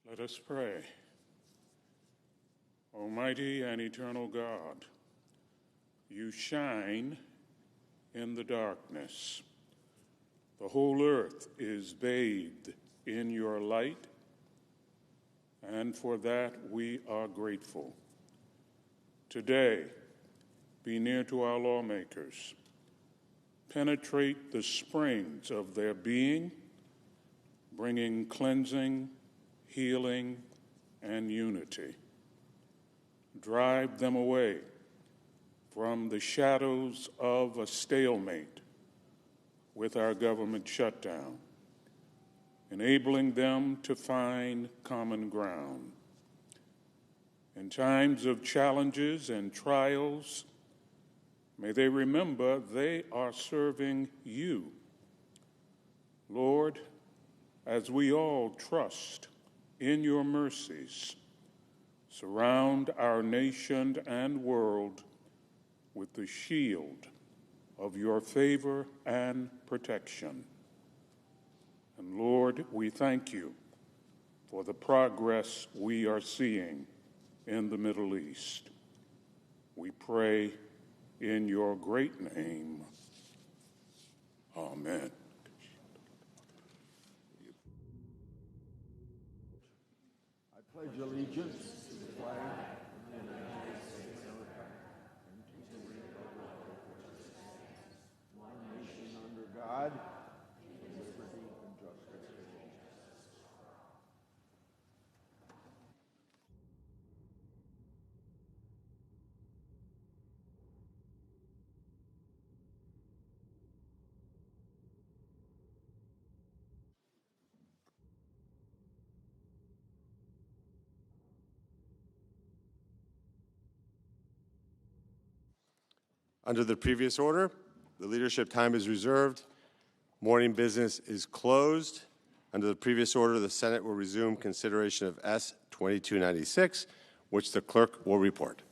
Let us pray. Almighty and eternal God, you shine in the darkness. The whole earth is bathed in your light, and for that we are grateful. Today, be near to our lawmakers. Penetrate the springs of their being, bringing cleansing, healing, and unity. Drive them away from the shadows of a stalemate with our government shutdown, enabling them to find common ground. In times of challenges and trials, may they remember they are serving you. Lord, as we all trust in your mercies, surround our nation and world with the shield of your favor and protection. And Lord, we thank you for the progress we are seeing in the Middle East. We pray in your great name. Amen. I pledge allegiance to the flag of the United States of America and to the republic for which it stands, one nation under God, with liberty and justice for all. Under the previous order, the leadership time is reserved. Morning business is closed. Under the previous order, the Senate will resume consideration of S. 2296, which the clerk will report.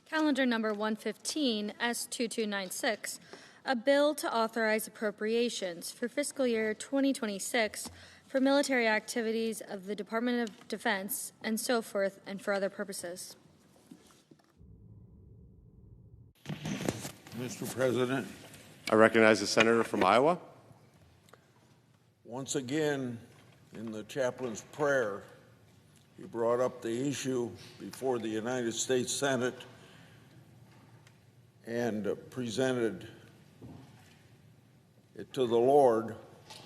Calendar number 115, S. 2296, a bill to authorize appropriations for fiscal year 2026 for military activities of the Department of Defense and so forth and for other purposes. Mr. President, I recognize the senator from Iowa. once again, in the chaplain's prayer, he brought up the issue before the United States Senate and presented it to the Lord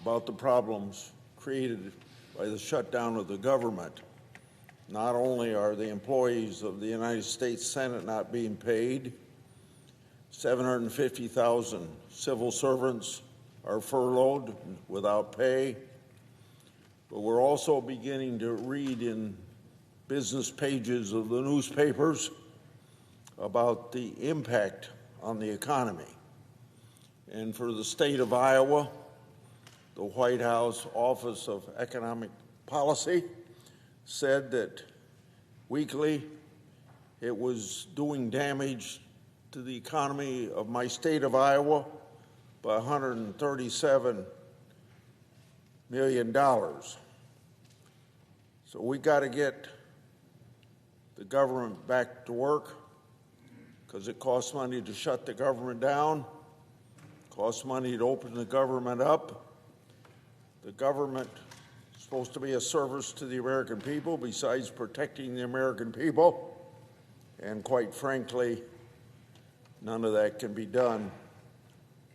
about the problems created by the shutdown of the government. Not only are the employees of the United States Senate not being paid, 750,000 civil servants are furloughed without pay, but we're also beginning to read in business pages of the newspapers about the impact on the economy. And for the state of Iowa, the White House Office of Economic Policy said that weekly it was doing damage to the economy of my state of Iowa by $137 million. So we got to get the government back to work because it costs money to shut the government down, costs money to open the government up. The government is supposed to be a service to the American people besides protecting the American people, and quite frankly, none of that can be done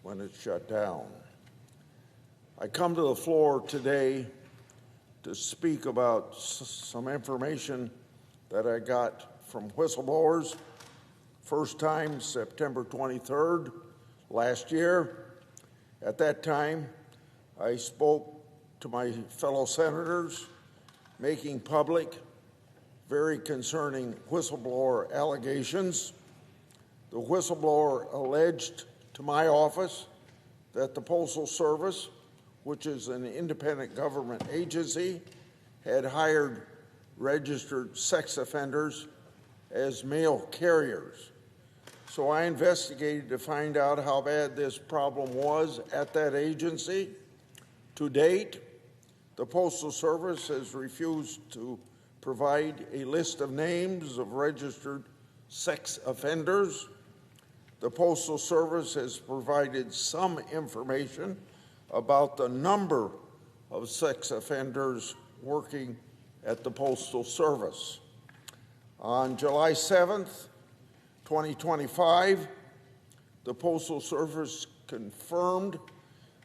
when it's shut down. I come to the floor today to speak about some information that I got from whistleblowers. First time, September 23rd, last year. At that time, I spoke to my fellow senators, making public very concerning whistleblower allegations. The whistleblower alleged to my office that the Postal Service, which is an independent government agency, had hired registered sex offenders as mail carriers. So I investigated to find out how bad this problem was at that agency. To date, the The Postal Service has refused to provide a list of names of registered sex offenders. The Postal Service has provided some information about the number of sex offenders working at the Postal Service. On July 7th, 2025, the Postal Service confirmed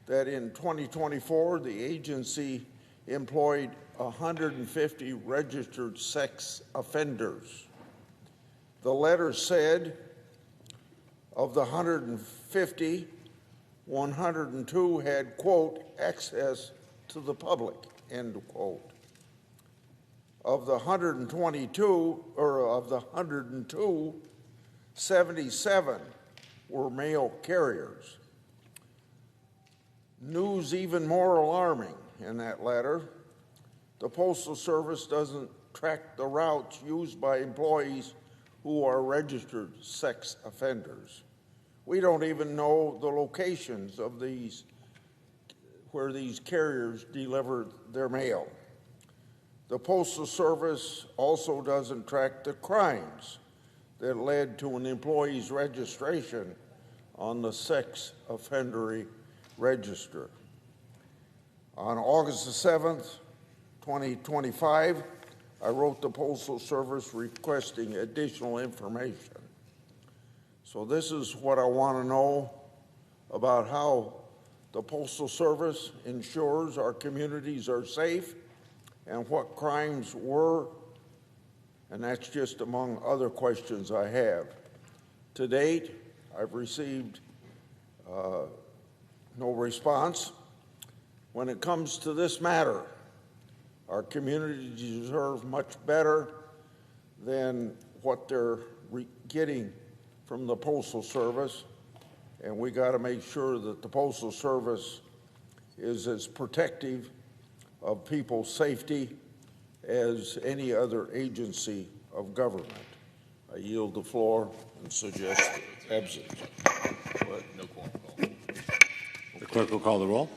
that in 2024, the agency employed 150 registered sex offenders. The letter said of the 150, 102 had, quote, access to the public, end quote. Of the 102, 77 were male carriers. News even more alarming in that letter, the Postal Service doesn't track the routes used by employees who are registered sex offenders. We don't even know the locations of where these carriers deliver their mail. The Postal Service also doesn't track the crimes that led to an employee's registration on the sex offender register. On August the 7th, 2025, I wrote the Postal Service requesting additional information. So this is what I want to know about how the Postal Service ensures our communities are safe and what crimes were, and that's just among other questions I have. To date, I've received no response. When it comes to this matter, our communities deserve much better than what they're getting from the Postal Service, and we got to make sure that the Postal Service is as protective of people's safety as any other agency of government. I yield the floor and suggest absent. No quorum call. The clerk will call the roll.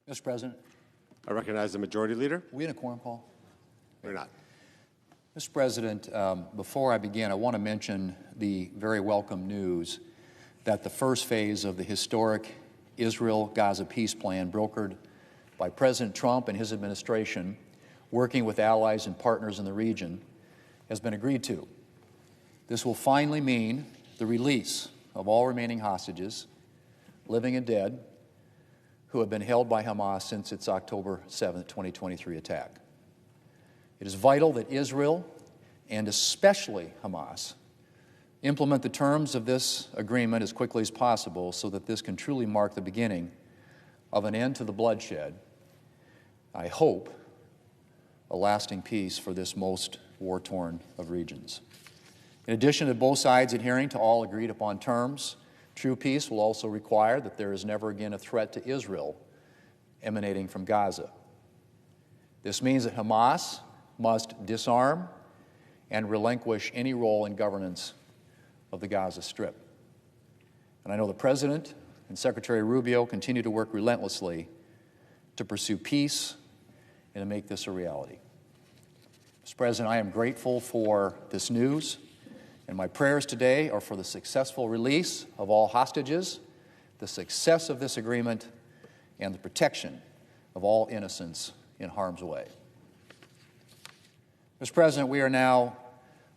Mr. President, I recognize the Majority Leader. are we in a quorum, Paul? We're not. Mr. President, before I begin, I want to mention the very welcome news that the first phase of the historic Israel-Gaza peace plan brokered by President Trump and his administration, working with allies and partners in the region, has been agreed to. This will finally mean the release of all remaining hostages, living and dead, who have been held by Hamas since its October 7, 2023 attack. It is vital that Israel, and especially Hamas, implement the terms of this agreement as quickly as possible so that this can truly mark the beginning of an end to the bloodshed. I hope a lasting peace for this most war-torn of regions. In addition to both sides adhering to all agreed-upon terms, true peace will also require that there is never again a threat to Israel emanating from Gaza. This means that Hamas must disarm and relinquish any role in governance of the Gaza Strip. And I know the President and Secretary Rubio continue to work relentlessly to pursue peace and to make this a reality. Mr. President, I am grateful for this news, and my prayers today are for the successful release of all hostages, the success of this agreement, and the protection of all innocents in harm's way. Mr. President, we are now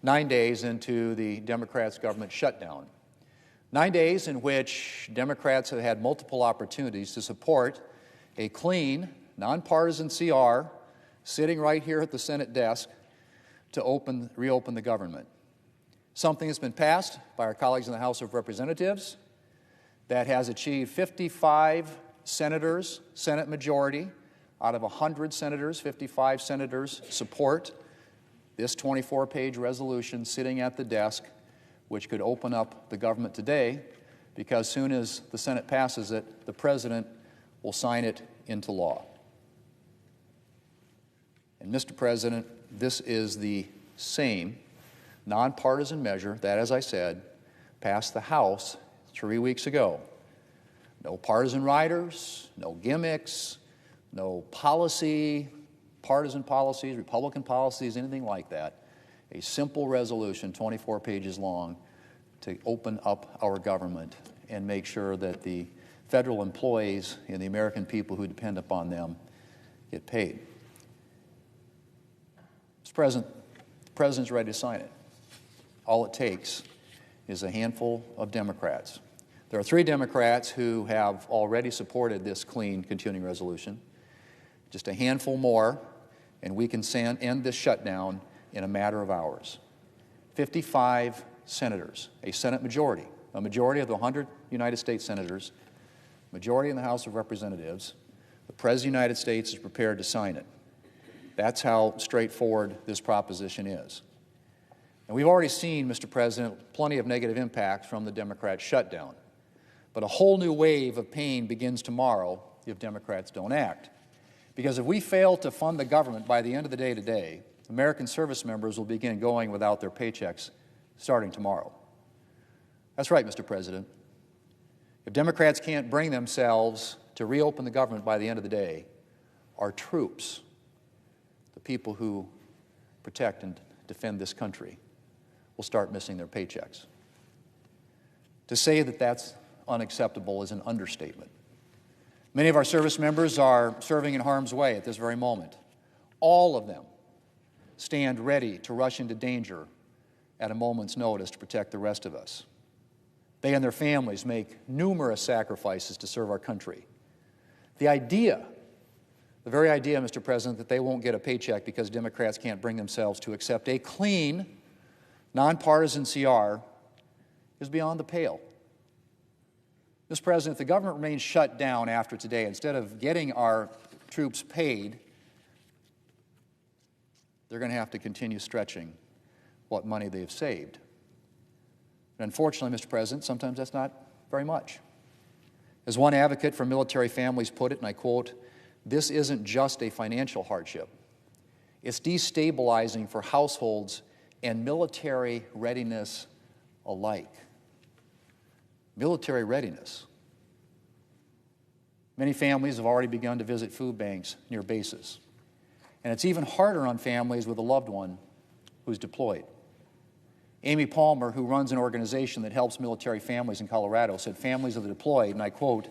9 days into the Democrats' government shutdown. 9 days in which Democrats have had multiple opportunities to support a clean, nonpartisan CR sitting right here at the Senate desk to reopen the government. Something that's been passed by our colleagues in the House of Representatives that has achieved 55 senators, Senate majority, out of 100 senators, 55 senators support this 24-page resolution sitting at the desk, which could open up the government today, because as soon as the Senate passes it, the President will sign it into law. And, Mr. President, this is the same nonpartisan measure that, as I said, passed the House 3 weeks ago. No partisan riders, no gimmicks, no partisan policies, Republican policies, anything like that. A simple resolution, 24 pages long, to open up our government and make sure that the federal employees and the American people who depend upon them get paid. Mr. President, the President's ready to sign it. All it takes is a handful of Democrats. There are 3 Democrats who have already supported this clean continuing resolution. Just a handful more, and we can end this shutdown in a matter of hours. 55 senators, a Senate majority, a majority of the 100 United States senators, majority in the House of Representatives. The President of the United States is prepared to sign it. That's how straightforward this proposition is. And we've already seen, Mr. President, plenty of negative impacts from the Democrat shutdown. But a whole new wave of pain begins tomorrow if Democrats don't act. Because if we fail to fund the government by the end of the day today, American service members will begin going without their paychecks starting tomorrow. That's right, Mr. President. If Democrats can't bring themselves to reopen the government by the end of the day, our troops, the people who protect and defend this country, will start missing their paychecks. To say that that's unacceptable is an understatement. Many of our service members are serving in harm's way at this very moment. All of them stand ready to rush into danger at a moment's notice to protect the rest of us. They and their families make numerous sacrifices to serve our country. The very idea, Mr. President, that they won't get a paycheck because Democrats can't bring themselves to accept a clean, nonpartisan CR is beyond the pale. Mr. President, if the government remains shut down after today, instead of getting our troops paid, they're going to have to continue stretching what money they've saved. And unfortunately, Mr. President, sometimes that's not very much. As one advocate for military families put it, and I quote, "This isn't just a financial hardship. It's destabilizing for households and military readiness alike." Military readiness. Many families have already begun to visit food banks near bases. And it's even harder on families with a loved one who's deployed. Amy Palmer, who runs an organization that helps military families in Colorado, said families of the deployed, and I quote,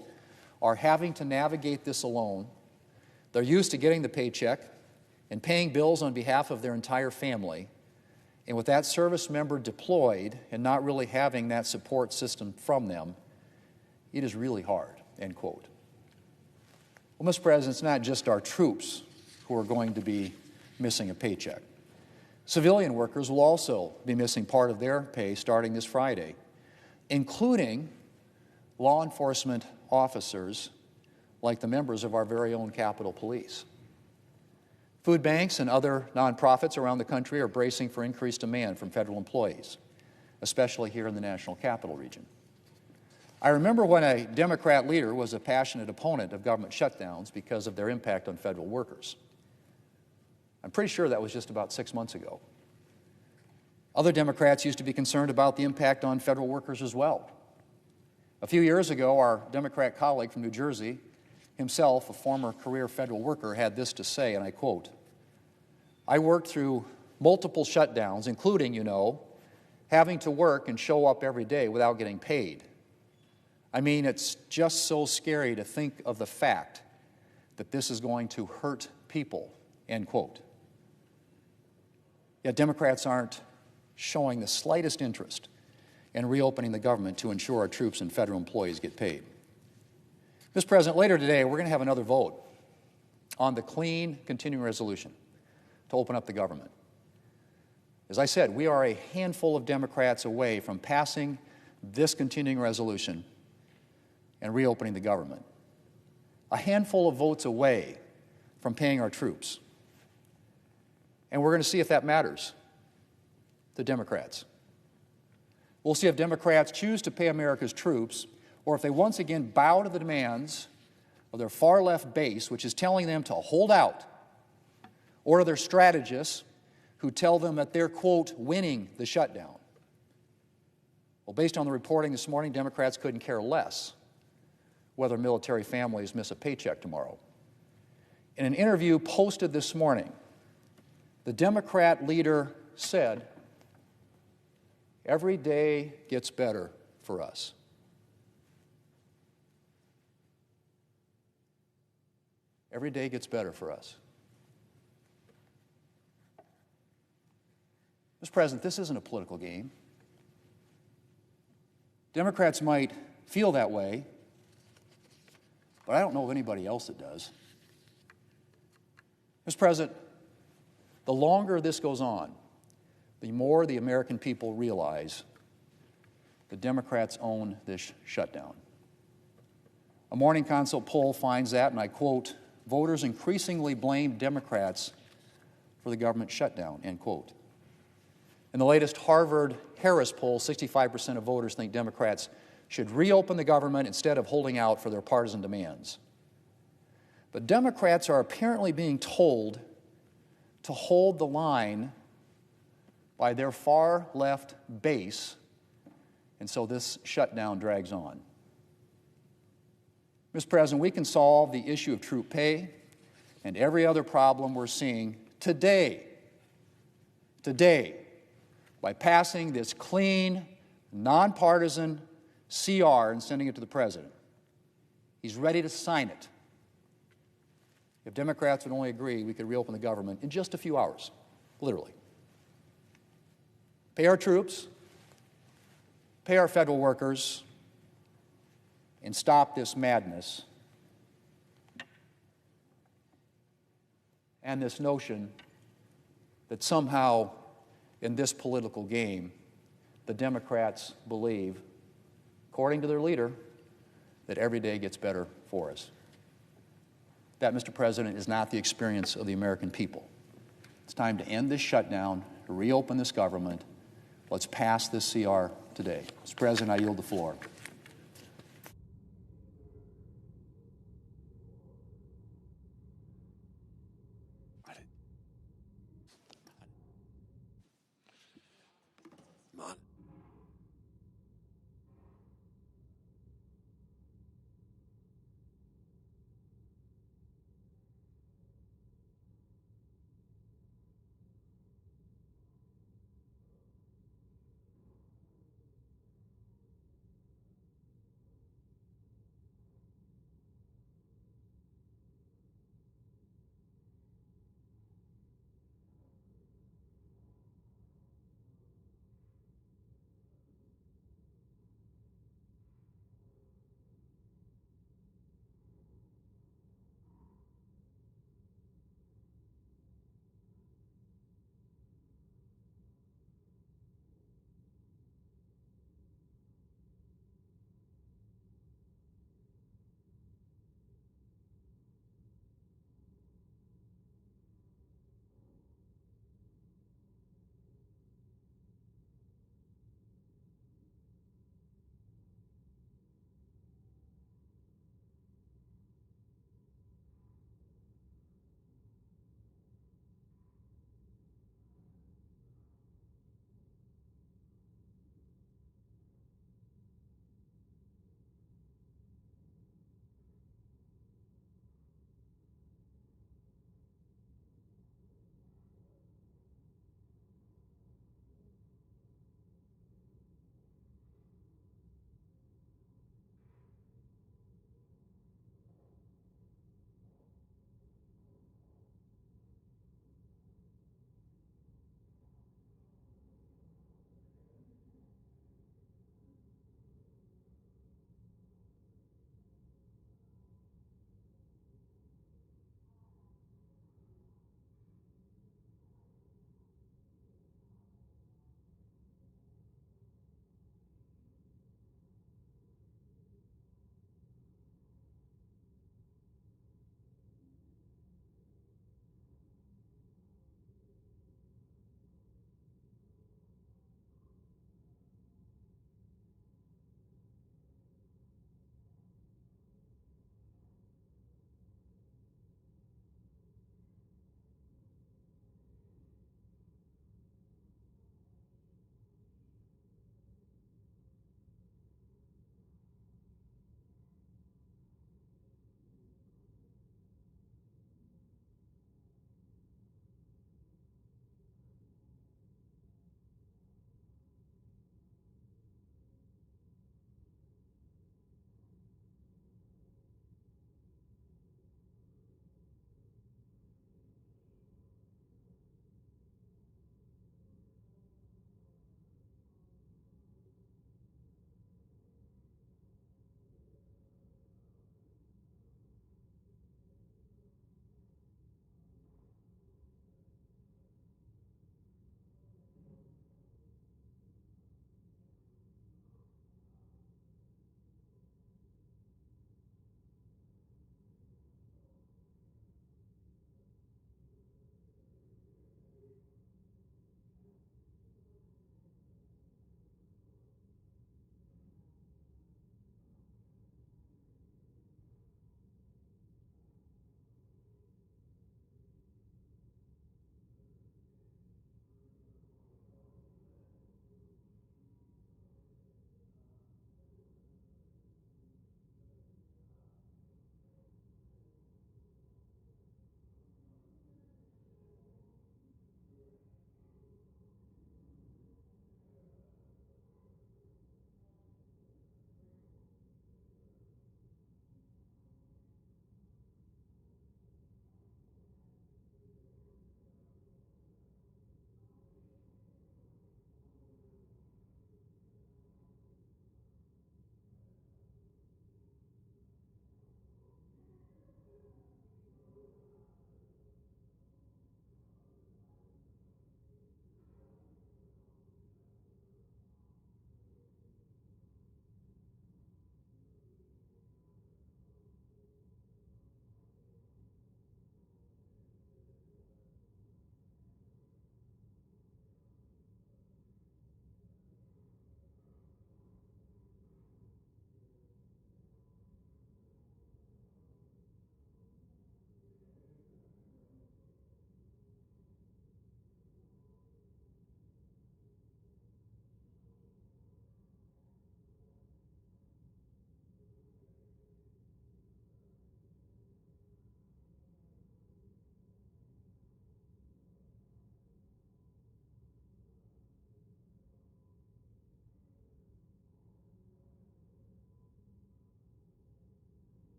are having to navigate this alone. They're used to getting the paycheck and paying bills on behalf of their entire family. And with that service member deployed and not really having that support system from them, it is really hard, end quote. Well, Mr. President, it's not just our troops who are going to be missing a paycheck. Civilian workers will also be missing part of their pay starting this Friday, including law enforcement officers like the members of our very own Capitol Police. Food banks and other nonprofits around the country are bracing for increased demand from federal employees, especially here in the National Capital Region. I remember when a Democrat leader was a passionate opponent of government shutdowns because of their impact on federal workers. I'm pretty sure that was just about 6 months ago. Other Democrats used to be concerned about the impact on federal workers as well. A few years ago, our Democrat colleague from New Jersey, himself a former career federal worker, had this to say, and I quote, I worked through multiple shutdowns, including, having to work and show up every day without getting paid. I mean, it's just so scary to think of the fact that this is going to hurt people, end quote. Yet Democrats aren't showing the slightest interest in reopening the government to ensure our troops and federal employees get paid. Mr. President, later today, we're going to have another vote on the clean continuing resolution to open up the government. As I said, we are a handful of Democrats away from passing this continuing resolution and reopening the government. A handful of votes away from paying our troops. And we're going to see if that matters to Democrats. We'll see if Democrats choose to pay America's troops or if they once again bow to the demands of their far-left base, which is telling them to hold out, or to their strategists who tell them that they're, quote, winning the shutdown. Well, based on the reporting this morning, Democrats couldn't care less whether military families miss a paycheck tomorrow. In an interview posted this morning, the Democrat leader said, every day gets better for us. Every day gets better for us. Mr. President, this isn't a political game. Democrats might feel that way, but I don't know of anybody else that does. Mr. President, the longer this goes on, the more the American people realize the Democrats own this shutdown. A Morning Consult poll finds that, and I quote, voters increasingly blame Democrats for the government shutdown, end quote. In the latest Harvard-Harris poll, 65% of voters think Democrats should reopen the government instead of holding out for their partisan demands. But Democrats are apparently being told to hold the line by their far-left base, and so this shutdown drags on. Mr. President, we can solve the issue of troop pay and every other problem we're seeing today, by passing this clean, nonpartisan CR and sending it to the President. He's ready to sign it. If Democrats would only agree, we could reopen the government in just a few hours, literally. Pay our troops, pay our federal workers, and stop this madness and this notion that somehow in this political game, the Democrats believe, according to their leader, that every day gets better for us. That, Mr. President, is not the experience of the American people. It's time to end this shutdown, to reopen this government. Let's pass this CR today. Mr. President, I yield the floor.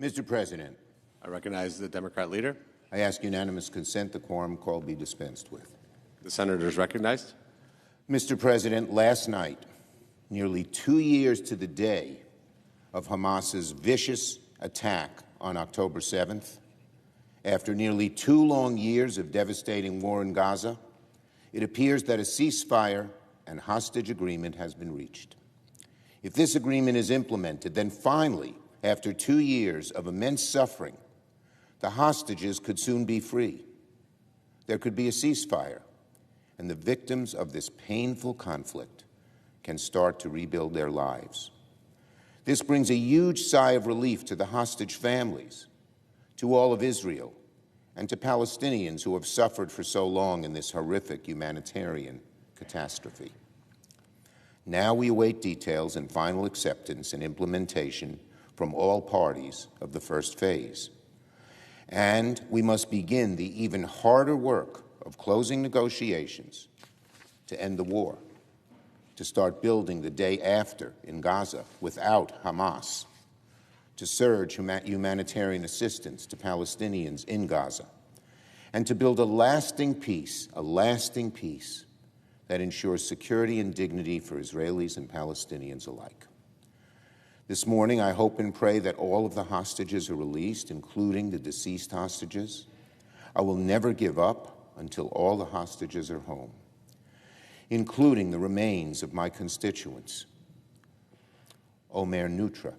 Mr. President, I recognize the Democrat leader. I ask unanimous consent the quorum call be dispensed with. The senator is recognized. Mr. President, last night, nearly 2 years to the day of Hamas's vicious attack on October 7th, after nearly 2 long years of devastating war in Gaza, it appears that a ceasefire and hostage agreement has been reached. If this agreement is implemented, then finally, after 2 years of immense suffering, the hostages could soon be free. There could be a ceasefire, and the victims of this painful conflict can start to rebuild their lives. This brings a huge sigh of relief to the hostage families, to all of Israel, and to Palestinians who have suffered for so long in this horrific humanitarian catastrophe. Now we await details and final acceptance and implementation from all parties of the first phase. And we must begin the even harder work of closing negotiations to end the war, to start building the day after in Gaza without Hamas, to surge humanitarian assistance to Palestinians in Gaza, and to build a lasting peace that ensures security and dignity for Israelis and Palestinians alike. This morning, I hope and pray that all of the hostages are released, including the deceased hostages. I will never give up until all the hostages are home, including the remains of my constituents, Omer Nutra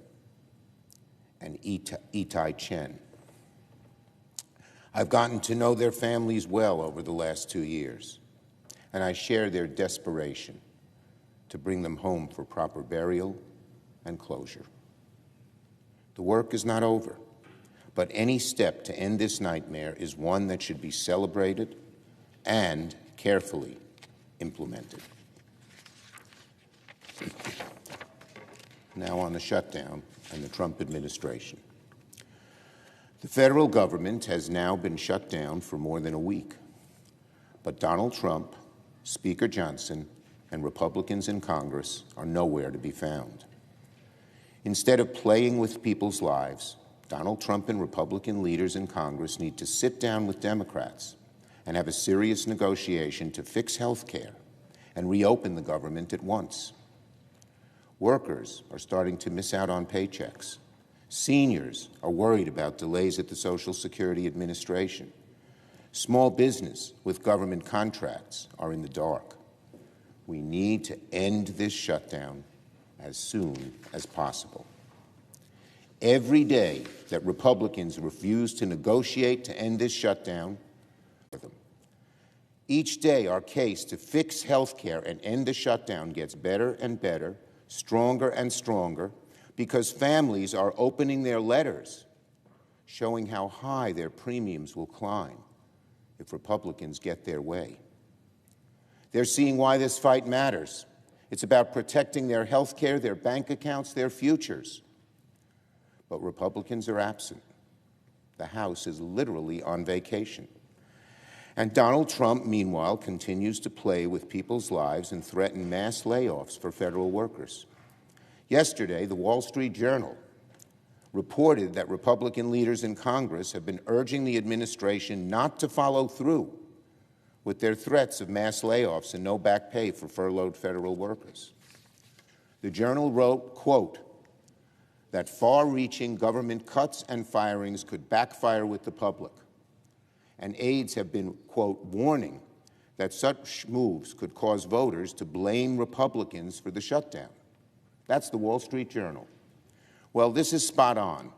and Itai Chen. I've gotten to know their families well over the last 2 years, and I share their desperation to bring them home for proper burial and closure. The work is not over, but any step to end this nightmare is one that should be celebrated and carefully implemented. Now on the shutdown and the Trump administration. The federal government has now been shut down for more than a week, but Donald Trump, Speaker Johnson, and Republicans in Congress are nowhere to be found. Instead of playing with people's lives, Donald Trump and Republican leaders in Congress need to sit down with Democrats and have a serious negotiation to fix health care and reopen the government at once. Workers are starting to miss out on paychecks. Seniors are worried about delays at the Social Security Administration. Small business with government contracts are in the dark. We need to end this shutdown as soon as possible. Every day that Republicans refuse to negotiate to end this shutdown, each day our case to fix health care and end the shutdown gets better and better, stronger and stronger, because families are opening their letters showing how high their premiums will climb if Republicans get their way. They're seeing why this fight matters. It's about protecting their health care, their bank accounts, their futures. But Republicans are absent. The House is literally on vacation. And Donald Trump, meanwhile, continues to play with people's lives and threaten mass layoffs for federal workers. Yesterday, the Wall Street Journal reported that Republican leaders in Congress have been urging the administration not to follow through with their threats of mass layoffs and no back pay for furloughed federal workers. The Journal wrote, quote, that far-reaching government cuts and firings could backfire with the public, and aides have been, quote, warning that such moves could cause voters to blame Republicans for the shutdown. That's the Wall Street Journal. Well, this is spot on.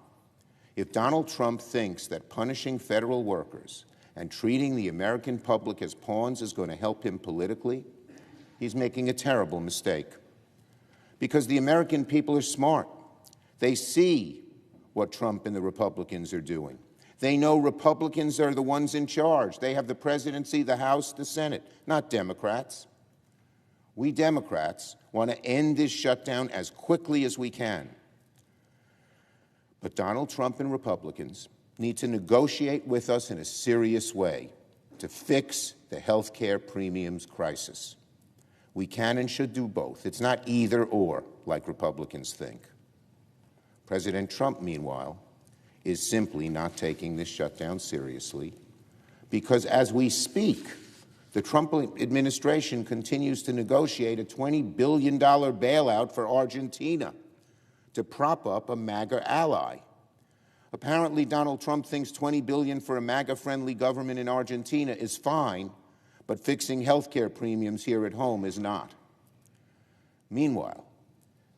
If Donald Trump thinks that punishing federal workers and treating the American public as pawns is going to help him politically, he's making a terrible mistake. Because the American people are smart. They see what Trump and the Republicans are doing. They know Republicans are the ones in charge. They have the presidency, the House, the Senate, not Democrats. We Democrats want to end this shutdown as quickly as we can. But Donald Trump and Republicans need to negotiate with us in a serious way to fix the health care premiums crisis. We can and should do both. It's not either or, like Republicans think. President Trump, meanwhile, is simply not taking this shutdown seriously, because as we speak, the Trump administration continues to negotiate a $20 billion bailout for Argentina to prop up a MAGA ally. Apparently, Donald Trump thinks $20 billion for a MAGA-friendly government in Argentina is fine, but fixing health care premiums here at home is not. Meanwhile,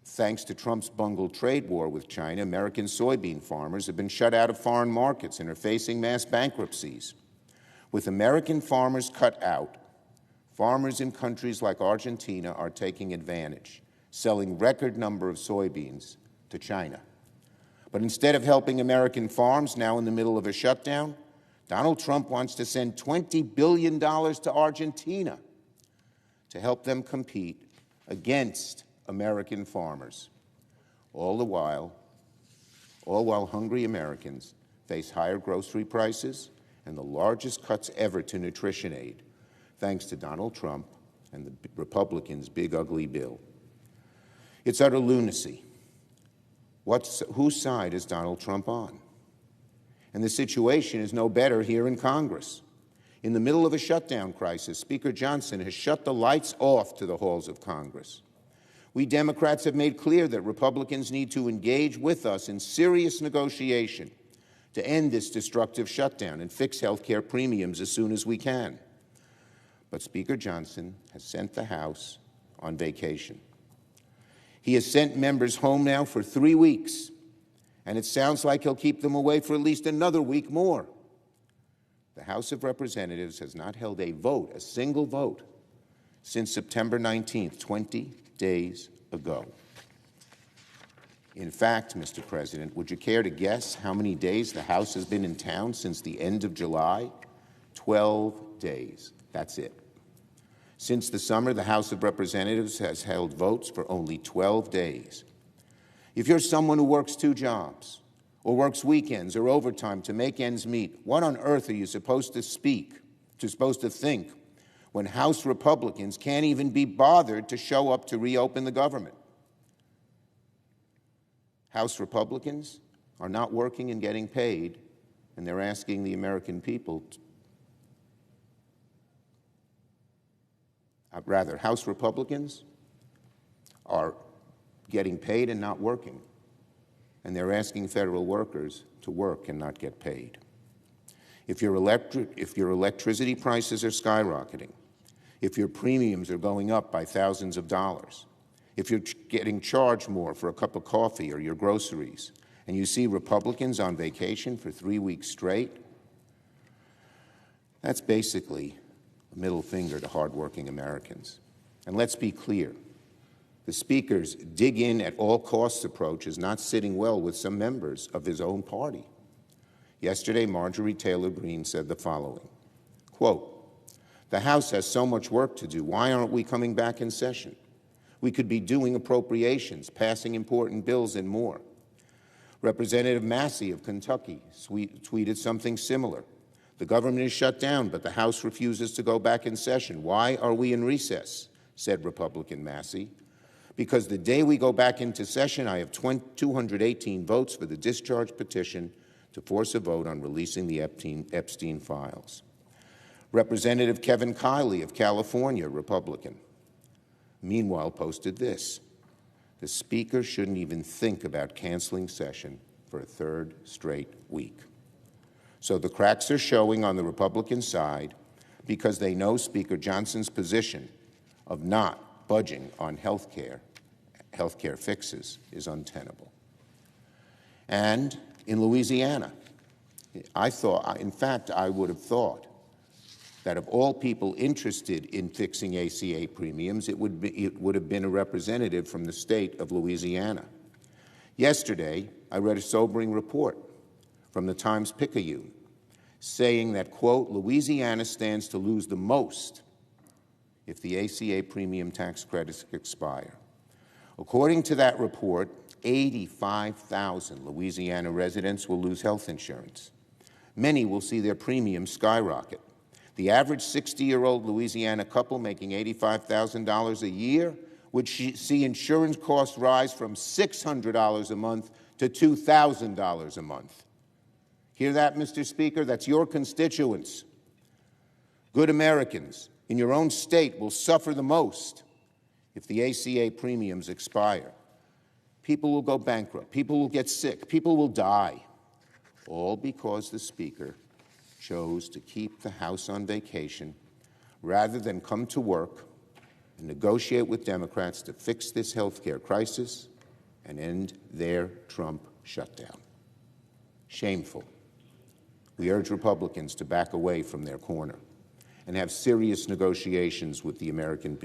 thanks to Trump's bungled trade war with China, American soybean farmers have been shut out of foreign markets and are facing mass bankruptcies. With American farmers cut out, farmers in countries like Argentina are taking advantage, selling record number of soybeans to China. But instead of helping American farms now in the middle of a shutdown, Donald Trump wants to send $20 billion to Argentina to help them compete against American farmers. All while hungry Americans face higher grocery prices and the largest cuts ever to nutrition aid, thanks to Donald Trump and the Republicans' big ugly bill. It's utter lunacy. Whose side is Donald Trump on? And the situation is no better here in Congress. In the middle of a shutdown crisis, Speaker Johnson has shut the lights off to the halls of Congress. We Democrats have made clear that Republicans need to engage with us in serious negotiation to end this destructive shutdown and fix health care premiums as soon as we can. But Speaker Johnson has sent the House on vacation. He has sent members home now for 3 weeks, and it sounds like he'll keep them away for at least another week more. The House of Representatives has not held a vote, a single vote, since September 19th, 20 days ago. In fact, Mr. President, would you care to guess how many days the House has been in town since the end of July? 12 days. That's it. Since the summer, the House of Representatives has held votes for only 12 days. If you're someone who works 2 jobs, or works weekends or overtime to make ends meet, what on earth are you supposed to think when House Republicans can't even be bothered to show up to reopen the government? House Republicans are not working and getting paid, and they're asking the American people House Republicans are getting paid and not working, and they're asking federal workers to work and not get paid. If your electricity prices are skyrocketing, if your premiums are going up by thousands of dollars, if you're getting charged more for a cup of coffee or your groceries, and you see Republicans on vacation for 3 weeks straight, that's basically a middle finger to hardworking Americans. And let's be clear, the Speaker's dig in at all costs approach is not sitting well with some members of his own party. Yesterday, Marjorie Taylor Greene said the following, quote, "The House has so much work to do. Why aren't we coming back in session? We could be doing appropriations, passing important bills, and more." Representative Massey of Kentucky tweeted something similar. "The government is shut down, but the House refuses to go back in session. Why are we in recess?" said Republican Massey. "Because the day we go back into session, I have 218 votes for the discharge petition to force a vote on releasing the Epstein files." Representative Kevin Kiley of California, Republican, meanwhile posted this: "The Speaker shouldn't even think about canceling session for a 3rd straight week." So the cracks are showing on the Republican side because they know Speaker Johnson's position of not budging on health care fixes is untenable. And in Louisiana, I would have thought that of all people interested in fixing ACA premiums, it would have been a representative from the state of Louisiana. Yesterday, I read a sobering report from the Times-Picayune saying that, quote, "Louisiana stands to lose the most if the ACA premium tax credits expire." According to that report, 85,000 Louisiana residents will lose health insurance. Many will see their premiums skyrocket. The average 60-year-old Louisiana couple making $85,000 a year would see insurance costs rise from $600 a month to $2,000 a month. Hear that, Mr. Speaker? That's your constituents. Good Americans in your own state will suffer the most if the ACA premiums expire. People will go bankrupt. People will get sick. People will die. All because the Speaker chose to keep the House on vacation rather than come to work and negotiate with Democrats to fix this health care crisis and end their Trump shutdown. Shameful. We urge Republicans to back away from their corner and have serious negotiations with the American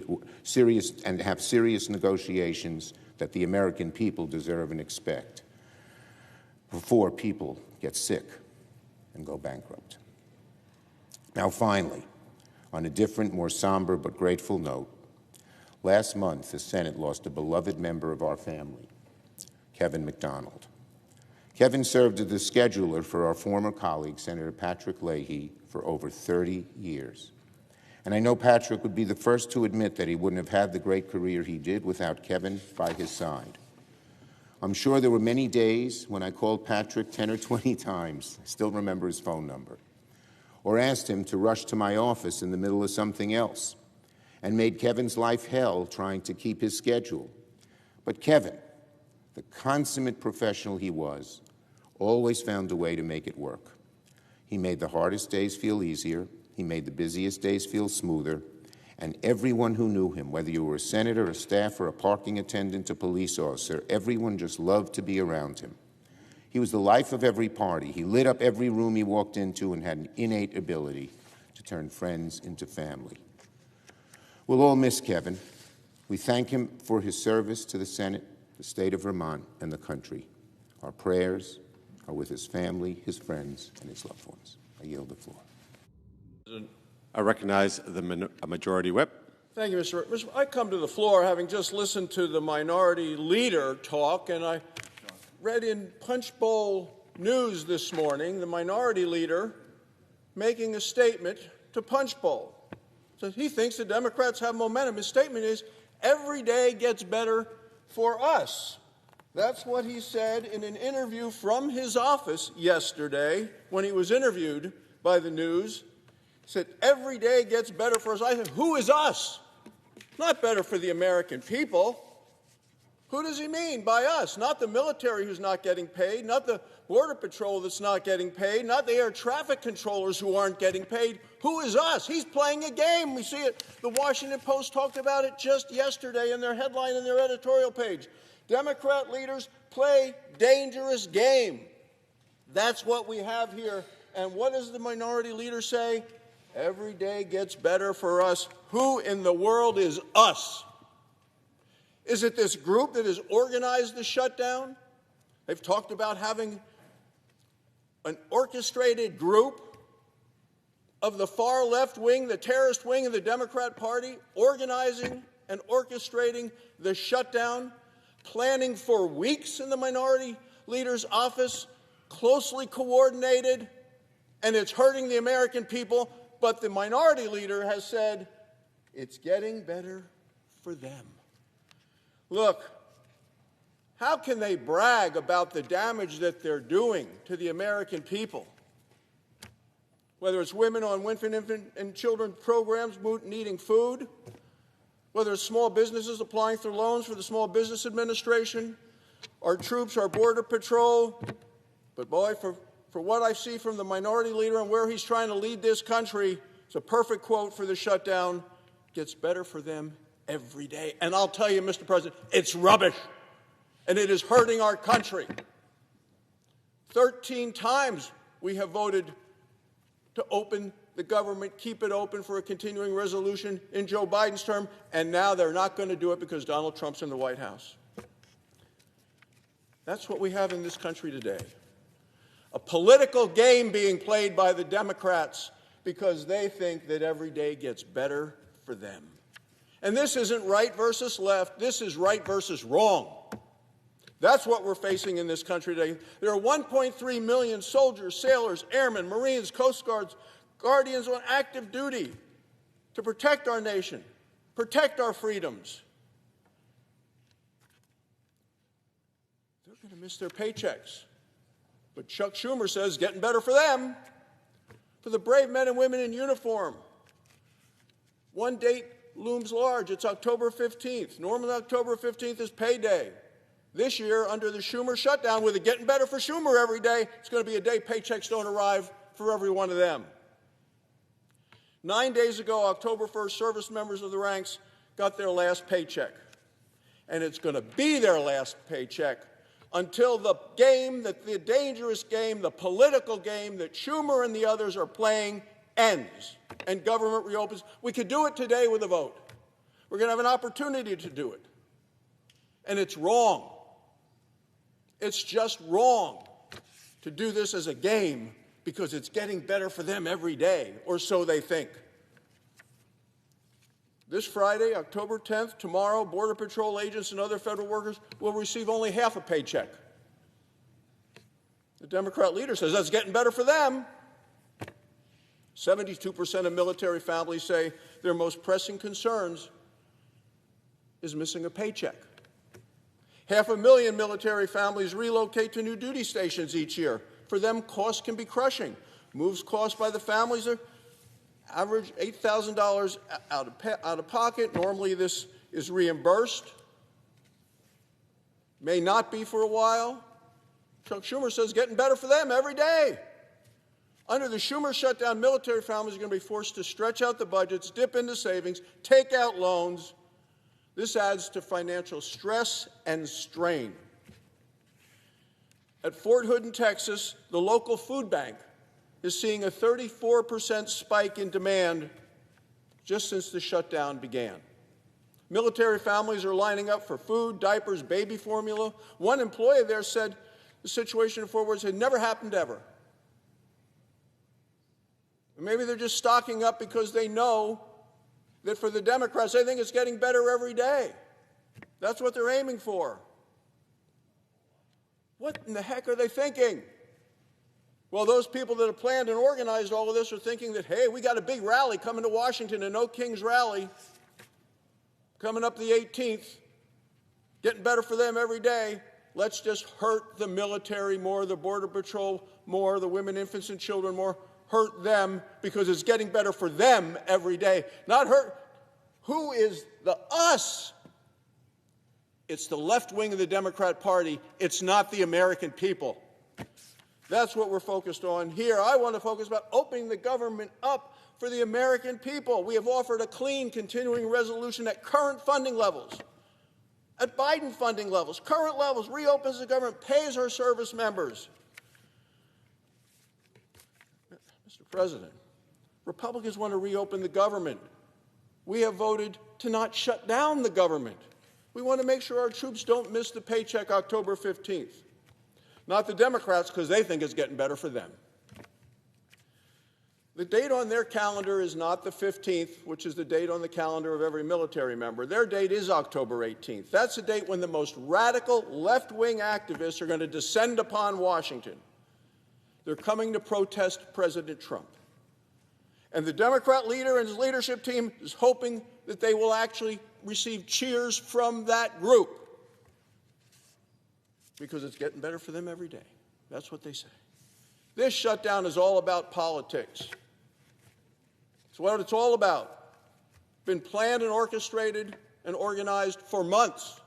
negotiations that the American people deserve and expect before people get sick and go bankrupt. Now, finally, on a different, more somber but grateful note, last month the Senate lost a beloved member of our family, Kevin McDonald. Kevin served as the scheduler for our former colleague, Senator Patrick Leahy, for over 30 years. And I know Patrick would be the first to admit that he wouldn't have had the great career he did without Kevin by his side. I'm sure there were many days when I called Patrick 10 or 20 times, I still remember his phone number, or asked him to rush to my office in the middle of something else, and made Kevin's life hell trying to keep his schedule. But Kevin, the consummate professional he was, always found a way to make it work. He made the hardest days feel easier. He made the busiest days feel smoother. And everyone who knew him, whether you were a senator, a staffer, a parking attendant, a police officer, everyone just loved to be around him. He was the life of every party. He lit up every room he walked into and had an innate ability to turn friends into family. We'll all miss Kevin. We thank him for his service to the Senate, the state of Vermont, and the country. Our prayers are with his family, his friends, and his loved ones. I yield the floor. I recognize a majority whip. Thank you, Mr. I come to the floor having just listened to the minority leader talk, and I read in Punchbowl News this morning the minority leader making a statement to Punchbowl. So he thinks the Democrats have momentum. His statement is, every day gets better for us. That's what he said in an interview from his office yesterday when he was interviewed by the News. He said, every day gets better for us. I said, who is us? Not better for the American people. Who does he mean by us? Not the military who's not getting paid, not the Border Patrol that's not getting paid, not the air traffic controllers who aren't getting paid. Who is us? He's playing a game. We see it. The Washington Post talked about it just yesterday in their headline and their editorial page. Democrat leaders play dangerous game. That's what we have here. And what does the minority leader say? Every day gets better for us. Who in the world is us? Is it this group that has organized the shutdown? They've talked about having an orchestrated group of the far left wing, the terrorist wing of the Democrat Party, organizing and orchestrating the shutdown, planning for weeks in the minority leader's office, closely coordinated, and it's hurting the American people. But the minority leader has said it's getting better for them. Look, how can they brag about the damage that they're doing to the American people? Whether it's women on infant and children programs needing food, whether it's small businesses applying for loans for the Small Business Administration, our troops, our Border Patrol. But boy, for what I see from the minority leader and where he's trying to lead this country, it's a perfect quote for the shutdown. Gets better for them every day. And I'll tell you, Mr. President, it's rubbish. And it is hurting our country. 13 times we have voted to open the government, keep it open for a continuing resolution in Joe Biden's term, and now they're not going to do it because Donald Trump's in the White House. That's what we have in this country today. A political game being played by the Democrats because they think that every day gets better for them. And this isn't right versus left. This is right versus wrong. That's what we're facing in this country today. There are 1.3 million soldiers, sailors, airmen, Marines, Coast Guards, Guardians on active duty to protect our nation, protect our freedoms. They're going to miss their paychecks. But Chuck Schumer says getting better for them, for the brave men and women in uniform. One date looms large. It's October 15th. Normally October 15th is payday. This year, under the Schumer shutdown, with it getting better for Schumer every day, it's going to be a day paychecks don't arrive for every one of them. 9 days ago, October 1st, service members of the ranks got their last paycheck. And it's going to be their last paycheck until the game, the dangerous game, the political game that Schumer and the others are playing ends and government reopens. We could do it today with a vote. We're going to have an opportunity to do it. And it's wrong. It's just wrong to do this as a game because it's getting better for them every day, or so they think. This Friday, October 10th, tomorrow, Border Patrol agents and other federal workers will receive only half a paycheck. The Democrat leader says that's getting better for them. 72% of military families say their most pressing concerns is missing a paycheck. 500,000 military families relocate to new duty stations each year. For them, costs can be crushing. Moves cost by the families are average $8,000 out of pocket. Normally this is reimbursed. May not be for a while. Chuck Schumer says getting better for them every day. Under the Schumer shutdown, military families are going to be forced to stretch out the budgets, dip into savings, take out loans. This adds to financial stress and strain. At Fort Hood in Texas, the local food bank is seeing a 34% spike in demand just since the shutdown began. Military families are lining up for food, diapers, baby formula. One employee there said the situation in Fort Worth had never happened ever. Maybe they're just stocking up because they know that for the Democrats, they think it's getting better every day. That's what they're aiming for. What in the heck are they thinking? Well, those people that have planned and organized all of this are thinking that, hey, we got a big rally coming to Washington, a No Kings rally, coming up the 18th, getting better for them every day. Let's just hurt the military more, the Border Patrol more, the women, infants, and children more. Hurt them because it's getting better for them every day. Not hurt. Who is the us? It's the left wing of the Democrat Party. It's not the American people. That's what we're focused on here. I want to focus about opening the government up for the American people. We have offered a clean, continuing resolution at current funding levels, at Biden funding levels, current levels, reopens the government, pays our service members. Mr. President, Republicans want to reopen the government. We have voted to not shut down the government. We want to make sure our troops don't miss the paycheck October 15th. Not the Democrats, because they think it's getting better for them. The date on their calendar is not the 15th, which is the date on the calendar of every military member. Their date is October 18th. That's the date when the most radical left-wing activists are going to descend upon Washington. They're coming to protest President Trump. And the Democrat leader and his leadership team is hoping that they will actually receive cheers from that group because it's getting better for them every day. That's what they say. This shutdown is all about politics. It's what it's all about. Been planned and orchestrated and organized for months.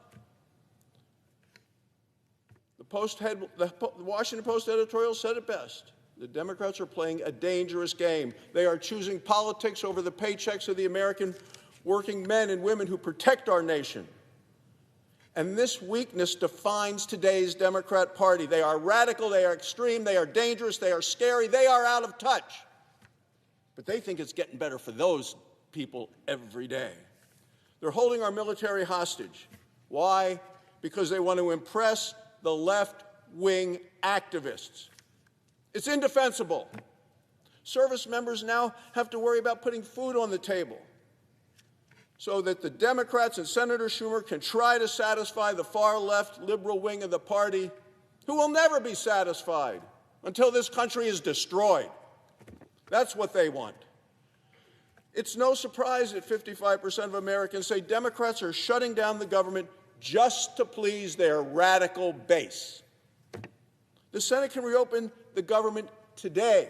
The Washington Post editorial said it best. The Democrats are playing a dangerous game. They are choosing politics over the paychecks of the American working men and women who protect our nation. And this weakness defines today's Democrat Party. They are radical, they are extreme, they are dangerous, they are scary, they are out of touch. But they think it's getting better for those people every day. They're holding our military hostage. Why? Because they want to impress the left-wing activists. It's indefensible. Service members now have to worry about putting food on the table so that the Democrats and Senator Schumer can try to satisfy the far-left liberal wing of the party, who will never be satisfied until this country is destroyed. That's what they want. It's no surprise that 55% of Americans say Democrats are shutting down the government just to please their radical base. The Senate can reopen the government today.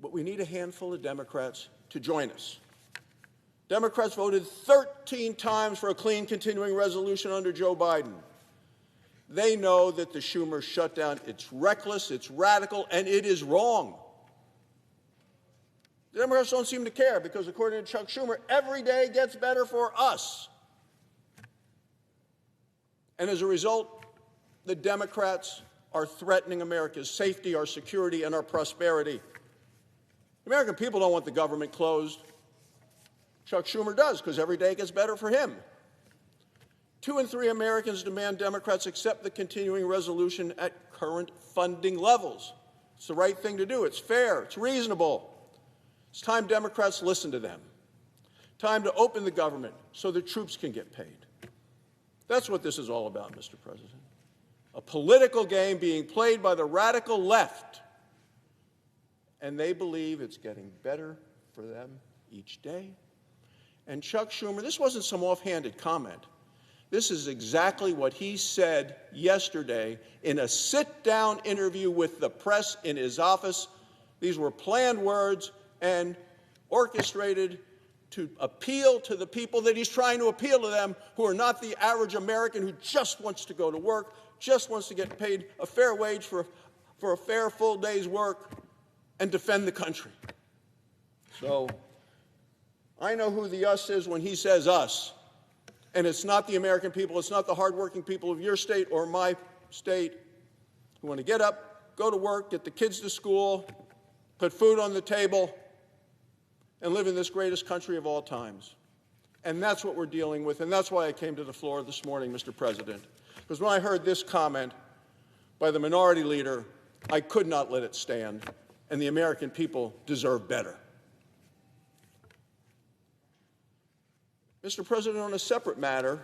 But we need a handful of Democrats to join us. Democrats voted 13 times for a clean continuing resolution under Joe Biden. They know that the Schumer shutdown, it's reckless, it's radical, and it is wrong. The Democrats don't seem to care because, according to Chuck Schumer, every day gets better for us. And as a result, the Democrats are threatening America's safety, our security, and our prosperity. The American people don't want the government closed. Chuck Schumer does, because every day gets better for him. 2 in 3 Americans demand Democrats accept the continuing resolution at current funding levels. It's the right thing to do. It's fair. It's reasonable. It's time Democrats listen to them. Time to open the government so the troops can get paid. That's what this is all about, Mr. President. A political game being played by the radical left. And they believe it's getting better for them each day. And Chuck Schumer, this wasn't some offhanded comment. This is exactly what he said yesterday in a sit-down interview with the press in his office. These were planned words and orchestrated to appeal to the people that he's trying to appeal to them, who are not the average American who just wants to go to work, just wants to get paid a fair wage for a fair full day's work and defend the country. So I know who the us is when he says us. And it's not the American people, it's not the hardworking people of your state or my state who want to get up, go to work, get the kids to school, put food on the table, and live in this greatest country of all times. And that's what we're dealing with, and that's why I came to the floor this morning, Mr. President. Because when I heard this comment by the minority leader, I could not let it stand, and the American people deserve better. Mr. President, on a separate matter,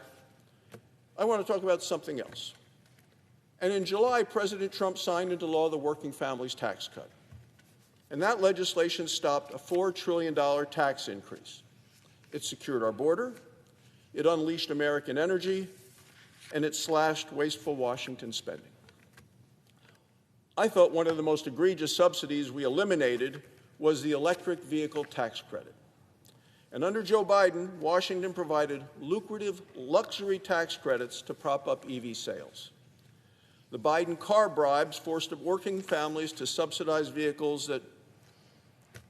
I want to talk about something else. And in July, President Trump signed into law the Working Families Tax Cut. And that legislation stopped a $4 trillion tax increase. It secured our border, it unleashed American energy, and it slashed wasteful Washington spending. I thought one of the most egregious subsidies we eliminated was the electric vehicle tax credit. And under Joe Biden, Washington provided lucrative luxury tax credits to prop up EV sales. The Biden car bribes forced working families to subsidize vehicles that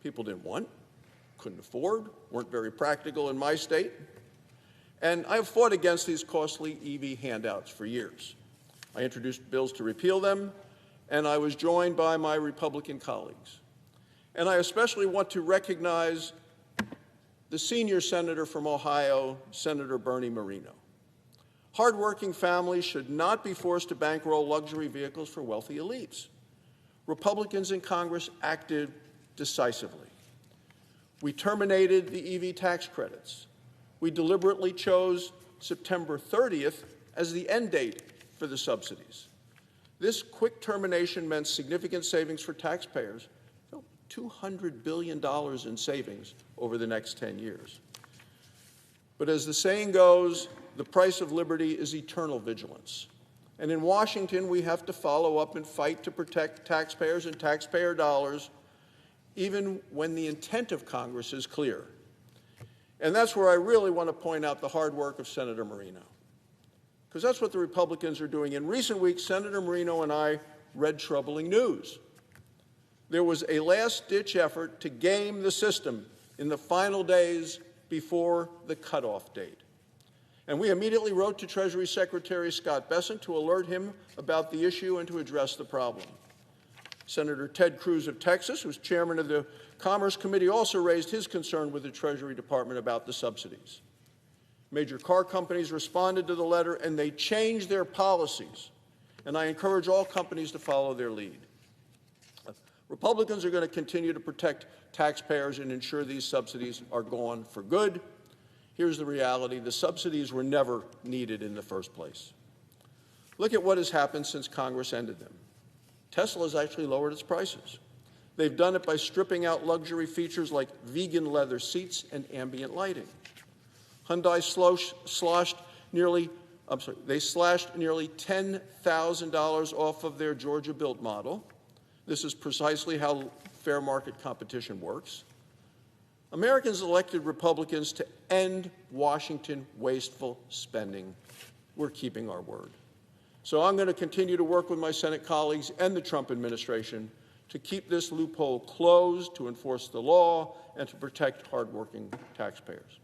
people didn't want, couldn't afford, weren't very practical in my state. And I've fought against these costly EV handouts for years. I introduced bills to repeal them, and I was joined by my Republican colleagues. And I especially want to recognize the senior senator from Ohio, Senator Bernie Moreno. Hardworking families should not be forced to bankroll luxury vehicles for wealthy elites. Republicans in Congress acted decisively. We terminated the EV tax credits. We deliberately chose September 30th as the end date for the subsidies. This quick termination meant significant savings for taxpayers, $200 billion in savings over the next 10 years. But as the saying goes, the price of liberty is eternal vigilance. And in Washington, we have to follow up and fight to protect taxpayers and taxpayer dollars, even when the intent of Congress is clear. And that's where I really want to point out the hard work of Senator Moreno, because that's what the Republicans are doing. In recent weeks, Senator Moreno and I read troubling news. There was a last-ditch effort to game the system in the final days before the cutoff date. And we immediately wrote to Treasury Secretary Scott Bessent to alert him about the issue and to address the problem. Senator Ted Cruz of Texas, who's chairman of the Commerce Committee, also raised his concern with the Treasury Department about the subsidies. Major car companies responded to the letter, and they changed their policies. And I encourage all companies to follow their lead. Republicans are going to continue to protect taxpayers and ensure these subsidies are gone for good. Here's the reality. The subsidies were never needed in the first place. Look at what has happened since Congress ended them. Tesla has actually lowered its prices. They've done it by stripping out luxury features like vegan leather seats and ambient lighting. Hyundai sloshed nearly they slashed nearly $10,000 off of their Georgia build model. This is precisely how fair market competition works. Americans elected Republicans to end Washington wasteful spending. We're keeping our word. So I'm going to continue to work with my Senate colleagues and the Trump administration to keep this loophole closed, to enforce the law, and to protect hardworking taxpayers.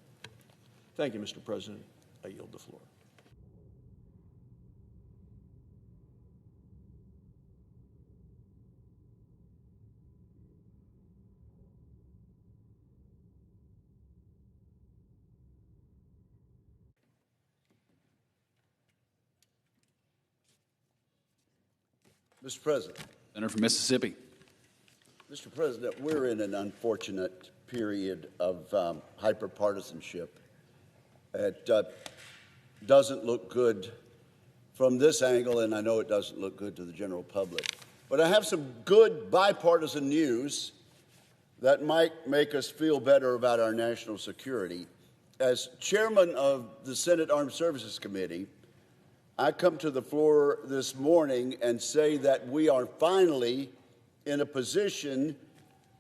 Thank you, Mr. President. I yield the floor. Mr. President. Senator from Mississippi. Mr. President, we're in an unfortunate period of hyperpartisanship. It doesn't look good from this angle, and I know it doesn't look good to the general public. But I have some good bipartisan news that might make us feel better about our national security. As chairman of the Senate Armed Services Committee, I come to the floor this morning and say that we are finally in a position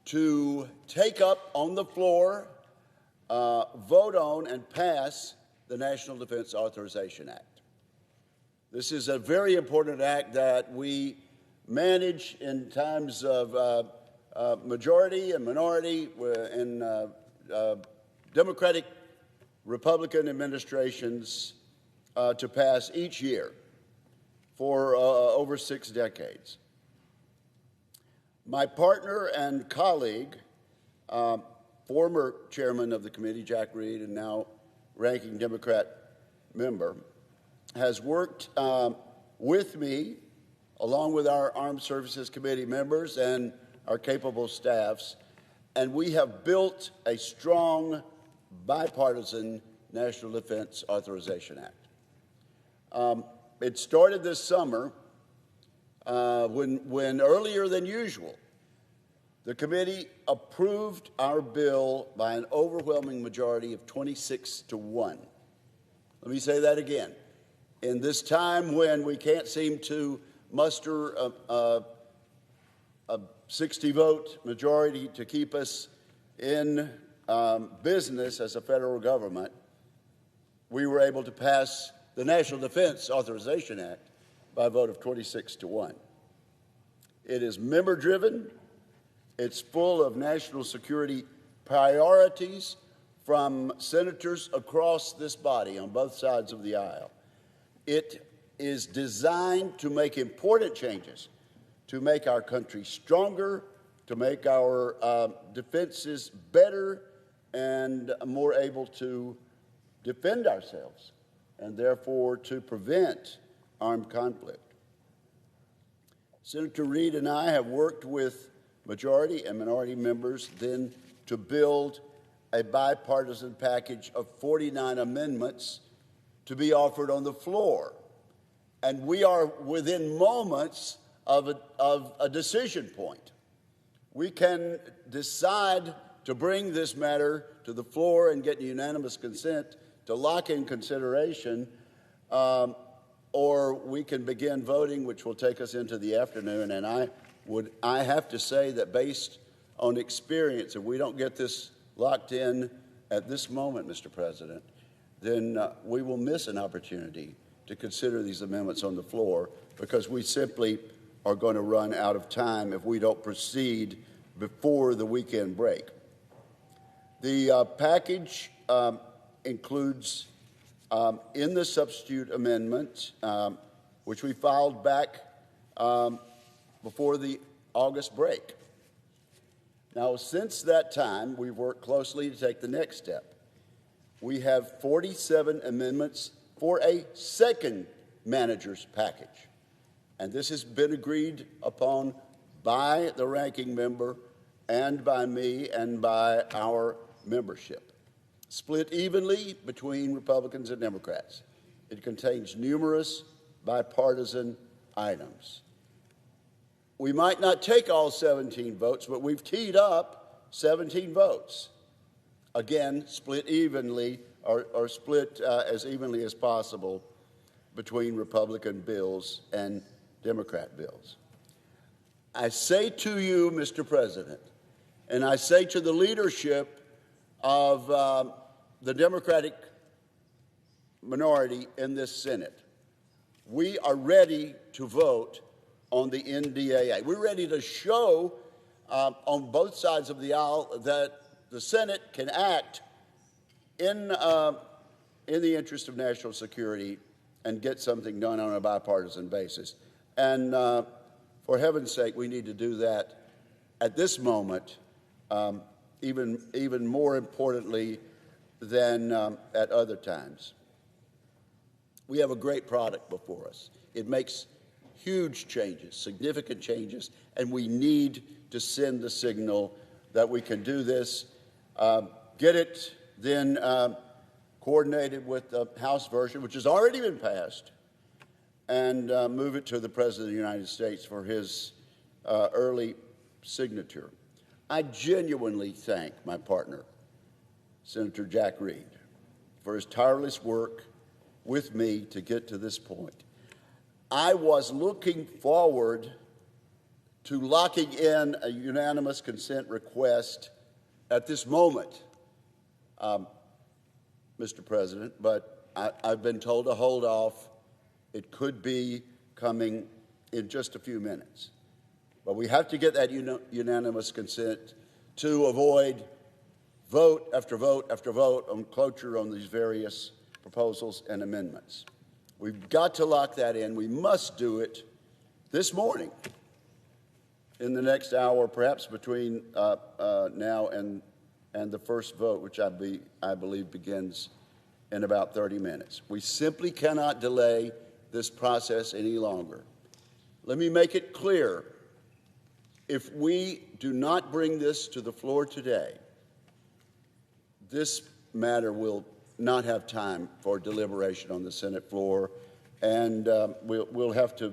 to take up on the floor, vote on, and pass the National Defense Authorization Act. This is a very important act that we manage in times of majority and minority in Democratic, Republican administrations to pass each year for over 6 decades. My partner and colleague, former chairman of the committee, Jack Reed, and now ranking Democrat member, has worked with me, along with our Armed Services Committee members and our capable staffs, and we have built a strong bipartisan National Defense Authorization Act. It started this summer when earlier than usual, the committee approved our bill by an overwhelming majority of 26-1. Let me say that again. In this time when we can't seem to muster a 60-vote majority to keep us in business as a federal government, we were able to pass the National Defense Authorization Act by a vote of 26-1. It is member-driven. It's full of national security priorities from senators across this body on both sides of the aisle. It is designed to make important changes, to make our country stronger, to make our defenses better and more able to defend ourselves, and therefore to prevent armed conflict. Senator Reid and I have worked with majority and minority members then to build a bipartisan package of 49 amendments to be offered on the floor. And we are within moments of a decision point. We can decide to bring this matter to the floor and get unanimous consent to lock in consideration, or we can begin voting, which will take us into the afternoon. And I have to say that based on experience, if we don't get this locked in at this moment, Mr. President, then we will miss an opportunity to consider these amendments on the floor, because we simply are going to run out of time if we don't proceed before the weekend break. The package includes, in the substitute amendment, which we filed back before the August break. Now, since that time, we've worked closely to take the next step. We have 47 amendments for a second manager's package. And this has been agreed upon by the ranking member and by me and by our membership, split evenly between Republicans and Democrats. It contains numerous bipartisan items. We might not take all 17 votes, but we've teed up 17 votes. Again, split evenly, or split as evenly as possible between Republican bills and Democrat bills. I say to you, Mr. President, and I say to the leadership of the Democratic minority in this Senate, we are ready to vote on the NDAA. We're ready to show on both sides of the aisle that the Senate can act in the interest of national security and get something done on a bipartisan basis. And for heaven's sake, we need to do that at this moment, even more importantly than at other times. We have a great product before us. It makes huge changes, significant changes, and we need to send the signal that we can do this, get it then coordinated with the House version, which has already been passed, and move it to the President of the United States for his early signature. I genuinely thank my partner, Senator Jack Reed, for his tireless work with me to get to this point. I was looking forward to locking in a unanimous consent request at this moment, Mr. President, but I've been told to hold off. It could be coming in just a few minutes. But we have to get that unanimous consent to avoid vote after vote after vote on cloture on these various proposals and amendments. We've got to lock that in. We must do it this morning, in the next hour, perhaps between now and the first vote, which I believe begins in about 30 minutes. We simply cannot delay this process any longer. Let me make it clear. If we do not bring this to the floor today, this matter will not have time for deliberation on the Senate floor, and we'll have to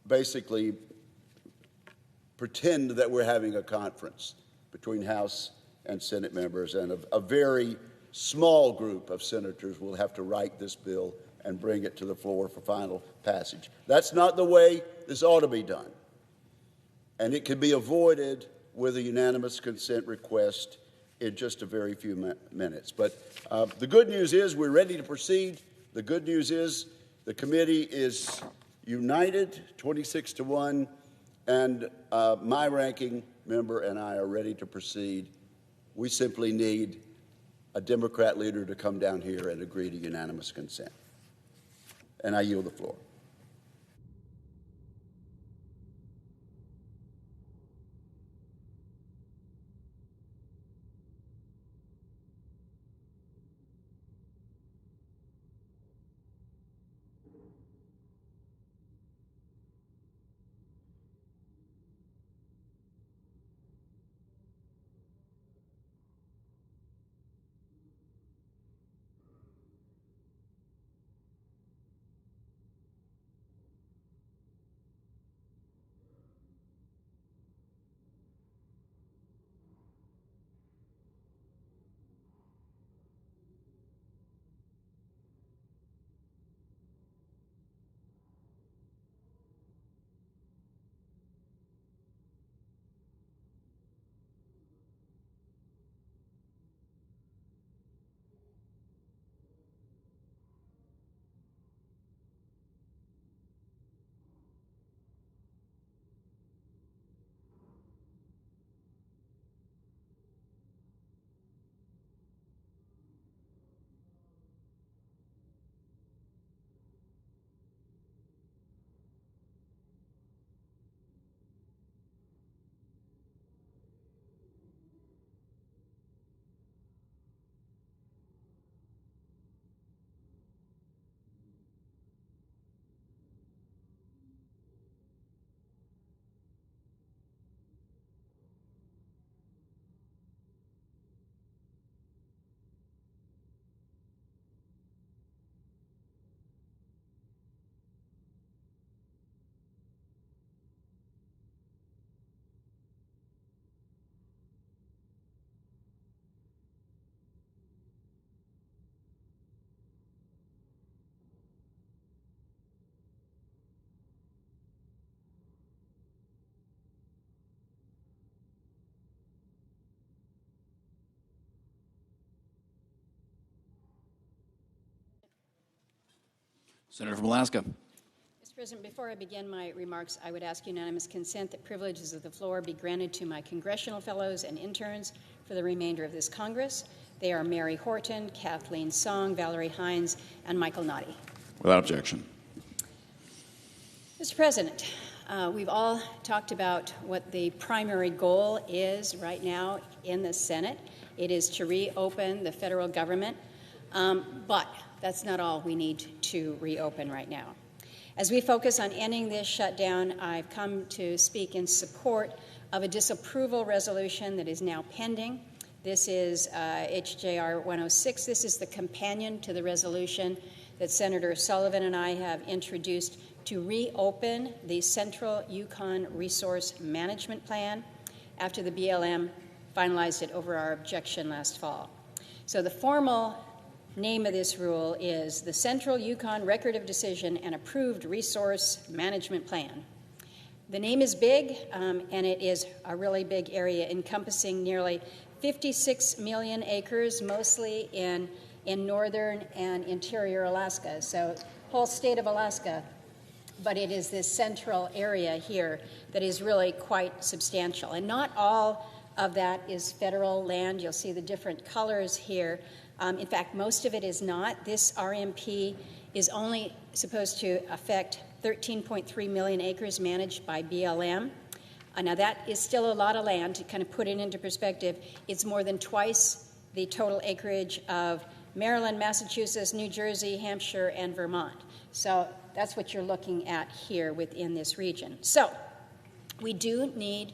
basically pretend that we're having a conference between House and Senate members, and a very small group of senators will have to write this bill and bring it to the floor for final passage. That's not the way this ought to be done, and it can be avoided with a unanimous consent request in just a very few minutes. But the good news is we're ready to proceed. The good news is the committee is united, 26-1, and my ranking member and I are ready to proceed. We simply need a Democrat leader to come down here and agree to unanimous consent. And I yield the floor. Senator from Alaska. Mr. President, before I begin my remarks, I would ask unanimous consent that privileges of the floor be granted to my congressional fellows and interns for the remainder of this Congress. They are Mary Horton, Kathleen Song, Valerie Hines, and Michael Noddy. Without objection. Mr. President, we've all talked about what the primary goal is right now in the Senate. It is to reopen the federal government, but that's not all we need to reopen right now. As we focus on ending this shutdown, I've come to speak in support of a disapproval resolution that is now pending. This is HJR 106. This is the companion to the resolution that Senator Sullivan and I have introduced to reopen the Central Yukon Resource Management Plan after the BLM finalized it over our objection last fall. So the formal name of this rule is the Central Yukon Record of Decision and Approved Resource Management Plan. The name is big, and it is a really big area encompassing nearly 56 million acres, mostly in northern and interior Alaska. So whole state of Alaska, but it is this central area here that is really quite substantial. And not all of that is federal land. You'll see the different colors here. In fact, most of it is not. This RMP is only supposed to affect 13.3 million acres managed by BLM. Now that is still a lot of land. To kind of put it into perspective, it's more than twice the total acreage of Maryland, Massachusetts, New Jersey, Hampshire, and Vermont. So that's what you're looking at here within this region. So we do need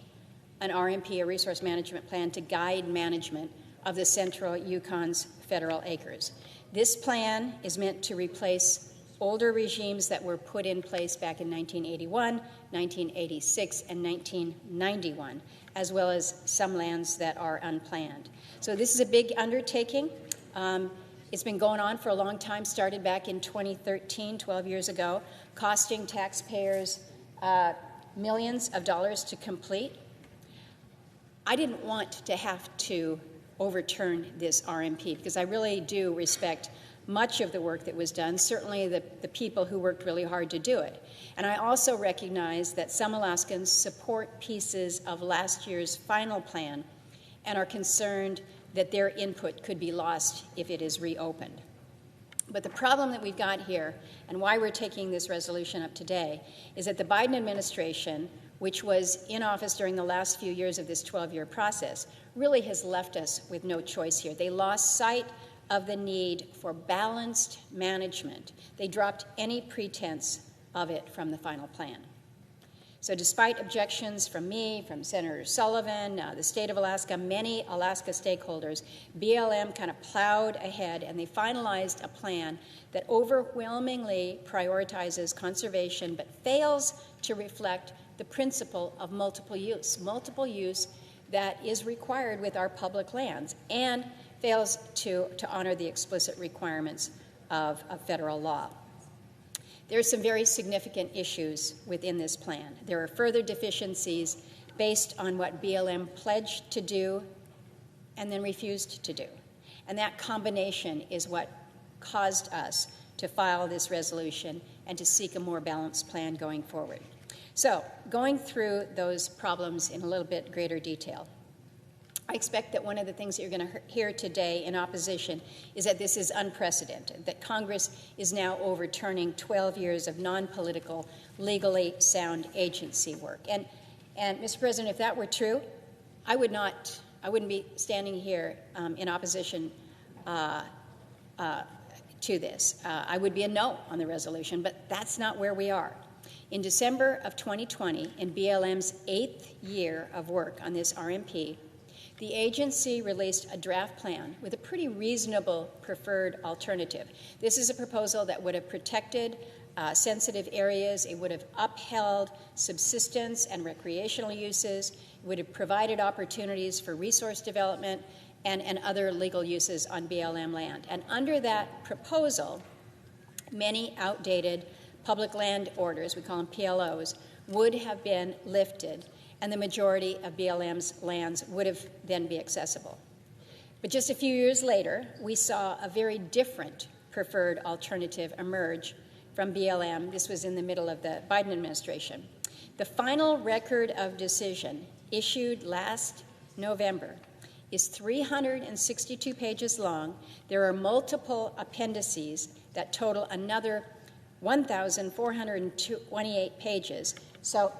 an RMP, a resource management plan, to guide management of the Central Yukon's federal acres. This plan is meant to replace older regimes that were put in place back in 1981, 1986, and 1991, as well as some lands that are unplanned. So this is a big undertaking. It's been going on for a long time, started back in 2013, 12 years ago, costing taxpayers millions of dollars to complete. I didn't want to have to overturn this RMP because I really do respect much of the work that was done, certainly the people who worked really hard to do it. And I also recognize that some Alaskans support pieces of last year's final plan and are concerned that their input could be lost if it is reopened. But the problem that we've got here, and why we're taking this resolution up today, is that the Biden administration, which was in office during the last few years of this 12-year process, really has left us with no choice here. They lost sight of the need for balanced management. They dropped any pretense of it from the final plan. So despite objections from me, from Senator Sullivan, the state of Alaska, many Alaska stakeholders, BLM kind of plowed ahead and they finalized a plan that overwhelmingly prioritizes conservation but fails to reflect the principle of multiple use that is required with our public lands and fails to honor the explicit requirements of federal law. There are some very significant issues within this plan. There are further deficiencies based on what BLM pledged to do and then refused to do. And that combination is what caused us to file this resolution and to seek a more balanced plan going forward. So, going through those problems in a little bit greater detail. I expect that one of the things that you're going to hear today in opposition is that this is unprecedented, that Congress is now overturning 12 years of non-political, legally sound agency work. And Mr. President, if that were true, I wouldn't be standing here in opposition to this. I would be a no on the resolution, but that's not where we are. In December of 2020, in BLM's 8th year of work on this RMP, the agency released a draft plan with a pretty reasonable preferred alternative. This is a proposal that would have protected sensitive areas. It would have upheld subsistence and recreational uses. It would have provided opportunities for resource development and other legal uses on BLM land. And under that proposal, many outdated public land orders, we call them PLOs, would have been lifted, and the majority of BLM's lands would have then be accessible. But just a few years later, we saw a very different preferred alternative emerge from BLM. This was in the middle of the Biden administration. The final record of decision issued last November is 362 pages long. There are multiple appendices that total another 1,428 pages. So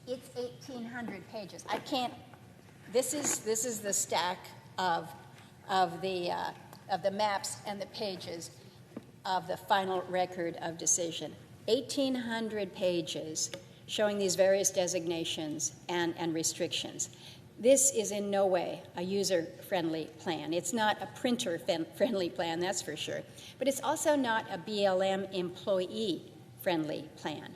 it's 1,800 pages. I can't. This is the stack of the maps and the pages of the final record of decision. 1,800 pages showing these various designations and restrictions. This is in no way a user-friendly plan. It's not a printer-friendly plan, that's for sure. But it's also not a BLM employee-friendly plan.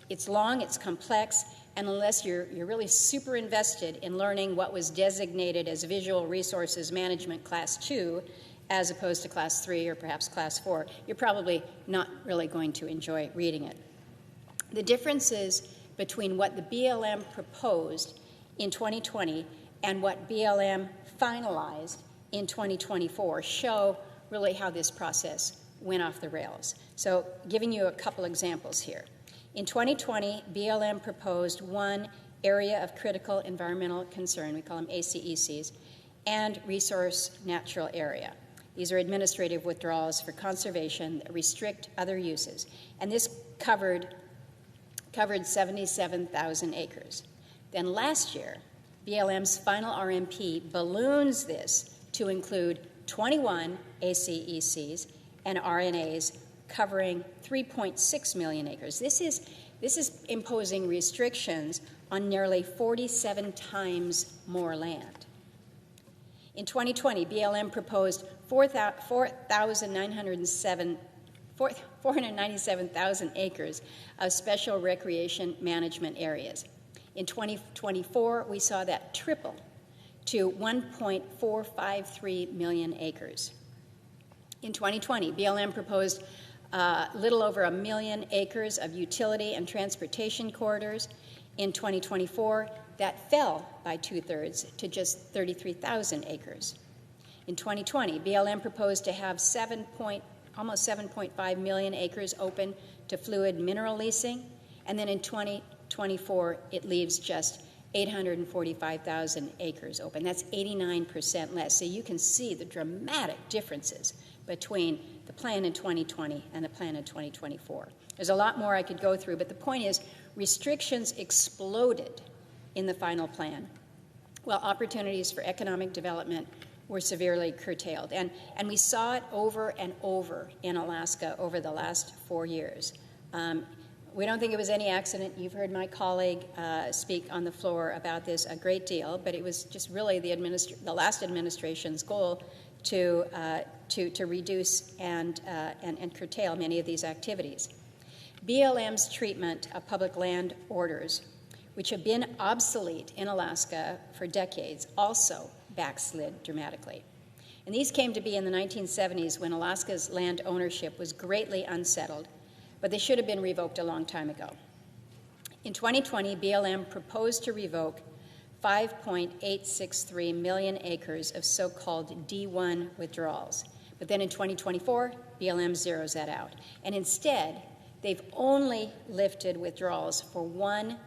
It's long, it's complex, and unless you're really super invested in learning what was designated as Visual Resources Management Class 2, as opposed to Class 3 or perhaps Class 4, you're probably not really going to enjoy reading it. The differences between what the BLM proposed in 2020 and what BLM finalized in 2024 show really how this process went off the rails. So giving you a couple examples here. In 2020, BLM proposed one area of critical environmental concern, we call them ACECs, and resource natural area. These are administrative withdrawals for conservation that restrict other uses. And this covered 77,000 acres. Then last year, BLM's final RMP balloons this to include 21 ACECs and RNAs covering 3.6 million acres. This is imposing restrictions on nearly 47 times more land. In 2020, BLM proposed 497,000 acres of special recreation management areas. In 2024, we saw that triple to 1.453 million acres. In 2020, BLM proposed little over 1 million acres of utility and transportation corridors. In 2024, that fell by 2/3 to just 33,000 acres. In 2020, BLM proposed to have almost 7.5 million acres open to fluid mineral leasing, and then in 2024, it leaves just 845,000 acres open. That's 89% less. So you can see the dramatic differences between the plan in 2020 and the plan in 2024. There's a lot more I could go through, but the point is restrictions exploded in the final plan, while opportunities for economic development were severely curtailed. And we saw it over and over in Alaska over the last 4 years. We don't think it was any accident. You've heard my colleague speak on the floor about this a great deal, but it was just really the last administration's goal to reduce and curtail many of these activities. BLM's treatment of public land orders, which have been obsolete in Alaska for decades, also backslid dramatically. And these came to be in the 1970s when Alaska's land ownership was greatly unsettled, but they should have been revoked a long time ago. In 2020, BLM proposed to revoke 5.863 million acres of so-called D1 withdrawals. But then in 2024, BLM zeroes that out. And instead, they've only lifted withdrawals for one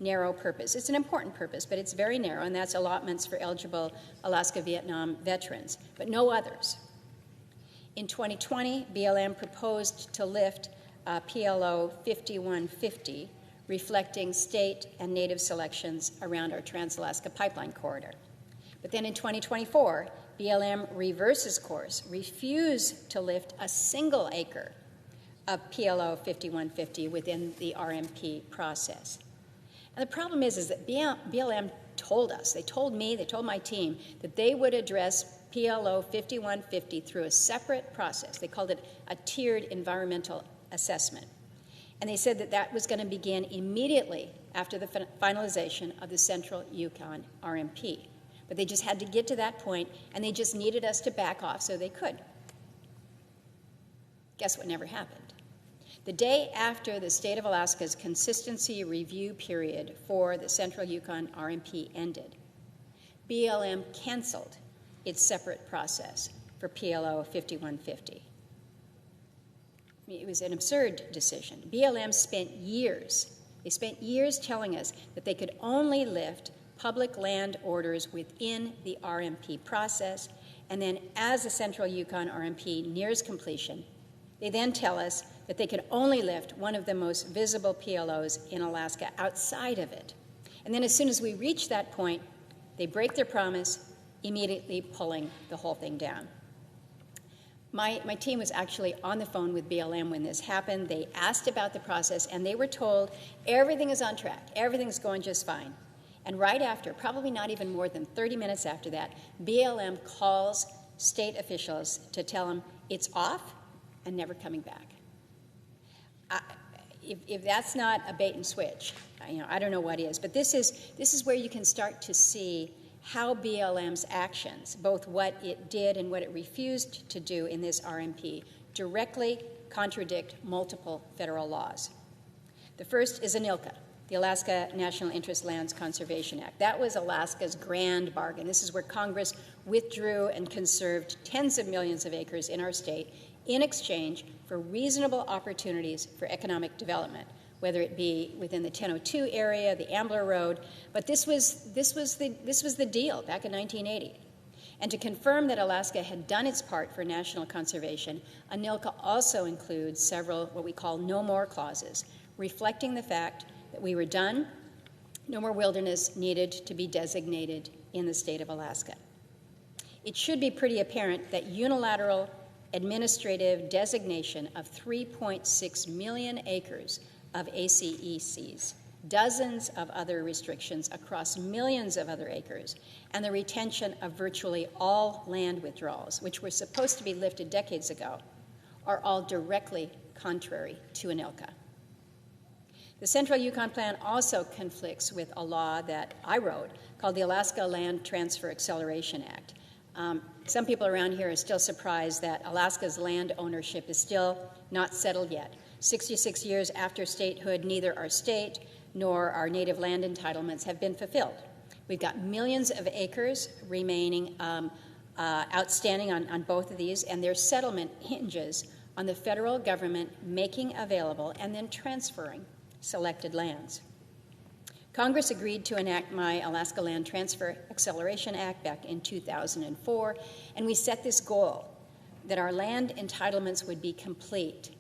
narrow purpose. It's an important purpose, but it's very narrow, and that's allotments for eligible Alaska-Vietnam veterans, but no others. In 2020, BLM proposed to lift PLO 5150, reflecting state and native selections around our Trans-Alaska Pipeline Corridor. But then in 2024, BLM reverses course, refused to lift a single acre of PLO 5150 within the RMP process. And the problem is that BLM told us, they told me, they told my team, that they would address PLO 5150 through a separate process. They called it a tiered environmental assessment. And they said that that was going to begin immediately after the finalization of the Central Yukon RMP. But they just had to get to that point, and they just needed us to back off so they could. Guess what never happened? The day after the state of Alaska's consistency review period for the Central Yukon RMP ended, BLM canceled its separate process for PLO 5150. it was an absurd decision. BLM spent years. They spent years telling us that they could only lift public land orders within the RMP process, and then as the Central Yukon RMP nears completion, they then tell us that they could only lift one of the most visible PLOs in Alaska outside of it. And then as soon as we reach that point, they break their promise, immediately pulling the whole thing down. My team was actually on the phone with BLM when this happened. They asked about the process, and they were told everything is on track, everything's going just fine. And right after, probably not even more than 30 minutes after that, BLM calls state officials to tell them it's off and never coming back. If that's not a bait and switch, I don't know what is. But this is where you can start to see how BLM's actions, both what it did and what it refused to do in this RMP, directly contradict multiple federal laws. The first is ANILCA, the Alaska National Interest Lands Conservation Act. That was Alaska's grand bargain. This is where Congress withdrew and conserved tens of millions of acres in our state in exchange for reasonable opportunities for economic development, whether it be within the 1002 area, the Ambler Road, but this was the deal back in 1980. And to confirm that Alaska had done its part for national conservation, ANILCA also includes several what we call no more clauses, reflecting the fact that we were done, no more wilderness needed to be designated in the state of Alaska. It should be pretty apparent that unilateral administrative designation of 3.6 million acres of ACECs, dozens of other restrictions across millions of other acres, and the retention of virtually all land withdrawals, which were supposed to be lifted decades ago, are all directly contrary to ANILCA. The Central Yukon Plan also conflicts with a law that I wrote called the Alaska Land Transfer Acceleration Act. Some people around here are still surprised that Alaska's land ownership is still not settled yet. 66 years after statehood, neither our state nor our native land entitlements have been fulfilled. We've got millions of acres remaining outstanding on both of these, and their settlement hinges on the federal government making available and then transferring selected lands. Congress agreed to enact my Alaska Land Transfer Acceleration Act back in 2004, and we set this goal that our land entitlements would be complete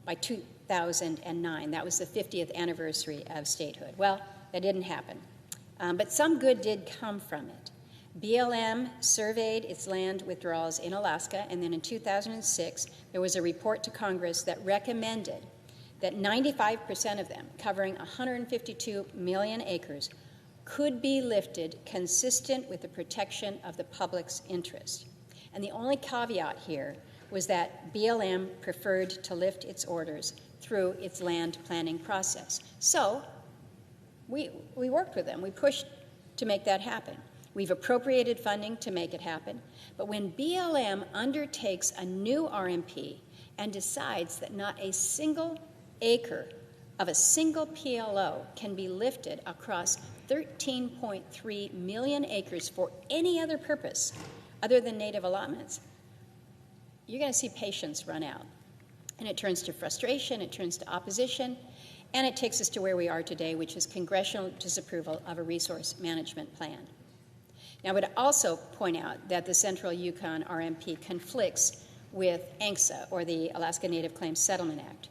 by 2009. That was the 50th anniversary of statehood. Well, that didn't happen, but some good did come from it. BLM surveyed its land withdrawals in Alaska, and then in 2006, there was a report to Congress that recommended that 95% of them, covering 152 million acres, could be lifted consistent with the protection of the public's interest. And the only caveat here was that BLM preferred to lift its orders through its land planning process. So we worked with them. We pushed to make that happen. We've appropriated funding to make it happen. But when BLM undertakes a new RMP and decides that not a single acre of a single PLO can be lifted across 13.3 million acres for any other purpose other than native allotments, you're going to see patience run out. And it turns to frustration, it turns to opposition, and it takes us to where we are today, which is congressional disapproval of a resource management plan. Now, I would also point out that the Central Yukon RMP conflicts with ANCSA, or the Alaska Native Claims Settlement Act.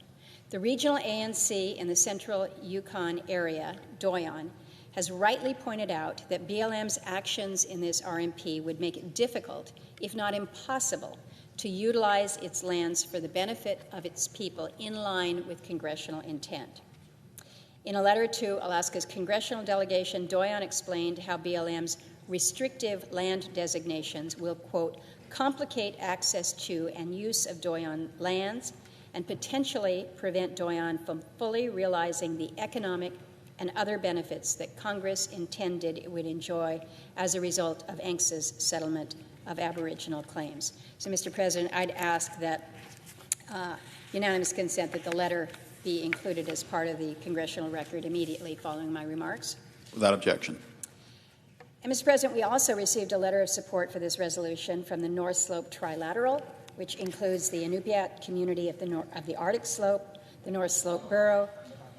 The regional ANC in the Central Yukon area, Doyon, has rightly pointed out that BLM's actions in this RMP would make it difficult, if not impossible, to utilize its lands for the benefit of its people in line with congressional intent. In a letter to Alaska's congressional delegation, Doyon explained how BLM's restrictive land designations will, quote, complicate access to and use of Doyon lands and potentially prevent Doyon from fully realizing the economic and other benefits that Congress intended it would enjoy as a result of ANCSA's settlement of Aboriginal claims. So, Mr. President, I'd ask that unanimous consent that the letter be included as part of the congressional record immediately following my remarks. Without objection. And, Mr. President, we also received a letter of support for this resolution from the North Slope Trilateral, which includes the Inupiat community of the Arctic Slope, the North Slope Borough,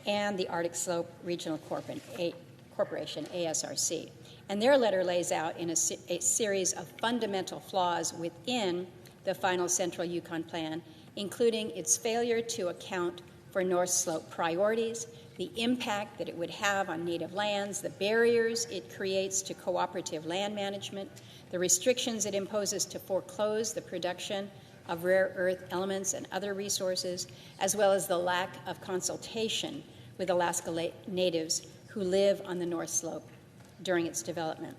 and the Arctic Slope Regional Corporation, ASRC. And their letter lays out in a series of fundamental flaws within the final Central Yukon Plan, including its failure to account for North Slope priorities, the impact that it would have on native lands, the barriers it creates to cooperative land management, the restrictions it imposes to foreclose the production of rare earth elements and other resources, as well as the lack of consultation with Alaska natives who live on the North Slope during its development.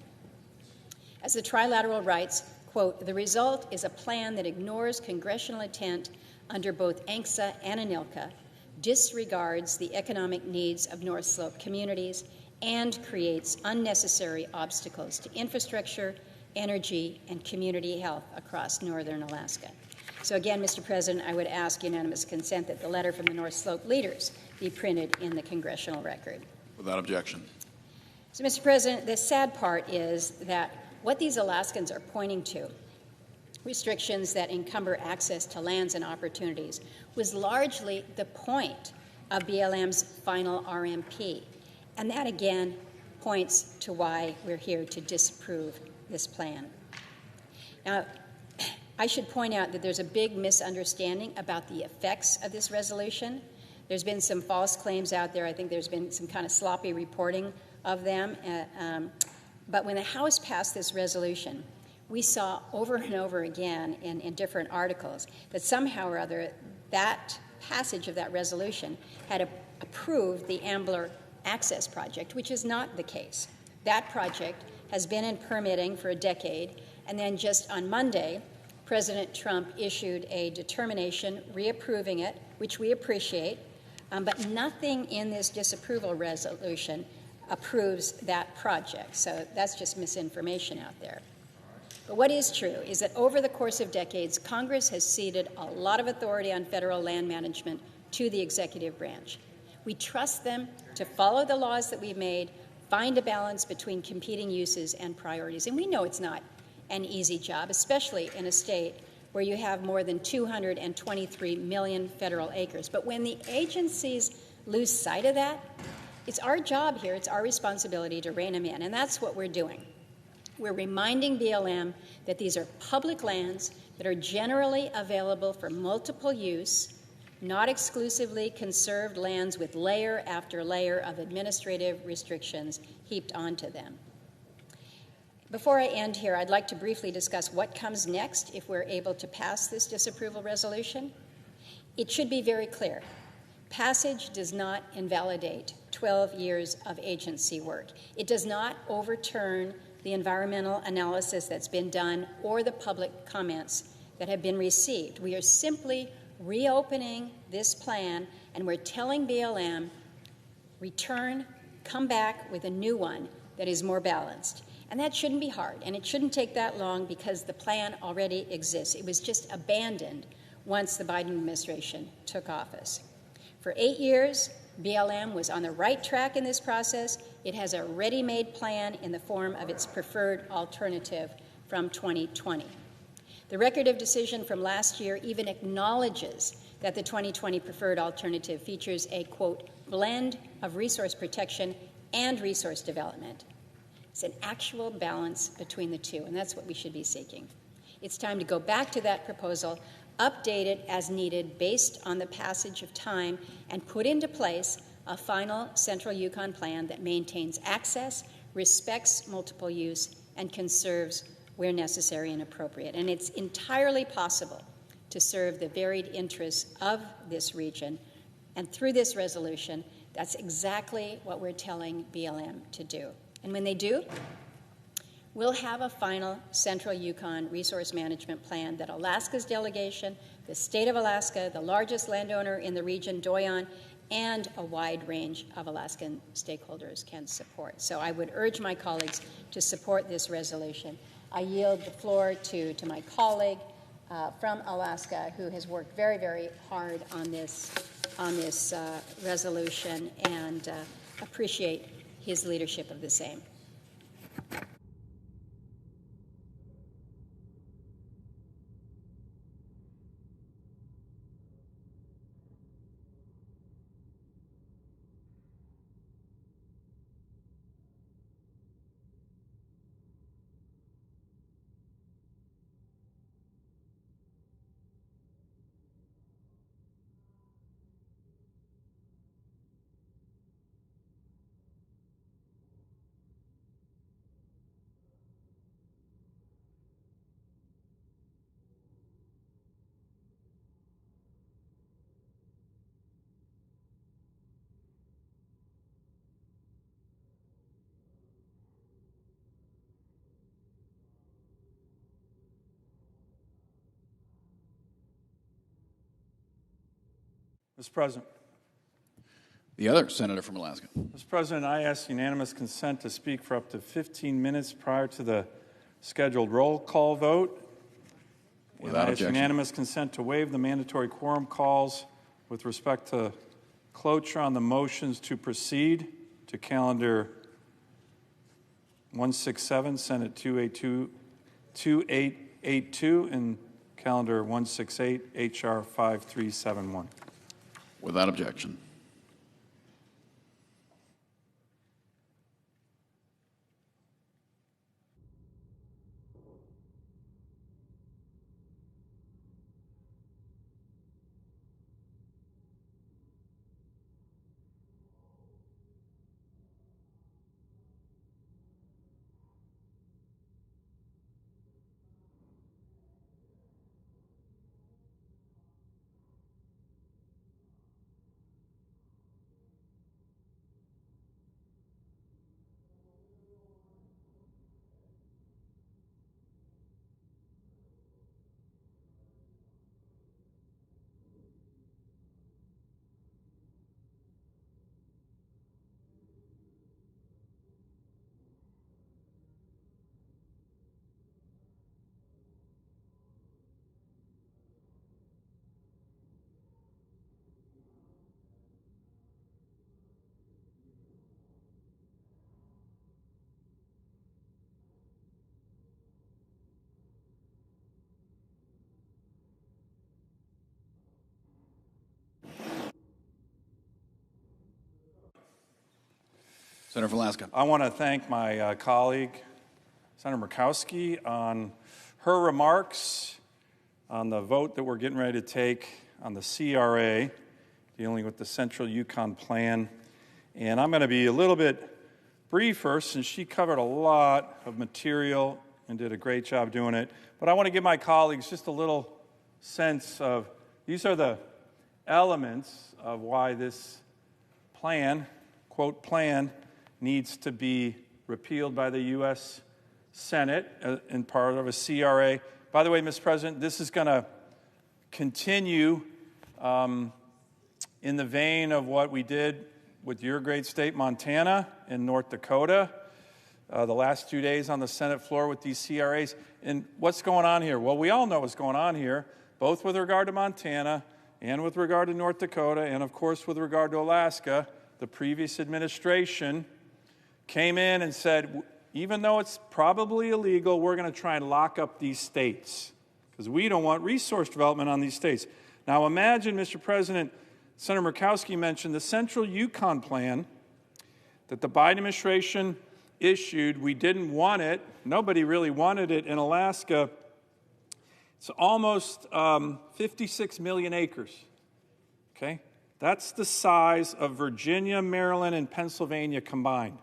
As the trilateral writes, quote, "The result is a plan that ignores congressional intent under both ANCSA and ANILCA, disregards the economic needs of North Slope communities, and creates unnecessary obstacles to infrastructure, energy, and community health across northern Alaska." So again, Mr. President, I would ask unanimous consent that the letter from the North Slope leaders be printed in the congressional record. Without objection. So, Mr. President, the sad part is that what these Alaskans are pointing to, restrictions that encumber access to lands and opportunities, was largely the point of BLM's final RMP. And that, again, points to why we're here to disapprove this plan. Now, I should point out that there's a big misunderstanding about the effects of this resolution. There's been some false claims out there. I think there's been some kind of sloppy reporting of them. But when the House passed this resolution, we saw over and over again in different articles that somehow or other that passage of that resolution had approved the Ambler Access Project, which is not the case. That project has been in permitting for a decade, and then just on Monday, President Trump issued a determination reapproving it, which we appreciate, but nothing in this disapproval resolution approves that project. So that's just misinformation out there. But what is true is that over the course of decades, Congress has ceded a lot of authority on federal land management to the executive branch. We trust them to follow the laws that we've made, find a balance between competing uses and priorities. And we know it's not an easy job, especially in a state where you have more than 223 million federal acres. But when the agencies lose sight of that, it's our job here, it's our responsibility to rein them in, and that's what we're doing. We're reminding BLM that these are public lands that are generally available for multiple use, not exclusively conserved lands with layer after layer of administrative restrictions heaped onto them. Before I end here, I'd like to briefly discuss what comes next if we're able to pass this disapproval resolution. It should be very clear. Passage does not invalidate 12 years of agency work. It does not overturn the environmental analysis that's been done or the public comments that have been received. We are simply reopening this plan, and we're telling BLM, return, come back with a new one that is more balanced. And that shouldn't be hard, and it shouldn't take that long because the plan already exists. It was just abandoned once the Biden administration took office. For 8 years, BLM was on the right track in this process. It has a ready-made plan in the form of its preferred alternative from 2020. The record of decision from last year even acknowledges that the 2020 preferred alternative features a, quote, blend of resource protection and resource development. It's an actual balance between the two, and that's what we should be seeking. It's time to go back to that proposal, update it as needed based on the passage of time, and put into place a final Central Yukon plan that maintains access, respects multiple use, and conserves where necessary and appropriate. And it's entirely possible to serve the varied interests of this region. And through this resolution, that's exactly what we're telling BLM to do. And when they do, we'll have a final Central Yukon resource management plan that Alaska's delegation, the state of Alaska, the largest landowner in the region, Doyon, and a wide range of Alaskan stakeholders can support. So I would urge my colleagues to support this resolution. I yield the floor to my colleague from Alaska who has worked very, very hard on this resolution, and appreciate his leadership of the same. Mr. President. The other senator from Alaska. Mr. President, I ask unanimous consent to speak for up to 15 minutes prior to the scheduled roll call vote. Without objection. Unanimous consent to waive the mandatory quorum calls with respect to cloture on the motions to proceed to calendar 167, Senate 2882, and calendar 168, HR 5371. Without objection. Senator from Alaska. I want to thank my colleague, Senator Murkowski, on her remarks on the vote that we're getting ready to take on the CRA, dealing with the Central Yukon Plan. And I'm going to be a little bit briefer since she covered a lot of material and did a great job doing it. But I want to give my colleagues just a little sense of these are the elements of why this plan, quote, plan, needs to be repealed by the U.S. Senate in part of a CRA. By the way, Mr. President, this is going to continue in the vein of what we did with your great state, Montana, and North Dakota, the last 2 days on the Senate floor with these CRAs. And what's going on here? Well, we all know what's going on here, both with regard to Montana and with regard to North Dakota, and of course with regard to Alaska. The previous administration came in and said, even though it's probably illegal, we're going to try and lock up these states because we don't want resource development on these states. Now imagine, Mr. President, Senator Murkowski mentioned the Central Yukon Plan that the Biden administration issued. We didn't want it. Nobody really wanted it in Alaska. It's almost 56 million acres, okay? That's the size of Virginia, Maryland, and Pennsylvania combined.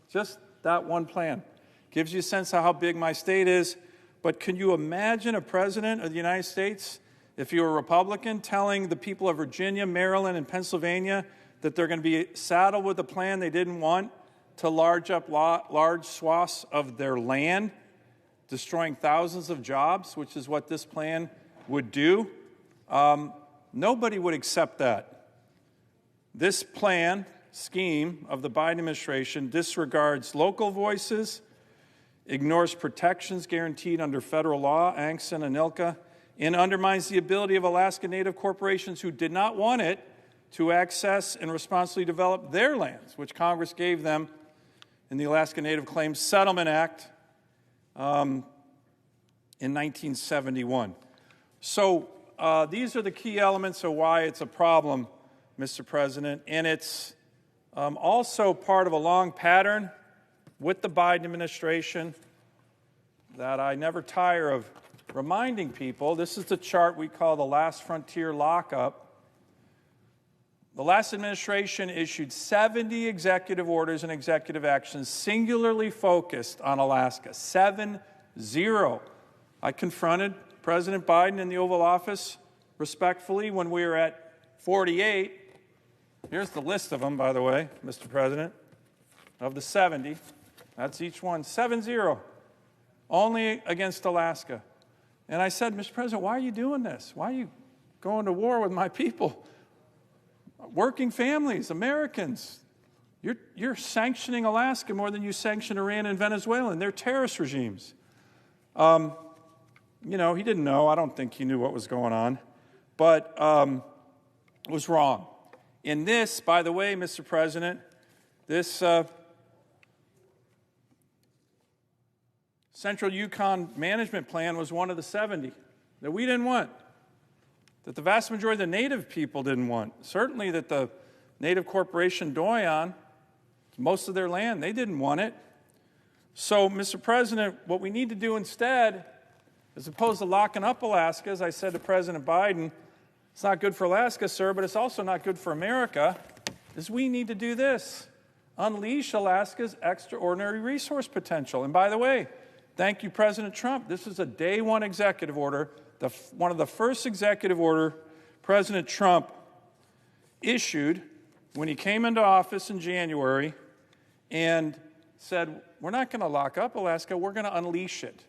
Just that one plan. Gives you a sense of how big my state is. But can you imagine a president of the United States, if you were a Republican, telling the people of Virginia, Maryland, and Pennsylvania that they're going to be saddled with a plan they didn't want to large up large swaths of their land, destroying thousands of jobs, which is what this plan would do? Nobody would accept that. This plan, scheme of the Biden administration disregards local voices, ignores protections guaranteed under federal law, ANCSA and ANILCA, and undermines the ability of Alaska Native corporations who did not want it to access and responsibly develop their lands, which Congress gave them in the Alaska Native Claims Settlement Act in 1971. So these are the key elements of why it's a problem, Mr. President, and it's also part of a long pattern with the Biden administration that I never tire of reminding people. This is the chart we call the last frontier lockup. The last administration issued 70 executive orders and executive actions singularly focused on Alaska. 7-0. I confronted President Biden in the Oval Office respectfully when we were at 48. Here's the list of them, by the way, Mr. President, of the 70. That's each one. 7-0. Only against Alaska. And I said, Mr. President, why are you doing this? Why are you going to war with my people? Working families, Americans. You're sanctioning Alaska more than you sanction Iran and Venezuela, and they're terrorist regimes. You know, he didn't know. I don't think he knew what was going on. But it was wrong. In this, by the way, Mr. President, this Central Yukon Management Plan was one of the 70 that we didn't want, that the vast majority of the Native people didn't want. Certainly that the Native Corporation Doyon, most of their land, they didn't want it. So, Mr. President, what we need to do instead, as opposed to locking up Alaska, as I said to President Biden, it's not good for Alaska, sir, but it's also not good for America, is we need to do this. Unleash Alaska's extraordinary resource potential. And by the way, thank you, President Trump. This is a day one executive order, one of the first executive order President Trump issued when he came into office in January and said, we're not going to lock up Alaska, we're going to unleash it.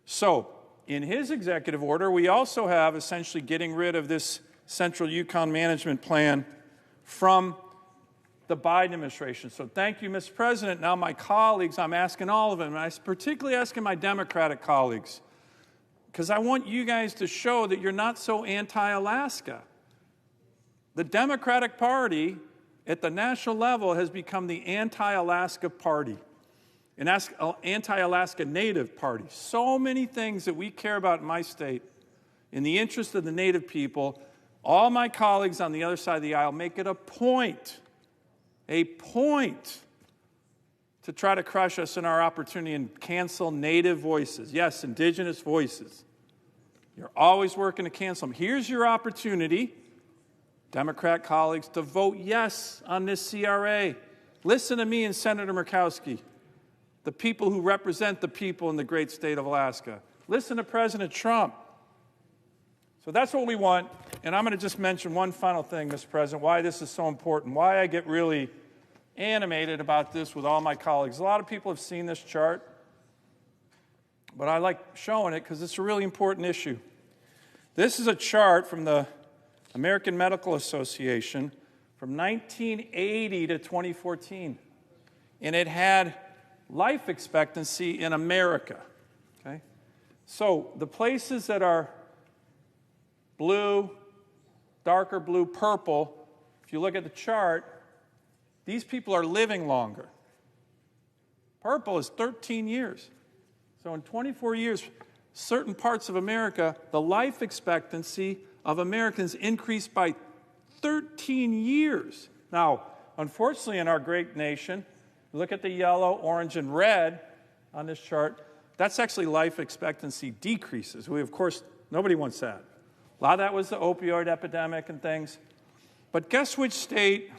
So, in his executive order, we also have essentially getting rid of this Central Yukon Management Plan from the Biden administration. So thank you, Mr. President. Now my colleagues, I'm asking all of them, and I'm particularly asking my Democratic colleagues, because I want you guys to show that you're not so anti-Alaska. The Democratic Party at the national level has become the anti-Alaska party, an anti-Alaska Native party. So many things that we care about in my state, in the interest of the Native people, all my colleagues on the other side of the aisle make it a point to try to crush us in our opportunity and cancel Native voices. Yes, Indigenous voices. You're always working to cancel them. Here's your opportunity, Democrat colleagues, to vote yes on this CRA. Listen to me and Senator Murkowski, the people who represent the people in the great state of Alaska. Listen to President Trump. So that's what we want. And I'm going to just mention one final thing, Mr. President, why this is so important, why I get really animated about this with all my colleagues. A lot of people have seen this chart, but I like showing it because it's a really important issue. This is a chart from the American Medical Association from 1980 to 2014, and it had life expectancy in America, okay? So the places that are blue, darker blue, purple, if you look at the chart, these people are living longer. Purple is 13 years. So in 24 years, certain parts of America, the life expectancy of Americans increased by 13 years. Now, unfortunately, in our great nation, look at the yellow, orange, and red on this chart. That's actually life expectancy decreases. Of course, nobody wants that. A lot of that was the opioid epidemic and things. But guess which state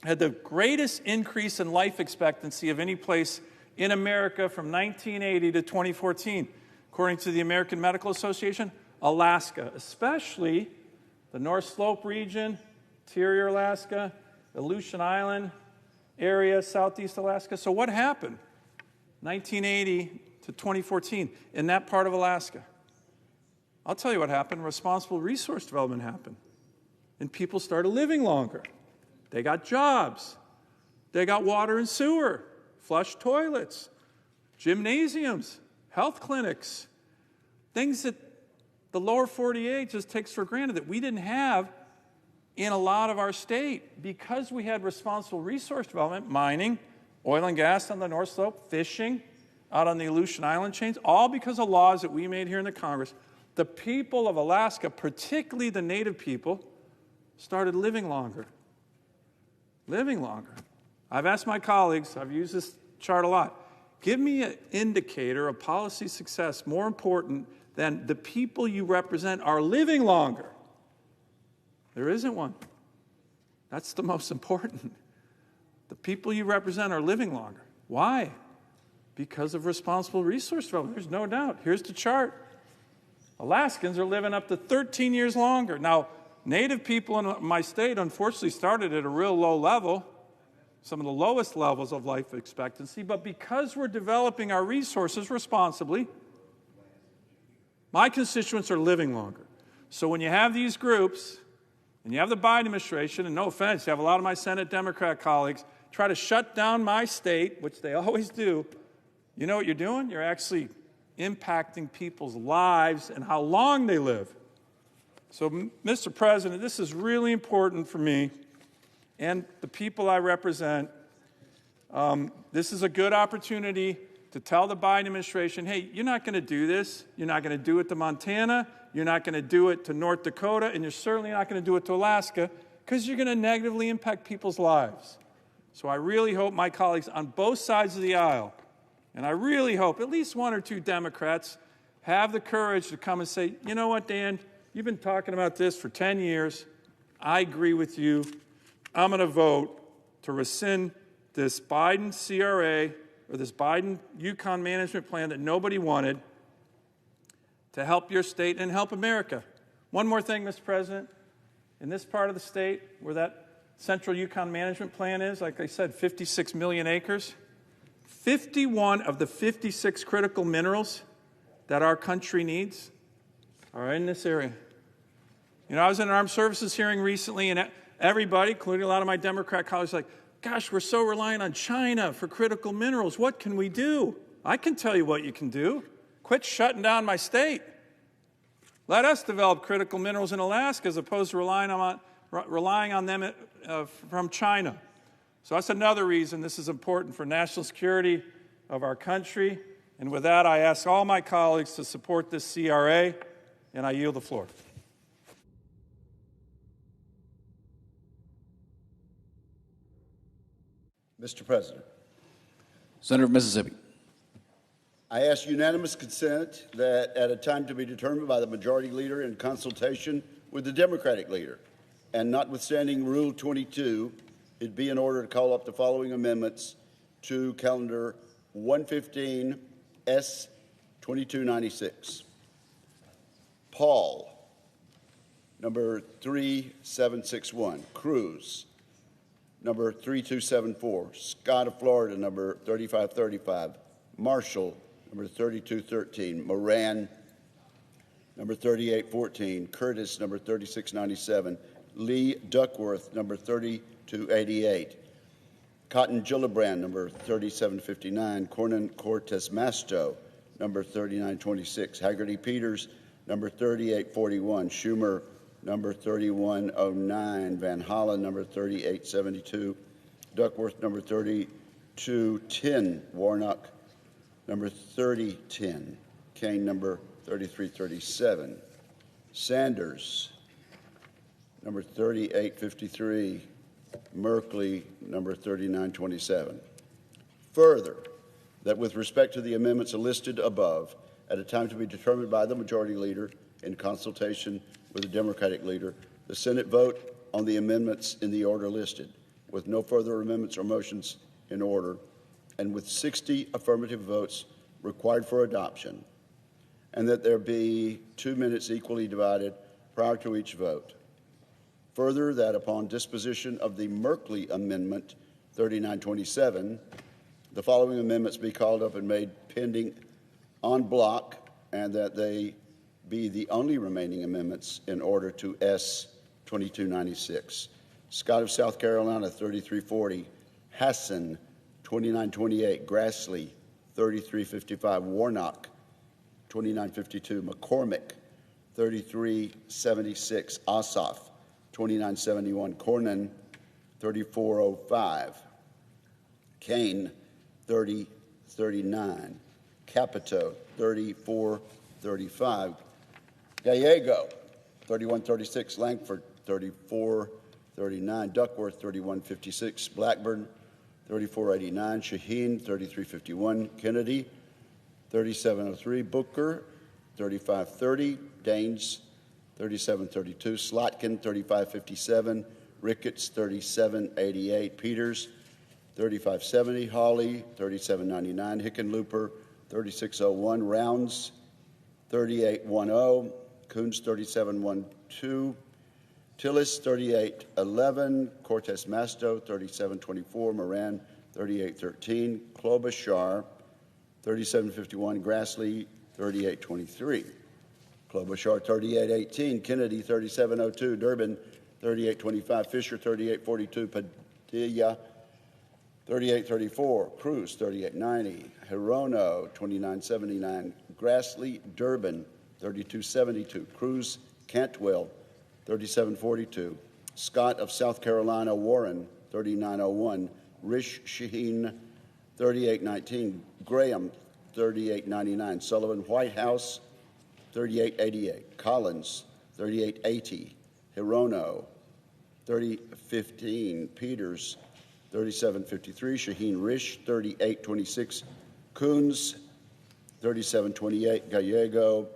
had the greatest increase in life expectancy of any place in America from 1980 to 2014? According to the American Medical Association, Alaska, especially the North Slope region, interior Alaska, Aleutian Island area, southeast Alaska. So what happened 1980 to 2014 in that part of Alaska? I'll tell you what happened. Responsible resource development happened. And people started living longer. They got jobs. They got water and sewer, flush toilets, gymnasiums, health clinics, things that the lower 48 just takes for granted that we didn't have in a lot of our state because we had responsible resource development, mining, oil and gas on the North Slope, fishing out on the Aleutian Island chains, all because of laws that we made here in the Congress. The people of Alaska, particularly the Native people, started living longer. Living longer. I've asked my colleagues, I've used this chart a lot, give me an indicator of policy success more important than the people you represent are living longer. There isn't one. That's the most important. The people you represent are living longer. Why? Because of responsible resource development. There's no doubt. Here's the chart. Alaskans are living up to 13 years longer. Now, Native people in my state, unfortunately, started at a real low level, some of the lowest levels of life expectancy, but because we're developing our resources responsibly, my constituents are living longer. So when you have these groups, and you have the Biden administration, and no offense, you have a lot of my Senate Democrat colleagues, try to shut down my state, which they always do, you know what you're doing? You're actually impacting people's lives and how long they live. So, Mr. President, this is really important for me and the people I represent. This is a good opportunity to tell the Biden administration, hey, you're not going to do this. You're not going to do it to Montana. You're not going to do it to North Dakota. And you're certainly not going to do it to Alaska because you're going to negatively impact people's lives. So I really hope my colleagues on both sides of the aisle, and I really hope at least one or two Democrats have the courage to come and say, you know what, Dan, you've been talking about this for 10 years. I agree with you. I'm going to vote to rescind this Biden CRA or this Biden Yukon management plan that nobody wanted to help your state and help America. One more thing, Mr. President. In this part of the state where that Central Yukon management plan is, like I said, 56 million acres, 51 of the 56 critical minerals that our country needs are in this area. You know, I was in an armed services hearing recently, and everybody, including a lot of my Democrat colleagues, like, gosh, we're so reliant on China for critical minerals. What can we do? I can tell you what you can do. Quit shutting down my state. Let us develop critical minerals in Alaska as opposed to relying on them from China. So that's another reason this is important for national security of our country. And with that, I ask all my colleagues to support this CRA, and I yield the floor. Mr. President. Senator from Mississippi. I ask unanimous consent that at a time to be determined by the majority leader in consultation with the Democratic leader, and notwithstanding Rule 22, it be in order to call up the following amendments to Calendar 115 S 2296. Paul, number 3761. Cruz, number 3274. Scott of Florida, number 3535. Marshall, number 3213. Moran, number 3814. Curtis, number 3697. Lee Duckworth, number 3288. Cotton Gillibrand, number 3759. Cornyn Cortez Masto, number 3926. Haggerty Peters, number 3841. Schumer, number 3109. Van Hollen, number 3872. Duckworth, number 3210. Warnock, number 3010. Kane, number 3337. Sanders, number 3853. Merkley, number 3927. Further, that with respect to the amendments listed above, at a time to be determined by the majority leader in consultation with the Democratic leader, the Senate vote on the amendments in the order listed, with no further amendments or motions in order, and with 60 affirmative votes required for adoption, and that there be 2 minutes equally divided prior to each vote. Further, that upon disposition of the Merkley Amendment 3927, the following amendments be called up and made pending en bloc, and that they be the only remaining amendments in order to S 2296. Scott of South Carolina, 3340. Hassan, 2928. Grassley, 3355. Warnock, 2952. McCormick, 3376. Ossoff, 2971. Cornyn, 3405. Kane, 3039. Capito, 3435. Gallego, 3136. Langford, 3439. Duckworth, 3156. Blackburn, 3489. Shaheen, 3351. Kennedy, 3703. Booker, 3530. Daines, 3732. Slotkin, 3557. Ricketts, 3788. Peters, 3570. Hawley, 3799. Hickenlooper, 3601. Rounds, 3810. Coons, 3712. Tillis, 3811. Cortez Masto, 3724. Moran, 3813. Klobuchar, 3751. Grassley, 3823. Klobuchar, 3818. Kennedy, 3702. Durbin, 3825. Fisher, 3842. Padilla, 3834. Cruz, 3890. Hirono, 2979. Grassley, Durbin, 3272. Cruz, Cantwell, 3742. Scott of South Carolina, Warren, 3901. Rish Shaheen, 3819. Graham, 3899. Sullivan, White House, 3888. Collins, 3880. Hirono, 3015. Peters, 3753. Shaheen Rish, 3826. Coons, 3728. Gallego,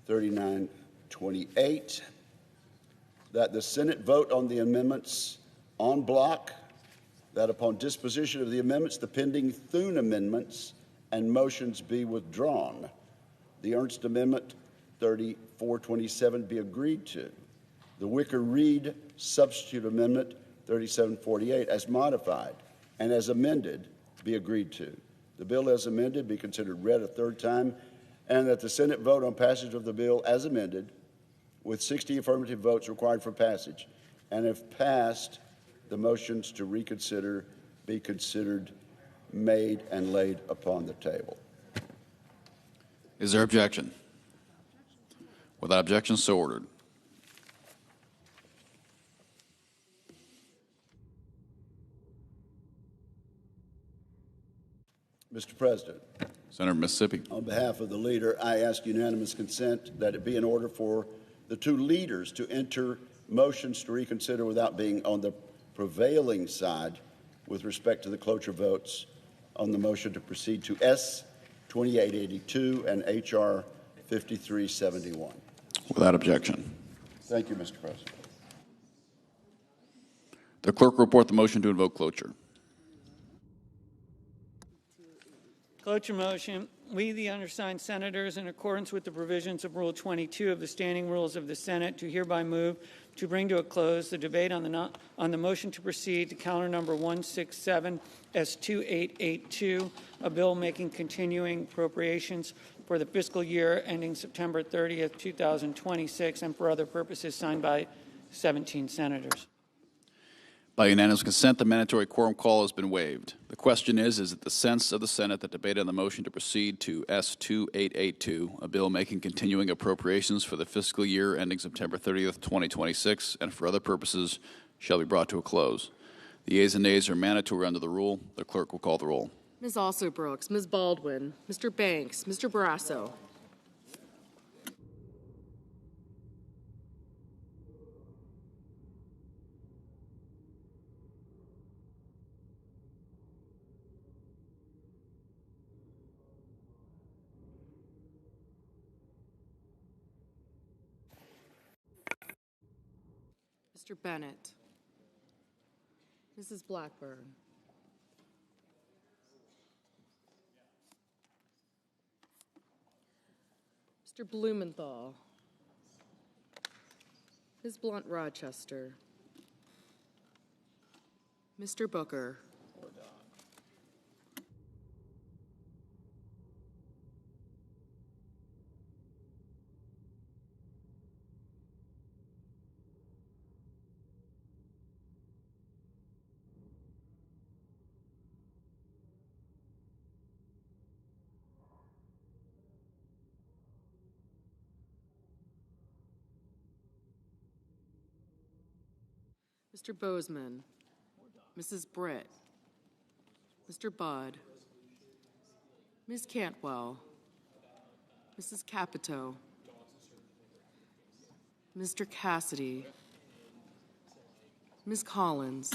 3928. That the Senate vote on the amendments en bloc, that upon disposition of the amendments, the pending Thune amendments and motions be withdrawn. The Ernst Amendment 3427 be agreed to. The Wicker-Reed Substitute Amendment 3748 as modified and as amended be agreed to. The bill as amended be considered read a third time, and that the Senate vote on passage of the bill as amended with 60 affirmative votes required for passage, and if passed, the motions to reconsider be considered made and laid upon the table. Is there objection? Without objection, so ordered. Mr. President, Senator from Mississippi. on behalf of the leader, I ask unanimous consent that it be in order for the two leaders to enter motions to reconsider without being on the prevailing side with respect to the cloture votes on the motion to proceed to S 2882 and H.R. 5371. Without objection. Thank you, Mr. President. The clerk will report the motion to invoke cloture. Cloture motion. We, the undersigned senators, in accordance with the provisions of Rule 22 of the Standing Rules of the Senate, do hereby move to bring to a close the debate on the motion to proceed to calendar number 167 S2882, a bill making continuing appropriations for the fiscal year ending September 30th, 2026, and for other purposes, signed by 17 senators. By unanimous consent, the mandatory quorum call has been waived. The question is it the sense of the Senate that debate on the motion to proceed to S2882, a bill making continuing appropriations for the fiscal year ending September 30th, 2026, and for other purposes, shall be brought to a close? The yeas and nays are mandatory under the rule. The clerk will call the roll. Ms. Alsobrooks, Ms. Baldwin, Mr. Banks, Mr. Barrasso. Mr. Bennett, Mrs. Blackburn, Mr. Blumenthal, Ms. Blunt-Rochester, Mr. Booker, Mr. Bozeman, Mrs. Britt, Mr. Budd, Ms. Cantwell, Mrs. Capito, Mr. Cassidy, Ms. Collins,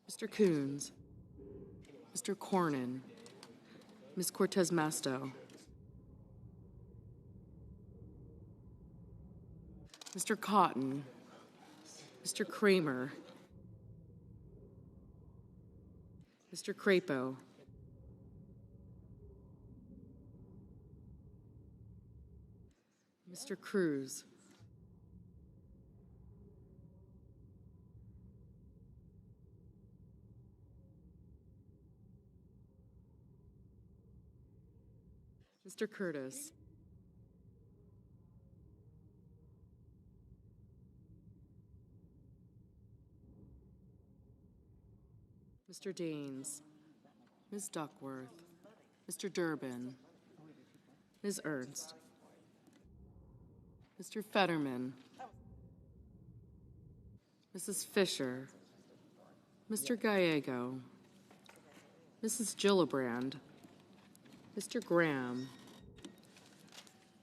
Mr. Coons, Mr. Cornyn, Ms. Cortez Masto, Mr. Cotton, Mr. Kramer, Mr. Crapo, Mr. Cruz, Mr. Curtis, Mr. Daines, Ms. Duckworth, Mr. Durbin, Ms. Ernst, Mr. Fetterman, Mrs. Fisher, Mr. Gallego, Mrs. Gillibrand, Mr. Graham,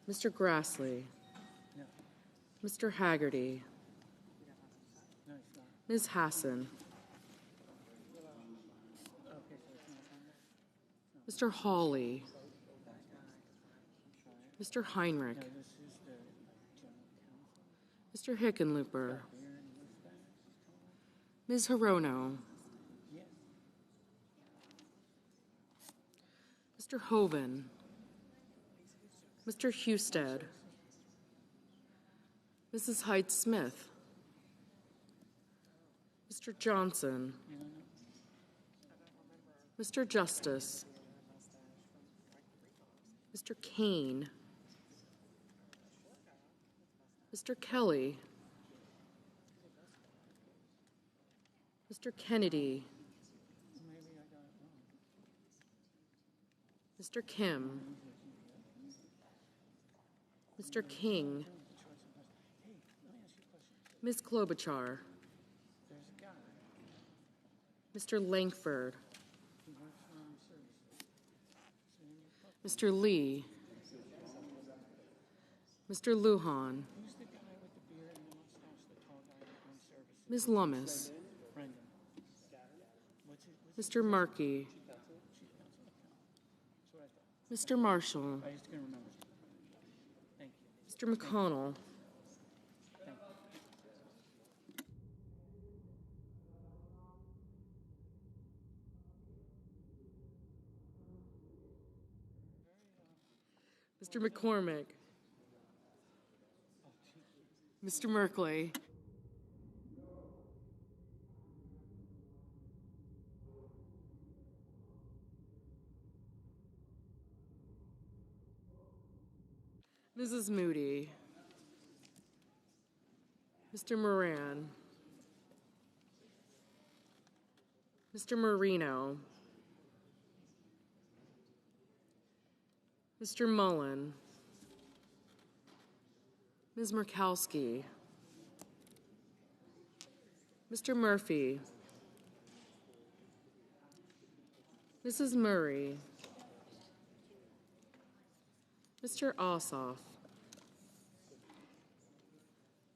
Mr. Grassley, Mr. Haggerty, Ms. Hassan, Mr. Hawley, Mr. Heinrich, Mr. Hickenlooper, Ms. Hirono, Mr. Hoven, Mr. Husted, Mrs. Hyde-Smith, Mr. Johnson, Mr. Justice, Mr. Kane, Mr. Kelly, Mr. Kennedy, Mr. Kim, Mr. King, Ms. Klobuchar, Mr. Langford, Mr. Lee, Mr. Lujan, Ms. Lummis, Mr. Markey, Mr. Marshall, Mr. McConnell, Mr. McCormick, Mr. Merkley, Mrs. Moody, Mr. Moran, Mr. Marino, Mr. Mullen, Ms. Murkowski, Mr. Murphy, Mrs. Murray, Mr. Ossoff,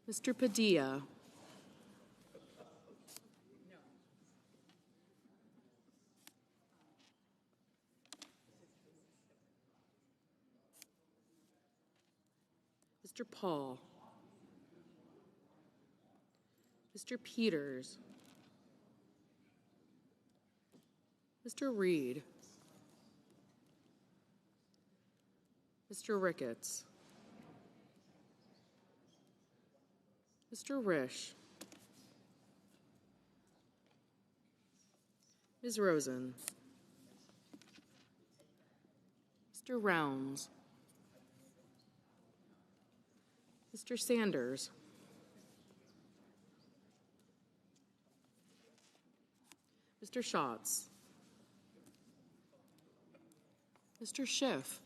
Mr. Padilla, Mr. Paul, Mr. Peters, Mr. Reed, Mr. Ricketts, Mr. Risch, Ms. Rosen, Mr. Rounds, Mr. Sanders, Mr. Schatz, Mr. Schiff,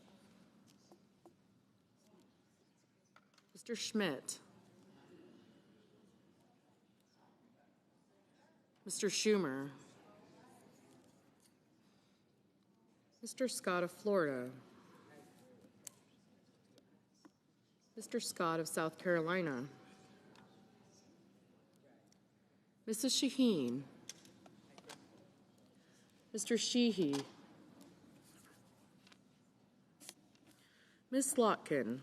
Mr. Schmidt, Mr. Schumer, Mr. Scott of Florida, Mr. Scott of South Carolina, Mrs. Shaheen, Mr. Sheehy, Ms. Slotkin,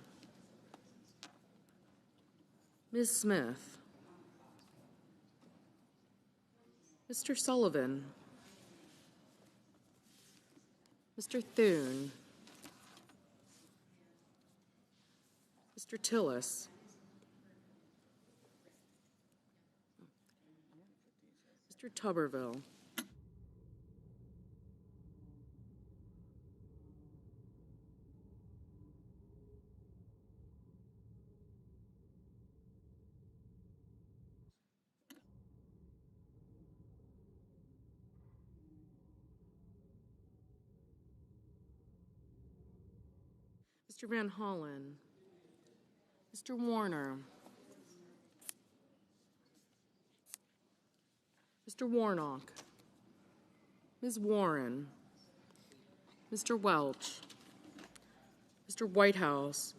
Ms. Smith, Mr. Sullivan, Mr. Thune, Mr. Tillis, Mr. Tuberville, Mr. Van Hollen, Mr. Warner, Mr. Warnock, Ms. Warren, Mr. Welch, Mr. Whitehouse,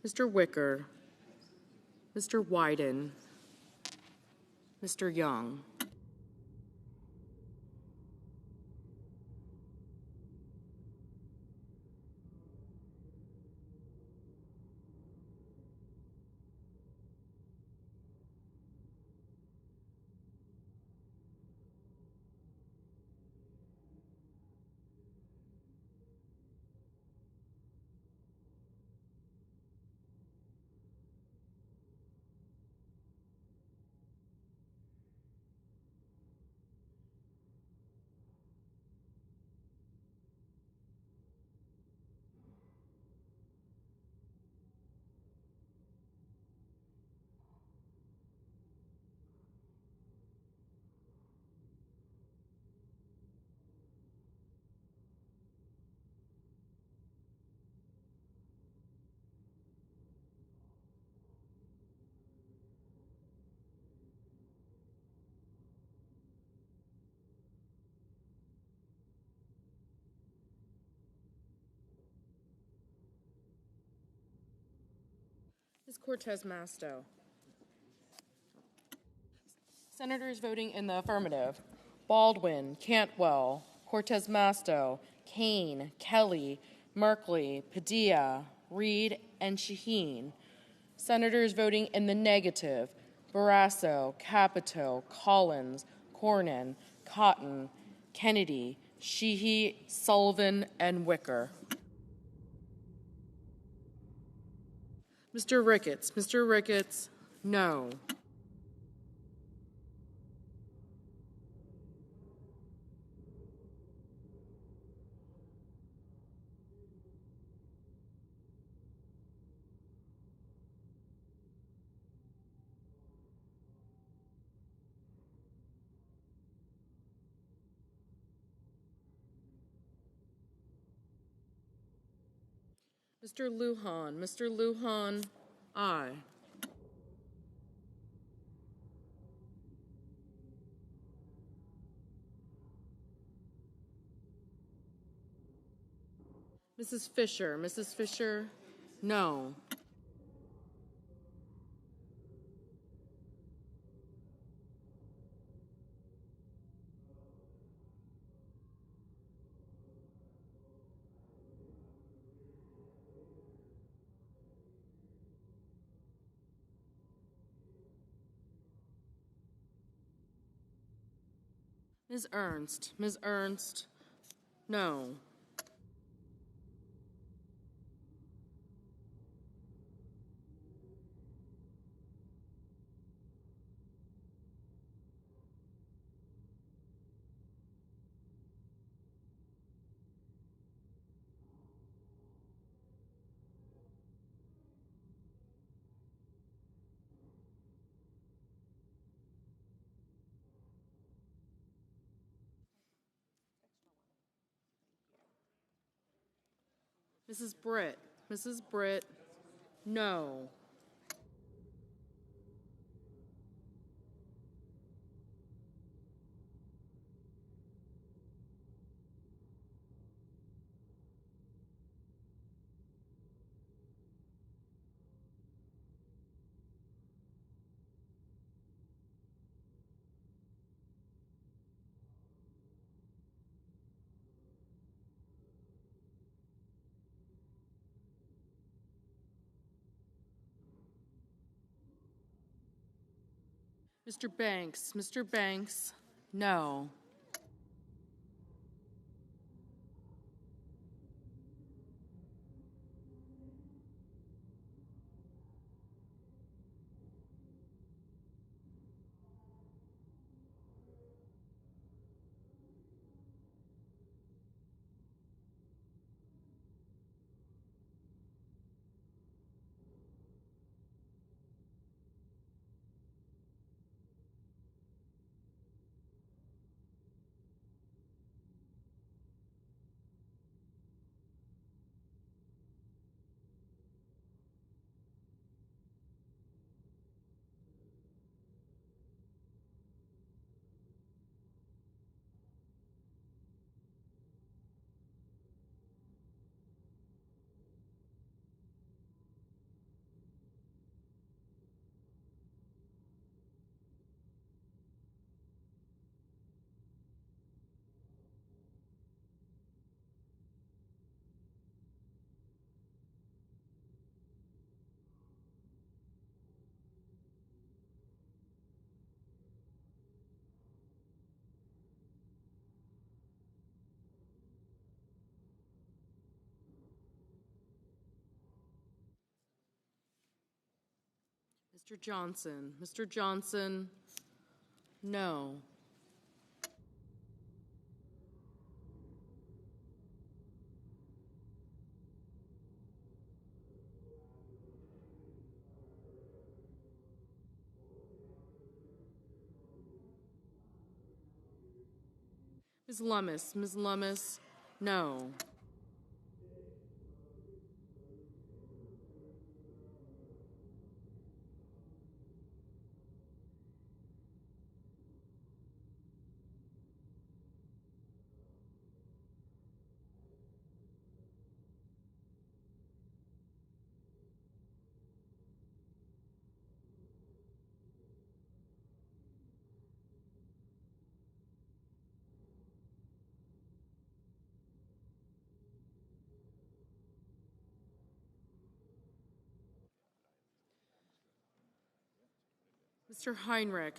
Mr. Wicker, Mr. Wyden, Mr. Young. Ms. Cortez Masto. Senators voting in the affirmative: Baldwin, Cantwell, Cortez Masto, Kane, Kelly, Merkley, Padilla, Reed, and Shaheen. Senators voting in the negative: Barrasso, Capito, Collins, Cornyn, Cotton, Kennedy, Sheehy, Sullivan, and Wicker. Mr. Ricketts, no. Mr. Lujan, aye. Mrs. Fisher, no. Ms. Ernst, no. Mrs. Britt, no. Mr. Banks, no. Mr. Johnson. Mr. Johnson, no. Ms. Lummis, no.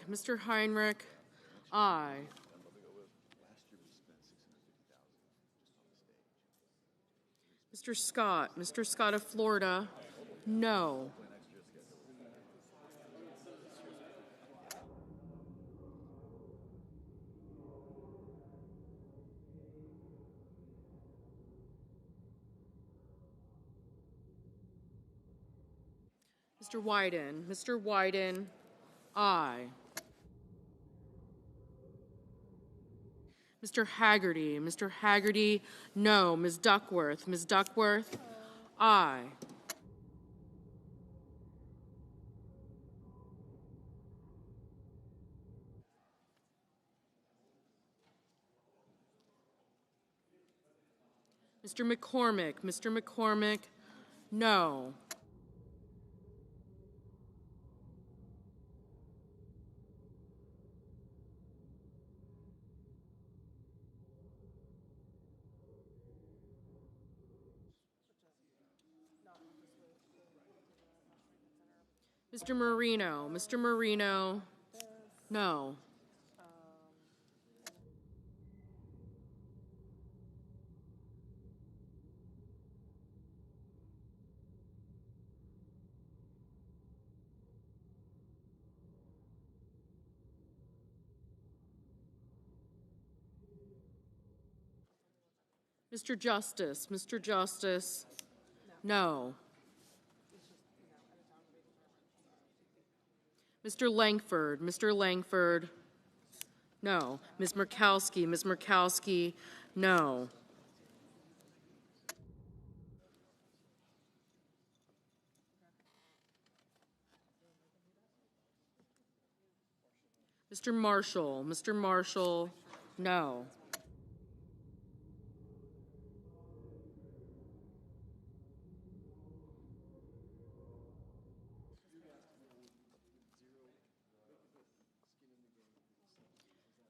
Mr. Heinrich, aye. Mr. Scott of Florida, no. Mr. Wyden, aye. Mr. Haggerty, no. Ms. Duckworth, aye. Mr. McCormick, no. Mr. Marino, no. Mr. Justice, no. Mr. Langford, no. Ms. Murkowski, no. Mr. Marshall, no.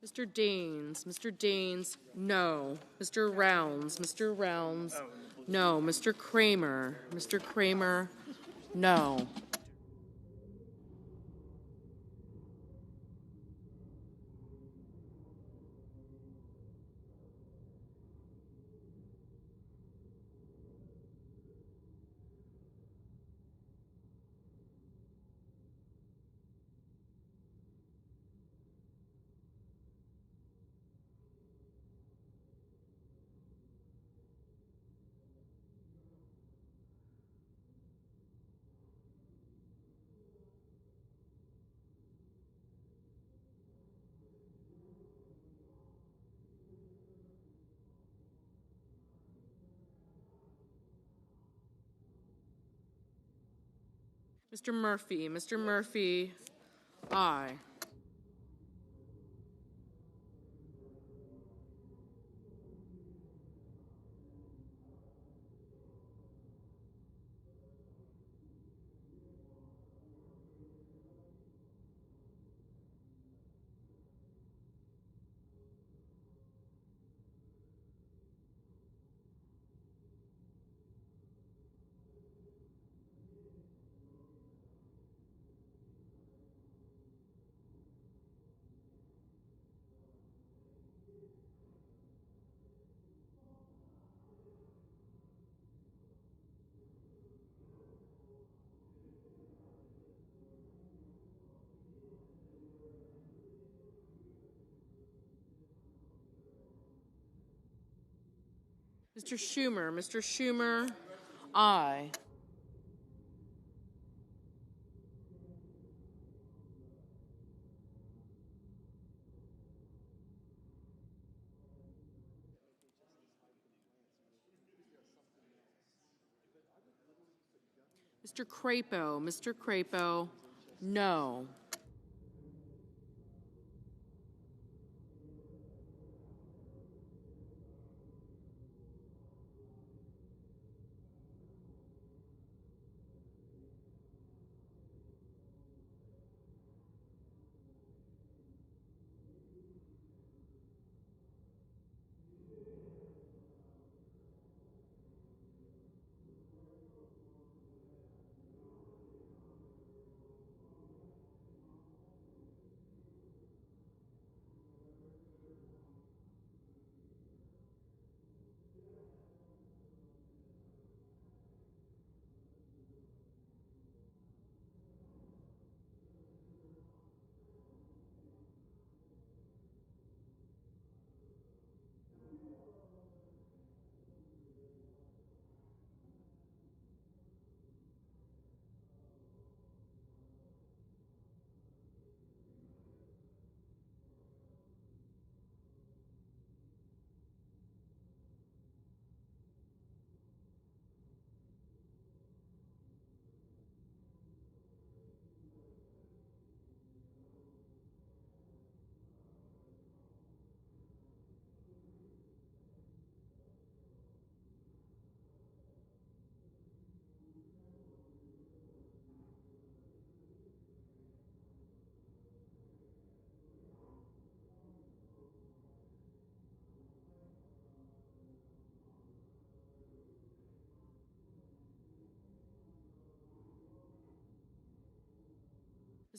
Mr. Daines, no. Mr. Rounds, no. Mr. Kramer, no. Mr. Murphy, aye. Mr. Schumer. Mr. Schumer, aye. Mr. Crapo. Mr. Crapo, no.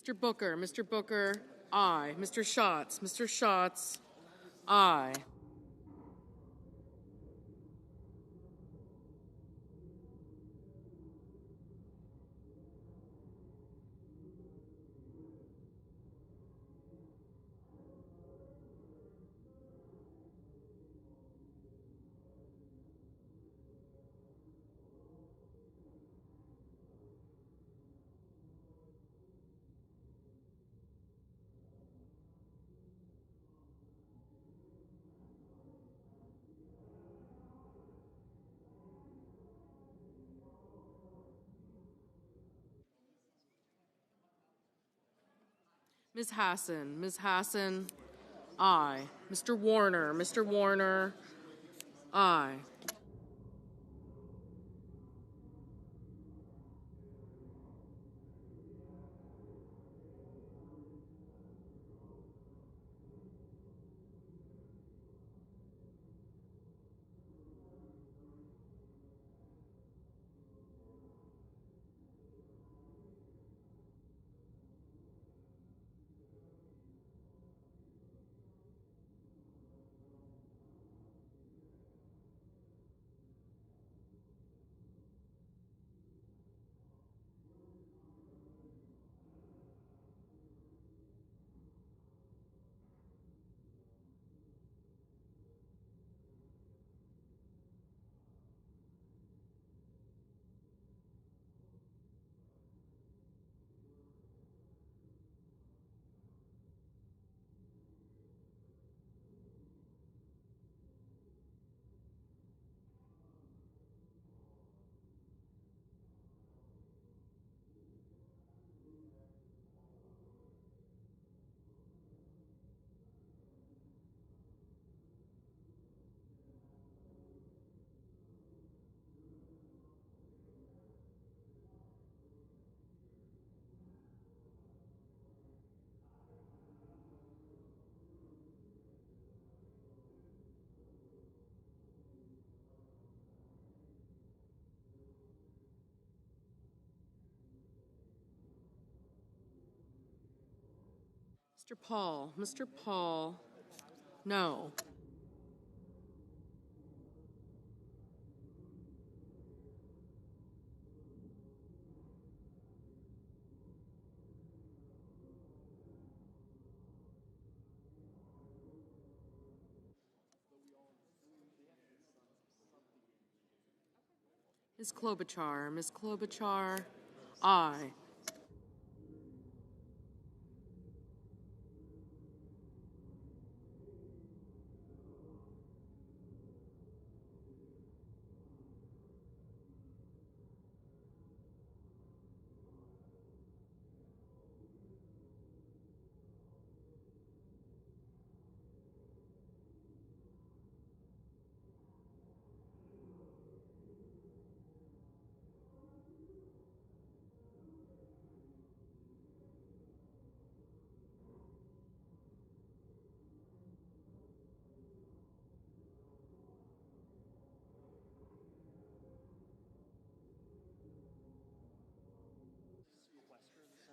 Mr. Booker. Mr. Booker, aye. Mr. Schatz. Mr. Schatz, aye. Ms. Hassan. Ms. Hassan, aye. Mr. Warner. Mr. Warner, aye. Mr. Paul. Mr. Paul, no. Ms. Klobuchar. Ms. Klobuchar, aye.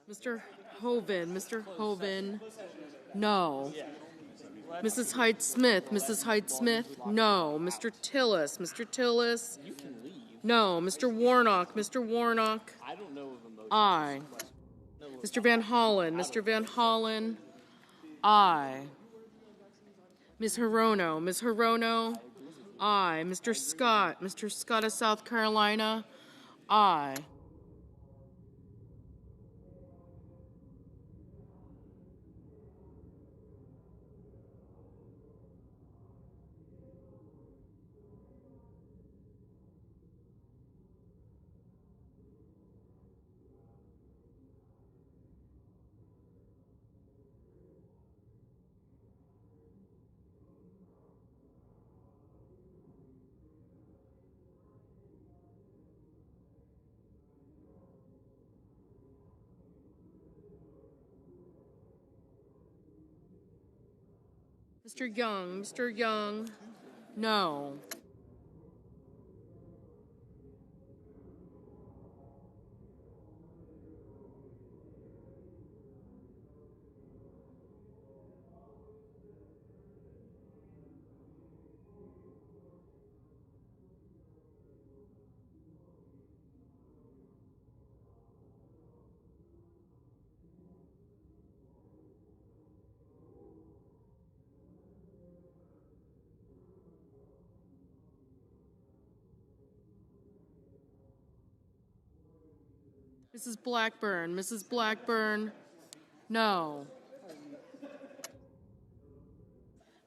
Mr. Hoven, no. Mrs. Hyde-Smith, no. Mr. Tillis, no. Mr. Warnock, aye. Mr. Van Hollen, aye. Ms. Hirono, aye. Mr. Scott of South Carolina, aye. Mr. Young, no. Mrs. Blackburn, no.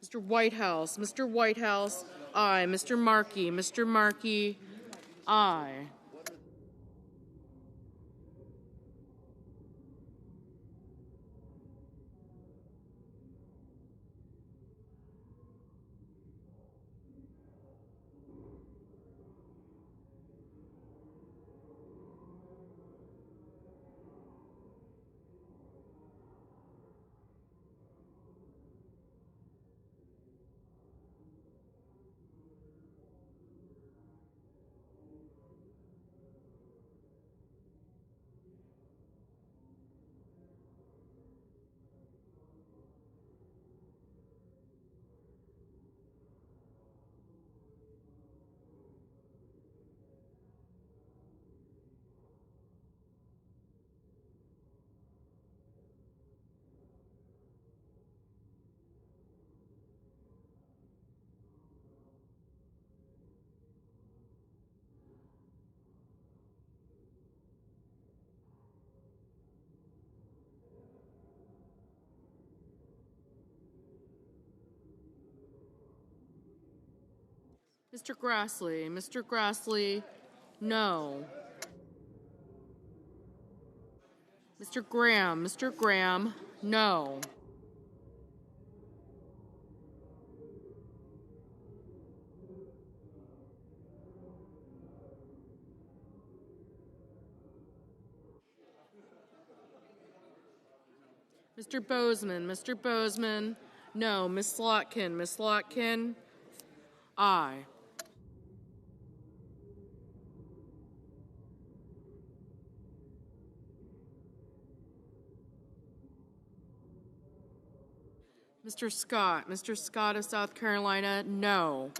Mr. Whitehouse, aye. Mr. Markey, aye. Mr. Grassley, no. Mr. Graham, no. Mr. Bozeman, no. Ms. Slotkin, aye. Mr. Scott of South Carolina, no.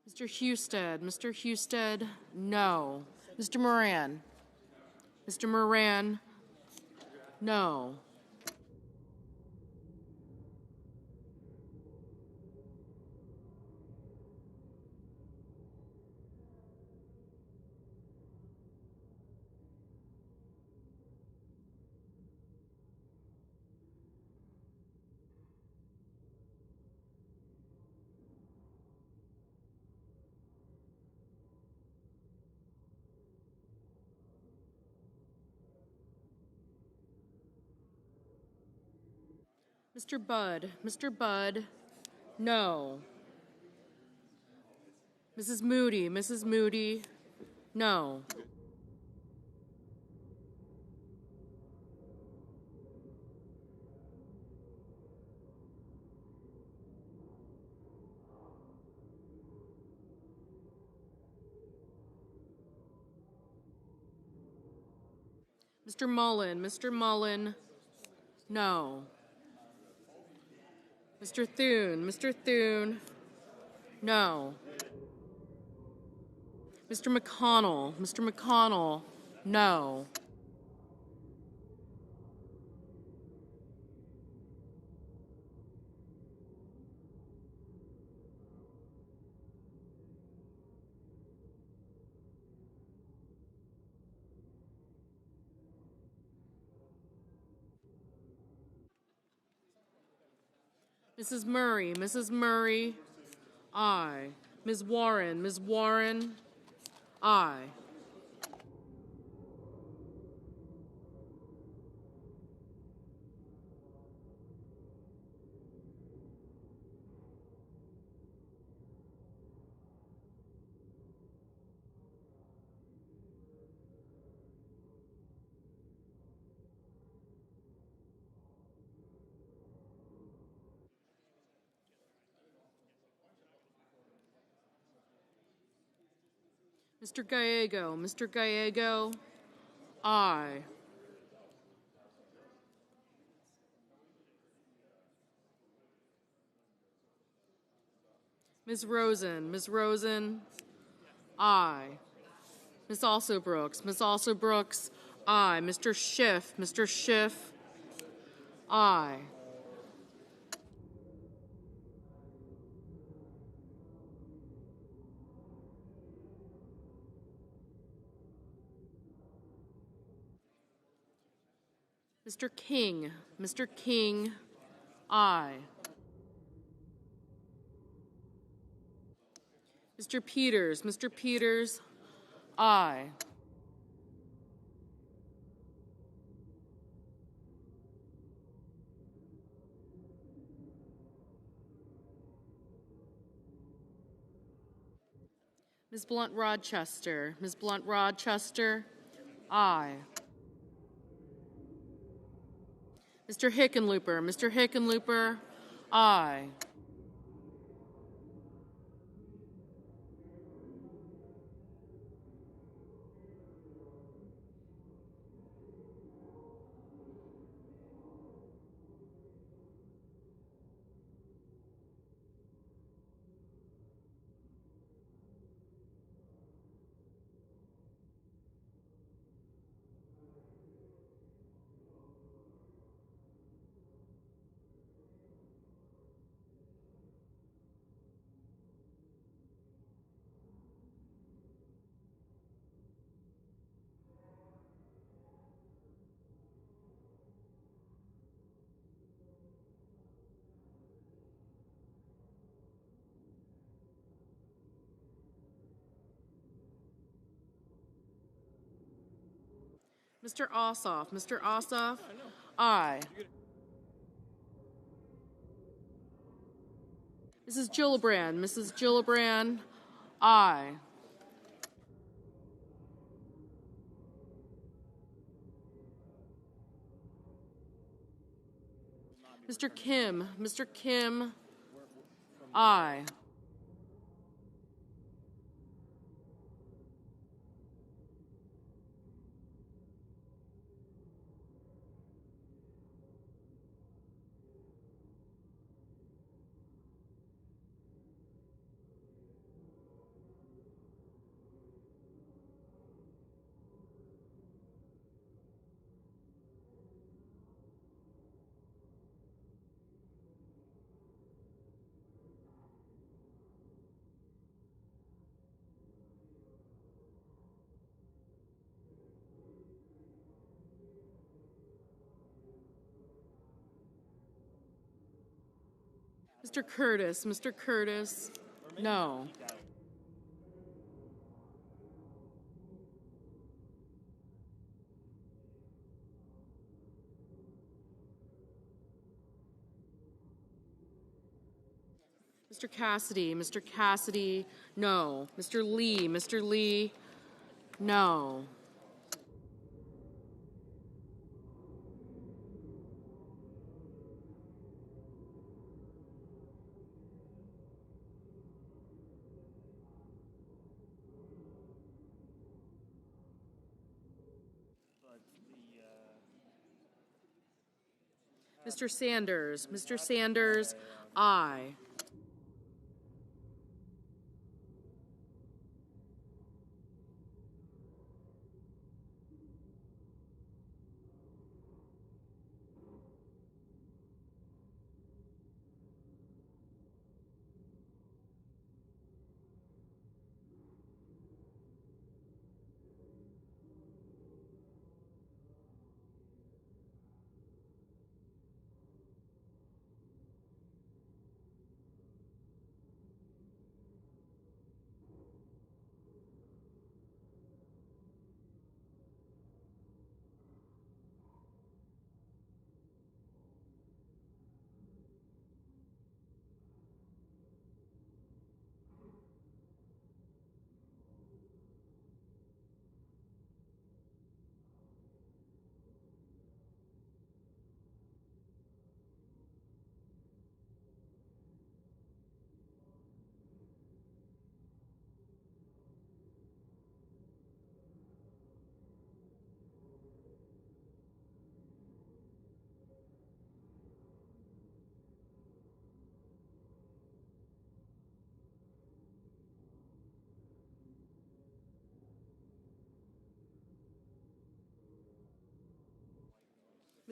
Mr. Mr. Husted. Mr. Husted, no. Mr. Moran. Mr. Moran, no. Mr. Budd, no. Mrs. Moody, no. Mr. Mullen, no. Mr. Thune, no. Mr. McConnell, no. Mrs. Murray, aye. Ms. Warren, aye. Mr. Gallego, aye. Ms. Rosen, aye. Ms. Alsobrooks, aye. Mr. Schiff, aye. Mr. King, aye. Mr. Peters, aye. Ms. Blunt Rochester, aye. Mr. Hickenlooper, aye. Mr. Ossoff, aye. Mrs. Gillibrand, aye. Mr. Kim, aye. Mr. Curtis, no. Mr. Cassidy, no. Mr. Lee, no. Mr. Sanders, aye.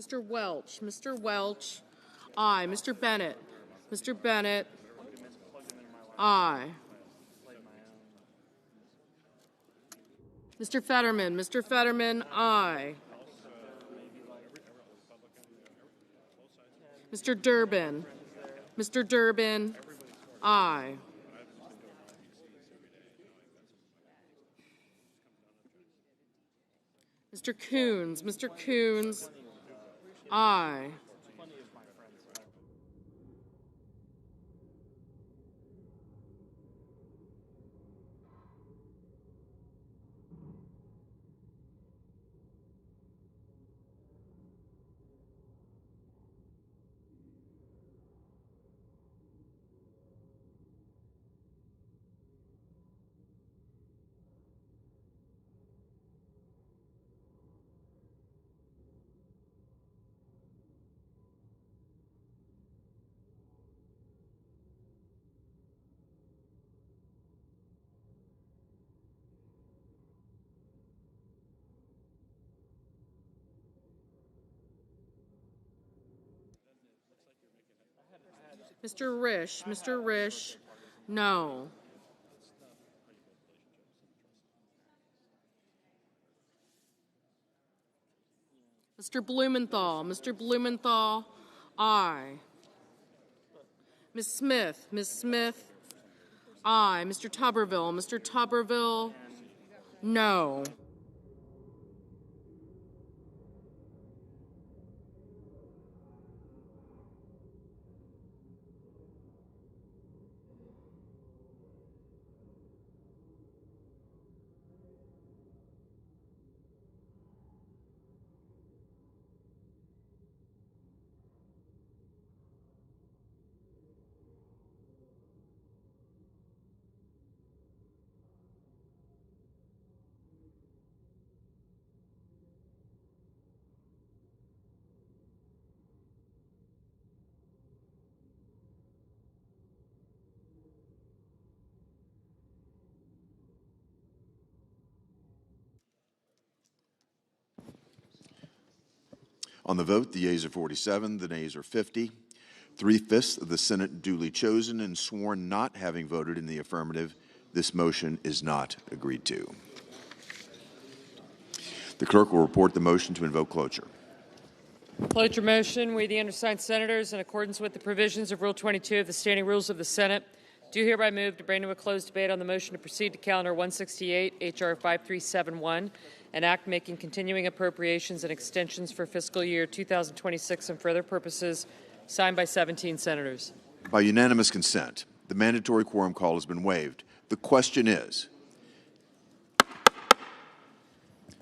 Mr. Welch, aye. Mr. Bennett, aye. Mr. Fetterman, aye. Mr. Durbin, aye. Mr. Coons, aye. Mr. Risch, no. Mr. Blumenthal, aye. Ms. Smith, aye. Mr. Tuberville, no. On the vote, the yeas are 47, the nays are 50. 3/5 of the Senate duly chosen and sworn not having voted in the affirmative, this motion is not agreed to. The clerk will report the motion to invoke cloture. Cloture motion. We, the undersigned senators, in accordance with the provisions of Rule 22 of the Standing Rules of the Senate, do hereby move to bring to a closed debate on the motion to proceed to Calendar 168, H.R. 5371, an act making continuing appropriations and extensions for fiscal year 2026 and for other purposes, signed by 17 senators. By unanimous consent, the mandatory quorum call has been waived. The question is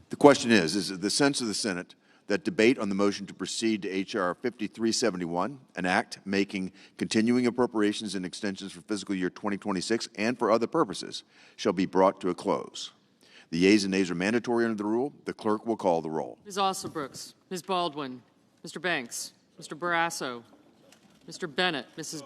it the sense of the Senate that debate on the motion to proceed to H.R. 5371, an act making continuing appropriations and extensions for fiscal year 2026 and for other purposes, shall be brought to a close? The yeas and nays are mandatory under the rule. The clerk will call the roll. Ms. Alsobrooks, Ms. Baldwin, Mr. Banks, Mr. Barrasso, Mr. Bennett, Mrs.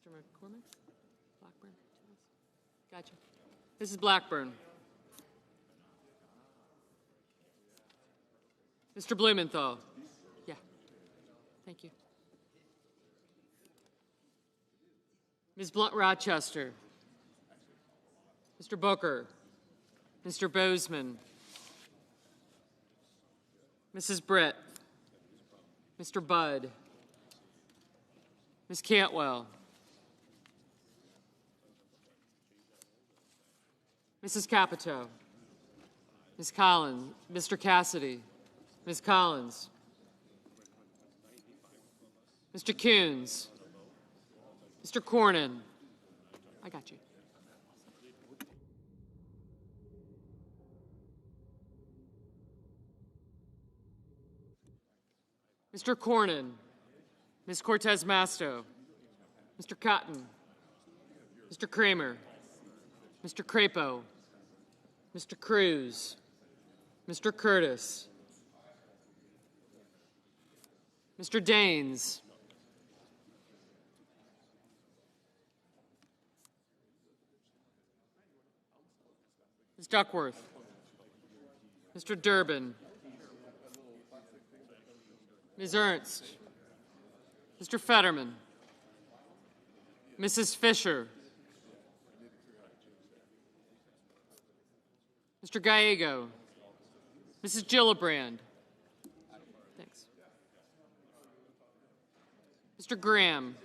Mr. McCormick? Blackburn? Gotcha. Mrs. Blackburn. Mr. Blumenthal. Yeah. Thank you. Ms. Rochester. Mr. Booker. Mr. Bozeman. Mrs. Britt. Mr. Budd. Ms. Cantwell. Mrs. Capito. Ms. Collins. Mr. Cassidy. Ms. Collins. Mr. Coons. Mr. Cornyn. I got you. Mr. Cornyn. Ms. Cortez Masto. Mr. Cotton. Mr. Kramer. Mr. Crapo. Mr. Cruz. Mr. Curtis. Mr. Daines. Ms. Duckworth. Mr. Durbin. Ms. Ernst. Mr. Fetterman. Mrs. Fisher. Mr. Gallego. Mrs. Gillibrand. Thanks. Mr. Graham.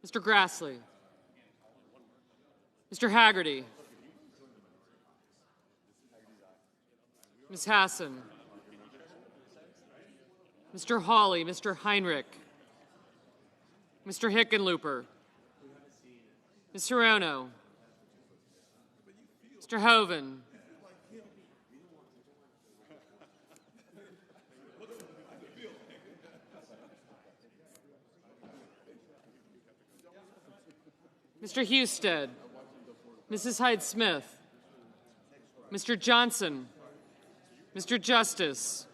Mr. Grassley. Mr. Haggerty. Ms. Hassan. Mr. Hawley, Mr. Heinrich. Mr. Hickenlooper. Ms. Hirono. Mr. Hoven. Mr. Husted. Mrs. Hyde-Smith. Mr. Johnson. Mr. Justice.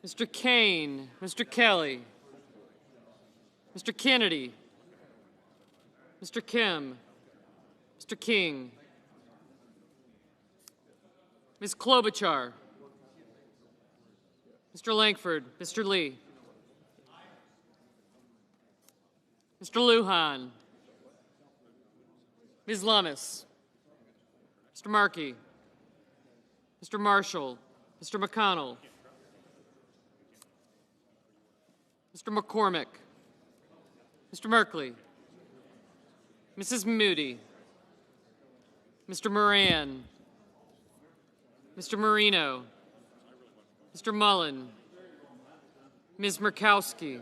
Mr. Kane. Mr. Kelly. Mr. Kennedy. Mr. Kim. Mr. King. Ms. Klobuchar. Mr. Langford. Mr. Lee. Mr. Lujan. Ms. Lummis. Mr. Markey. Mr. Marshall. Mr. McConnell. Mr. McCormick. Mr. Merkley. Mrs. Moody. Mr. Moran. Mr. Marino. Mr. Mullen. Ms. Murkowski.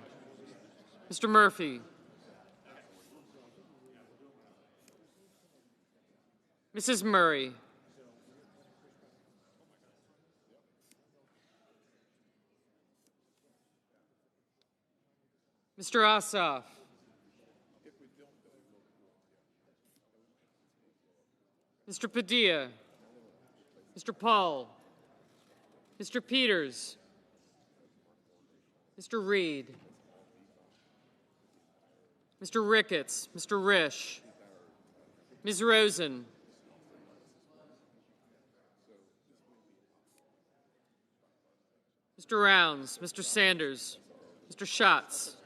Mr. Murphy. Mrs. Murray. Mr. Ossoff. Mr. Padilla. Mr. Paul. Mr. Peters. Mr. Reed. Mr. Ricketts. Mr. Risch. Ms. Rosen. Mr. Rounds. Mr. Sanders. Mr. Schatz.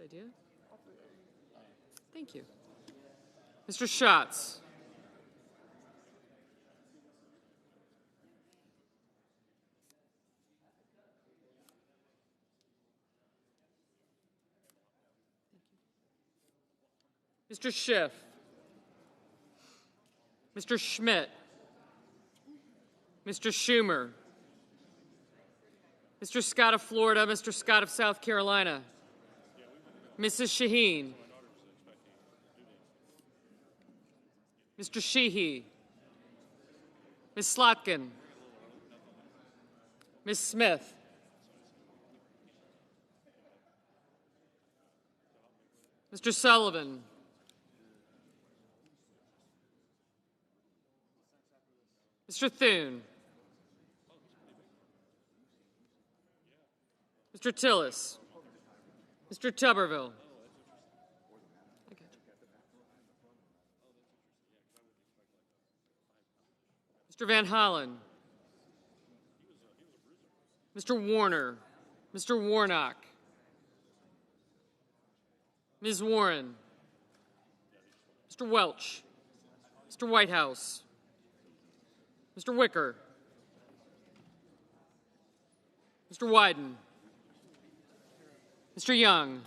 idea. Thank you. Mr. Schatz. Mr. Schiff. Mr. Schmidt. Mr. Schumer. Mr. Scott of Florida, Mr. Scott of South Carolina. Mrs. Shaheen. Mr. Sheehy. Ms. Slotkin. Ms. Smith. Mr. Sullivan. Mr. Thune. Mr. Tillis. Mr. Tuberville. Mr. Van Hollen. Mr. Warner. Mr. Warnock. Ms. Warren. Mr. Welch. Mr. Whitehouse. Mr. Wicker. Mr. Wyden. Mr. Young.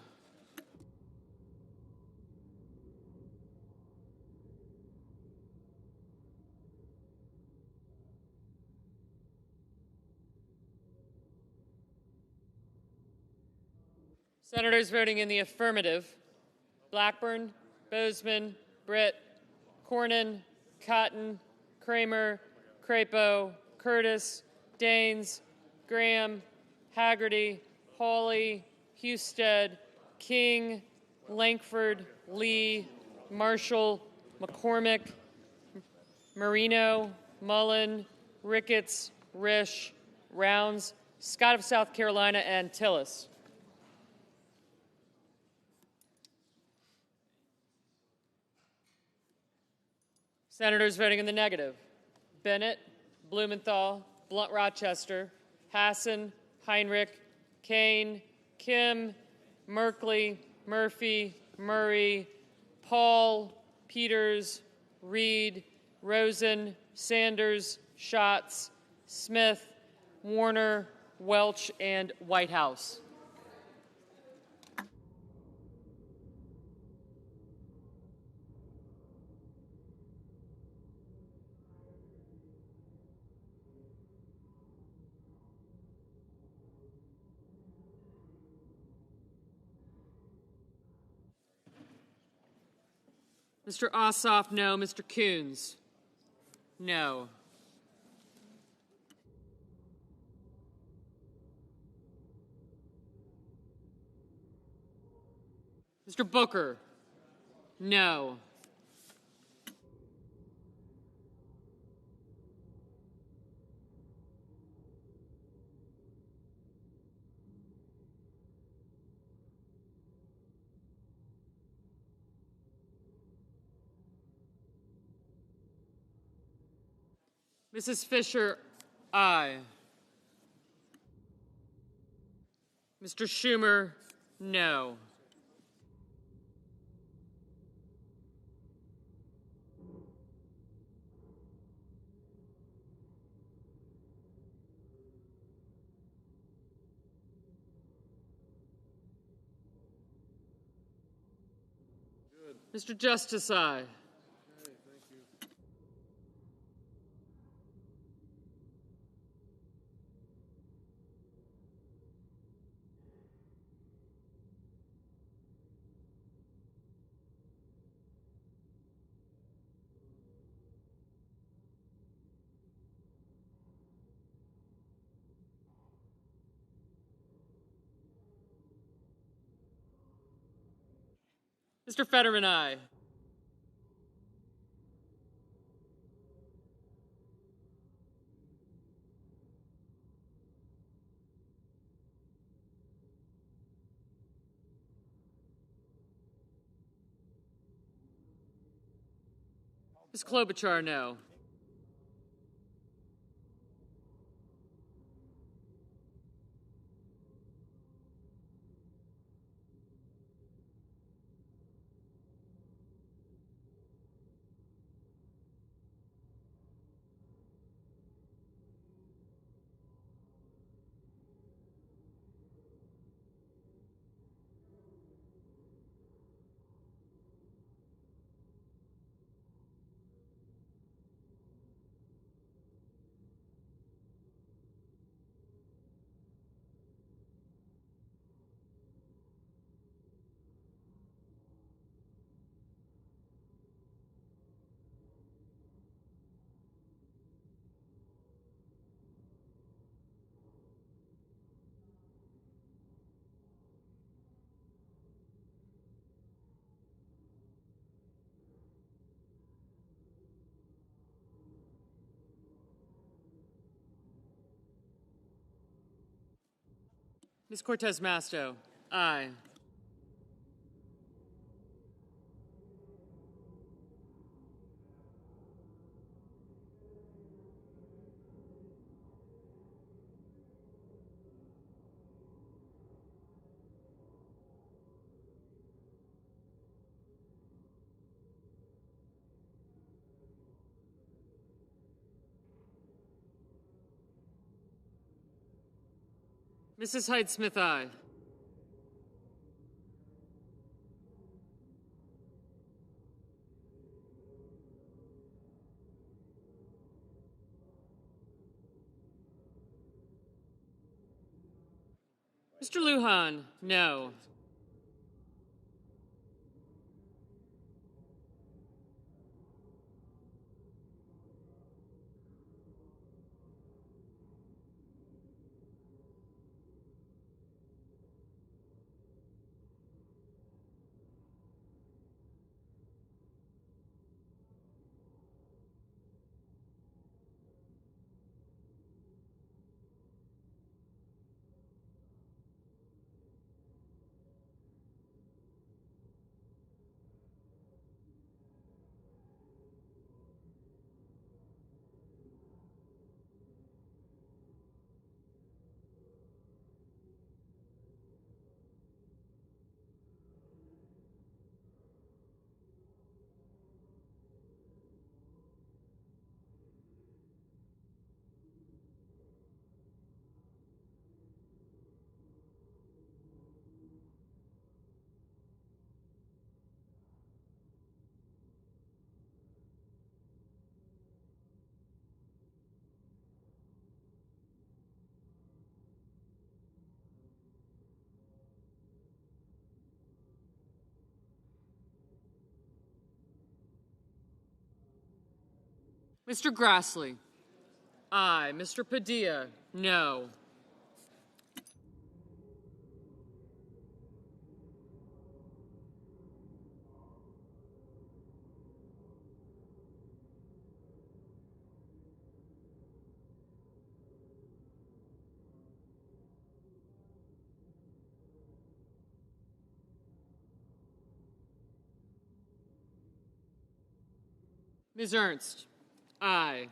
Senators voting in the affirmative: Blackburn, Bozeman, Britt, Cornyn, Cotton, Kramer, Crapo, Curtis, Daines, Graham, Haggerty, Hawley, Husted, King, Lankford, Lee, Marshall, McCormick, Marino, Mullen, Ricketts, Risch, Rounds, Scott of South Carolina, and Tillis. Senators voting in the negative: Bennett, Blumenthal, Blunt Rochester, Hassan, Heinrich, Kane, Kim, Merkley, Murphy, Murray, Paul, Peters, Reed, Rosen, Sanders, Schatz, Smith, Warner, Welch, and Whitehouse. Mr. Ossoff, no. Mr. Coons, no. Mr. Booker, no. Mrs. Fisher, aye. Mr. Schumer, no. Mr. Justice, aye. Mr. Fetterman, aye. Ms. Klobuchar, no. Ms. Cortez Masto, aye. Mrs. Hyde-Smith, aye. Mr. Lujan, no. Mr. Grassley, aye. Mr. Padilla, no. Ms. Ernst, aye.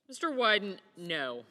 Mr. Wyden, no.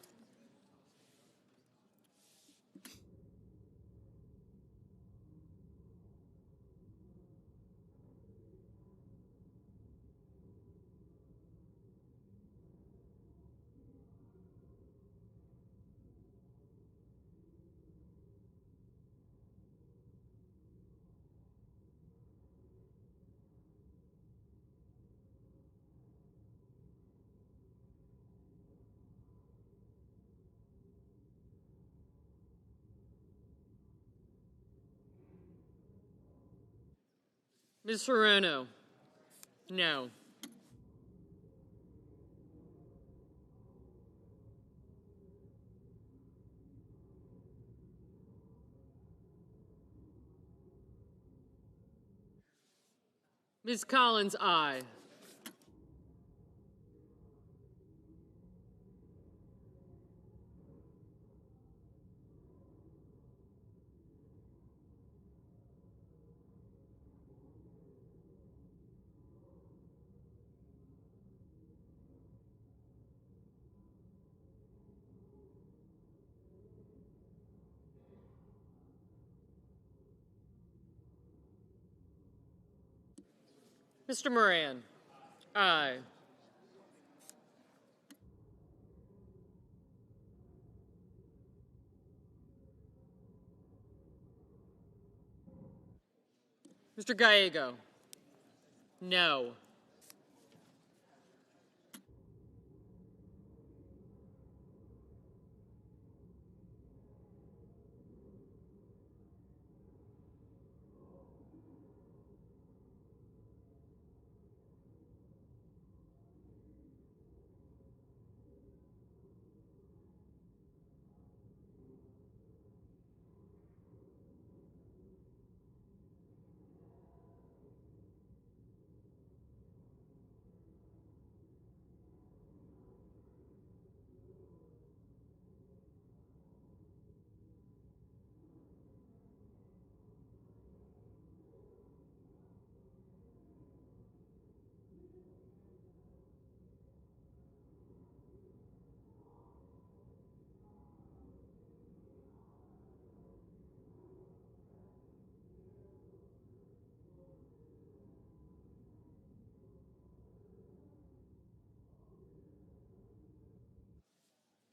Ms. Hirono, no. Ms. Collins, aye. Mr. Moran, aye. Mr. Gallego, no.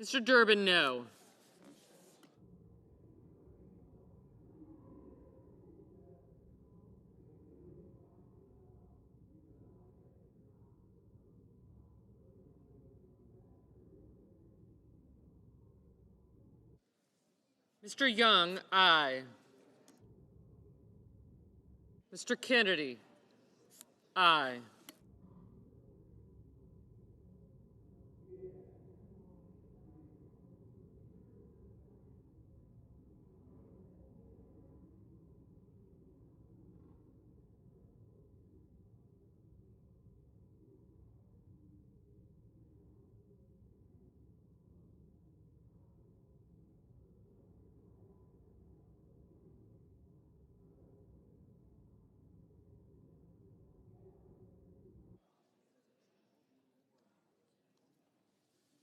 Mr. Durbin, no. Mr. Young, aye. Mr. Kennedy, aye.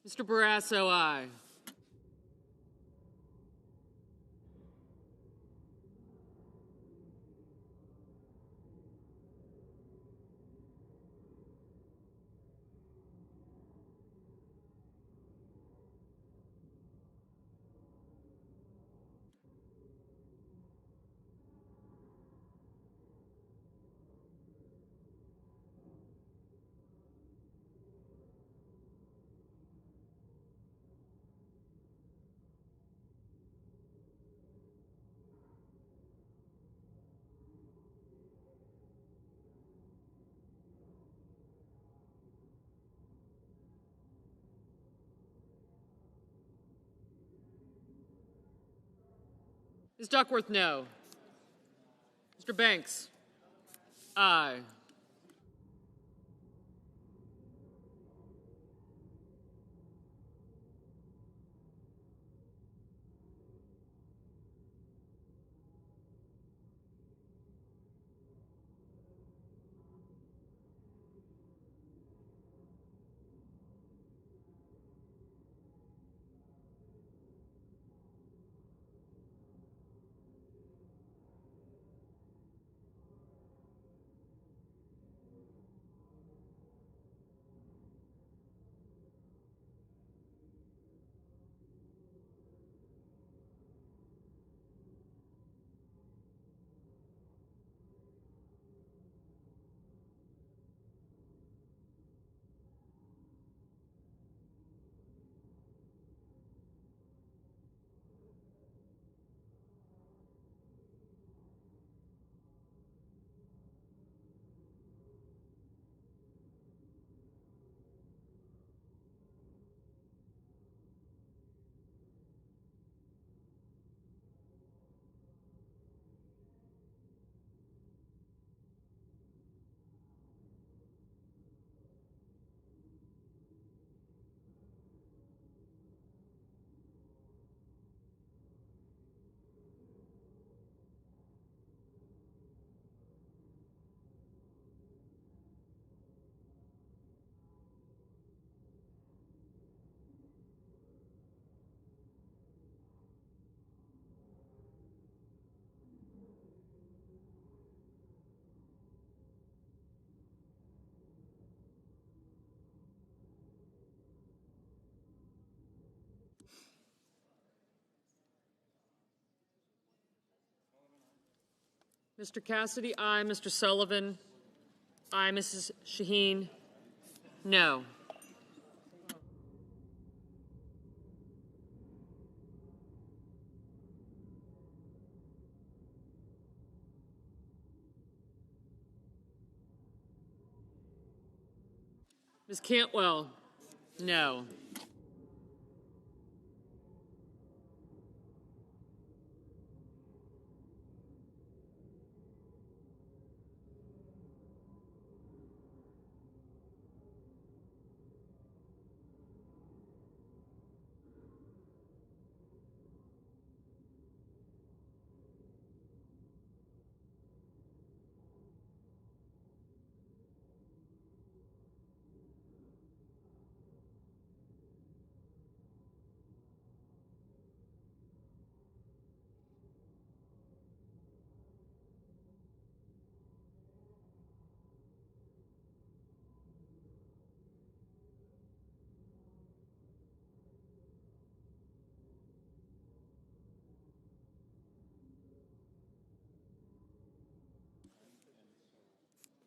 Mr. Barrasso, aye. Ms. Duckworth, no. Mr. Banks, aye. Mr. Cassidy, aye. Mr. Sullivan, aye. Mrs. Shaheen, no. Ms. Cantwell, no.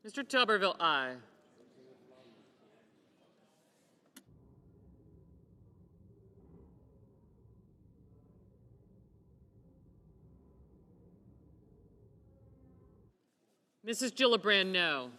Mr. Tuberville, aye. Mrs. Gillibrand, no.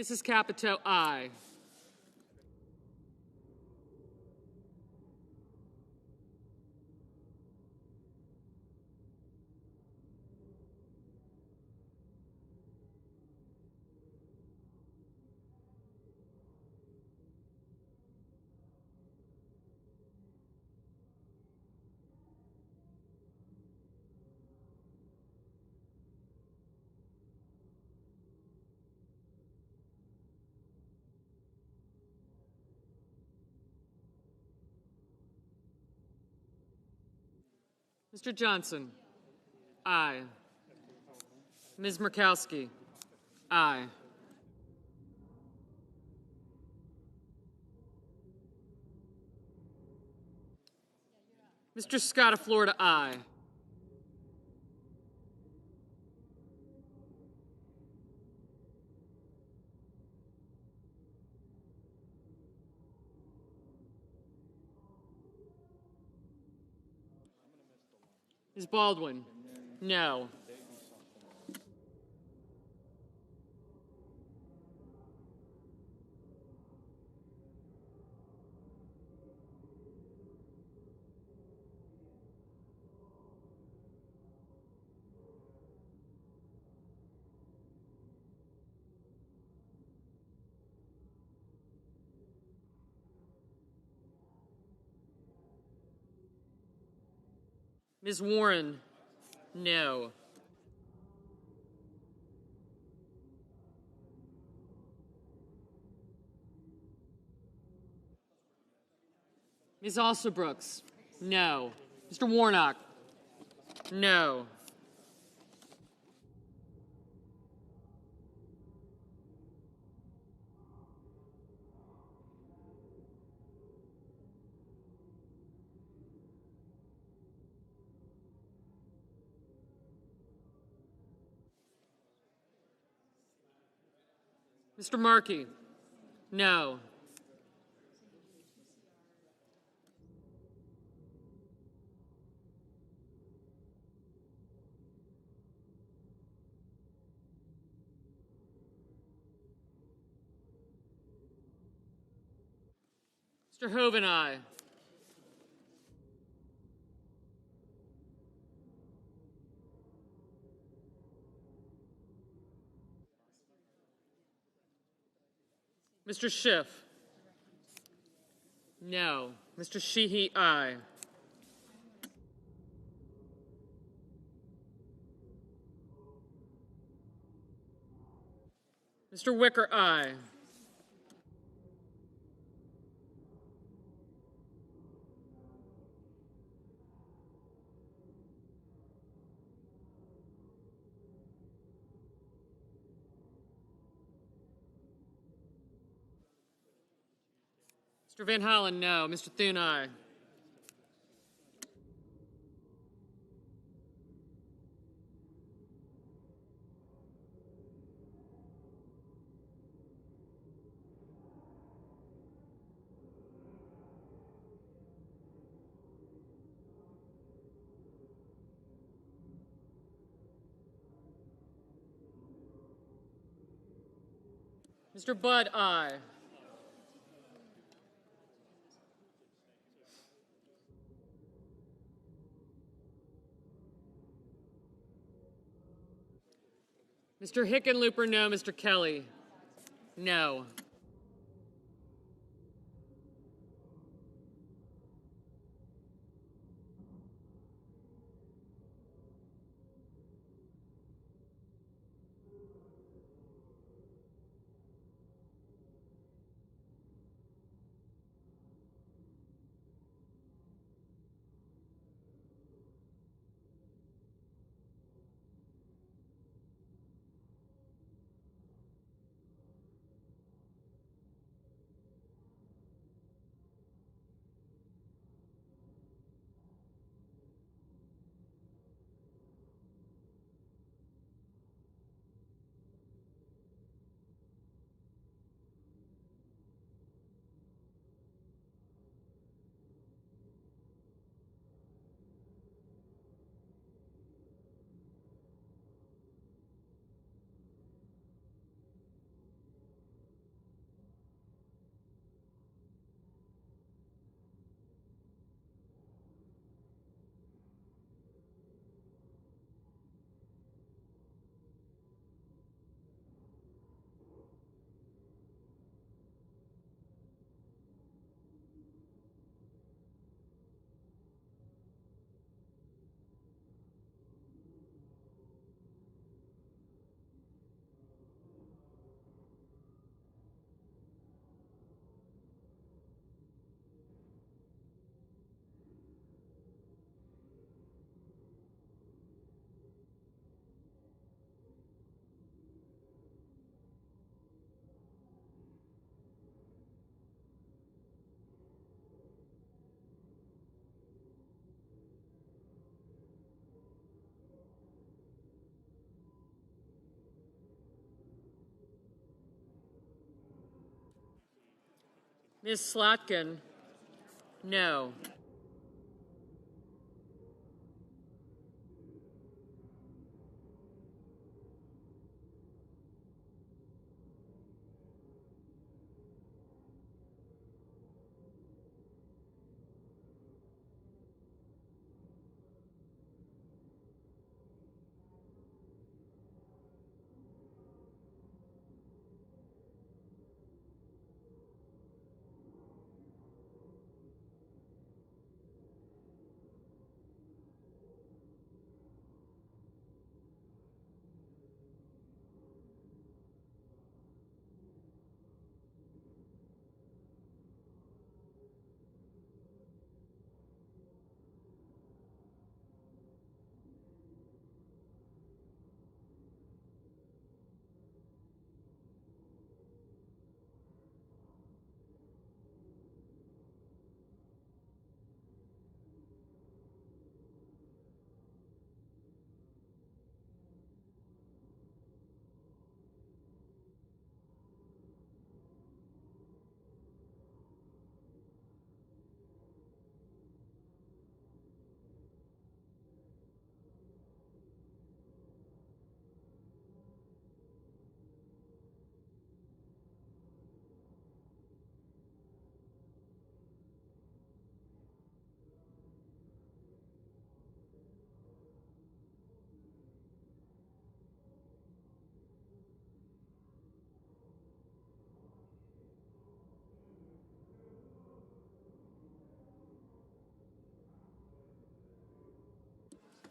Mrs. Capito, aye. Mr. Johnson, aye. Ms. Murkowski, aye. Mr. Scott of Florida, aye. Ms. Baldwin, no. Ms. Warren, no. Ms. Alsobrooks, no. Mr. Warnock, no. Mr. Markey? No. Mr. Hoven, aye. Mr. Schiff? No. Mr. Sheehy, aye. Mr. Wicker, aye. Mr. Van Hollen, no. Mr. Thune, aye. Mr. Budd, aye. Mr. Hickenlooper, no. Mr. Kelly? No. Ms. Slotkin? No.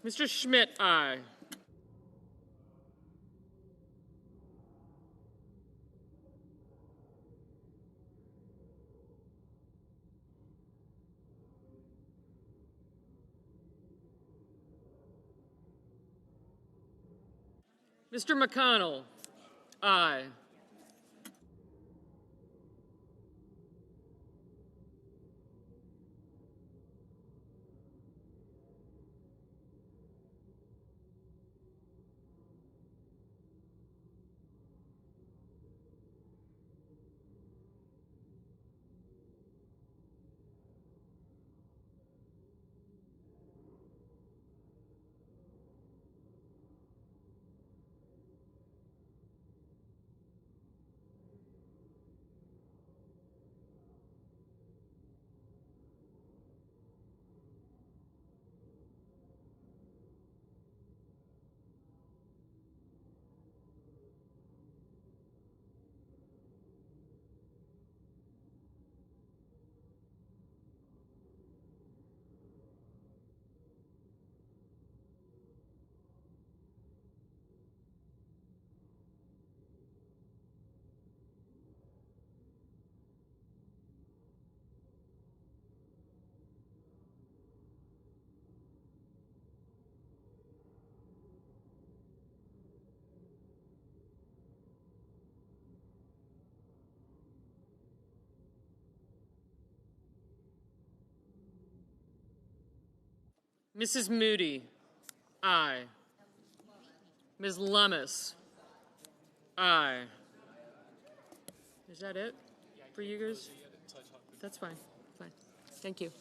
Mr. Schmidt, aye. Mr. McConnell, aye. Mrs. Moody, aye. Ms. Lummis, aye. Is that it for you guys? That's fine. Fine. Thank you.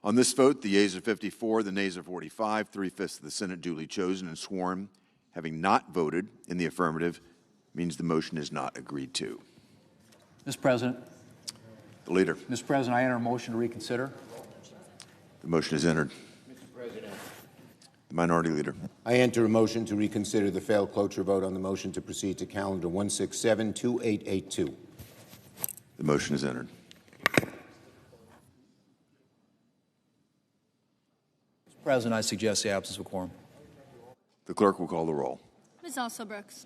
On this vote, the yeas are 54, the nays are 45, 3/5 of the Senate duly chosen and sworn, having not voted in the affirmative, means the motion is not agreed to. Mr. President. The Leader. Mr. President, I enter a motion to reconsider. The motion is entered. Mr. President. The Minority Leader. I enter a motion to reconsider the failed cloture vote on the motion to proceed to calendar 167-2882. The motion is entered. Mr. President, I suggest the absence of quorum. The clerk will call the roll. Ms. Alsobrooks.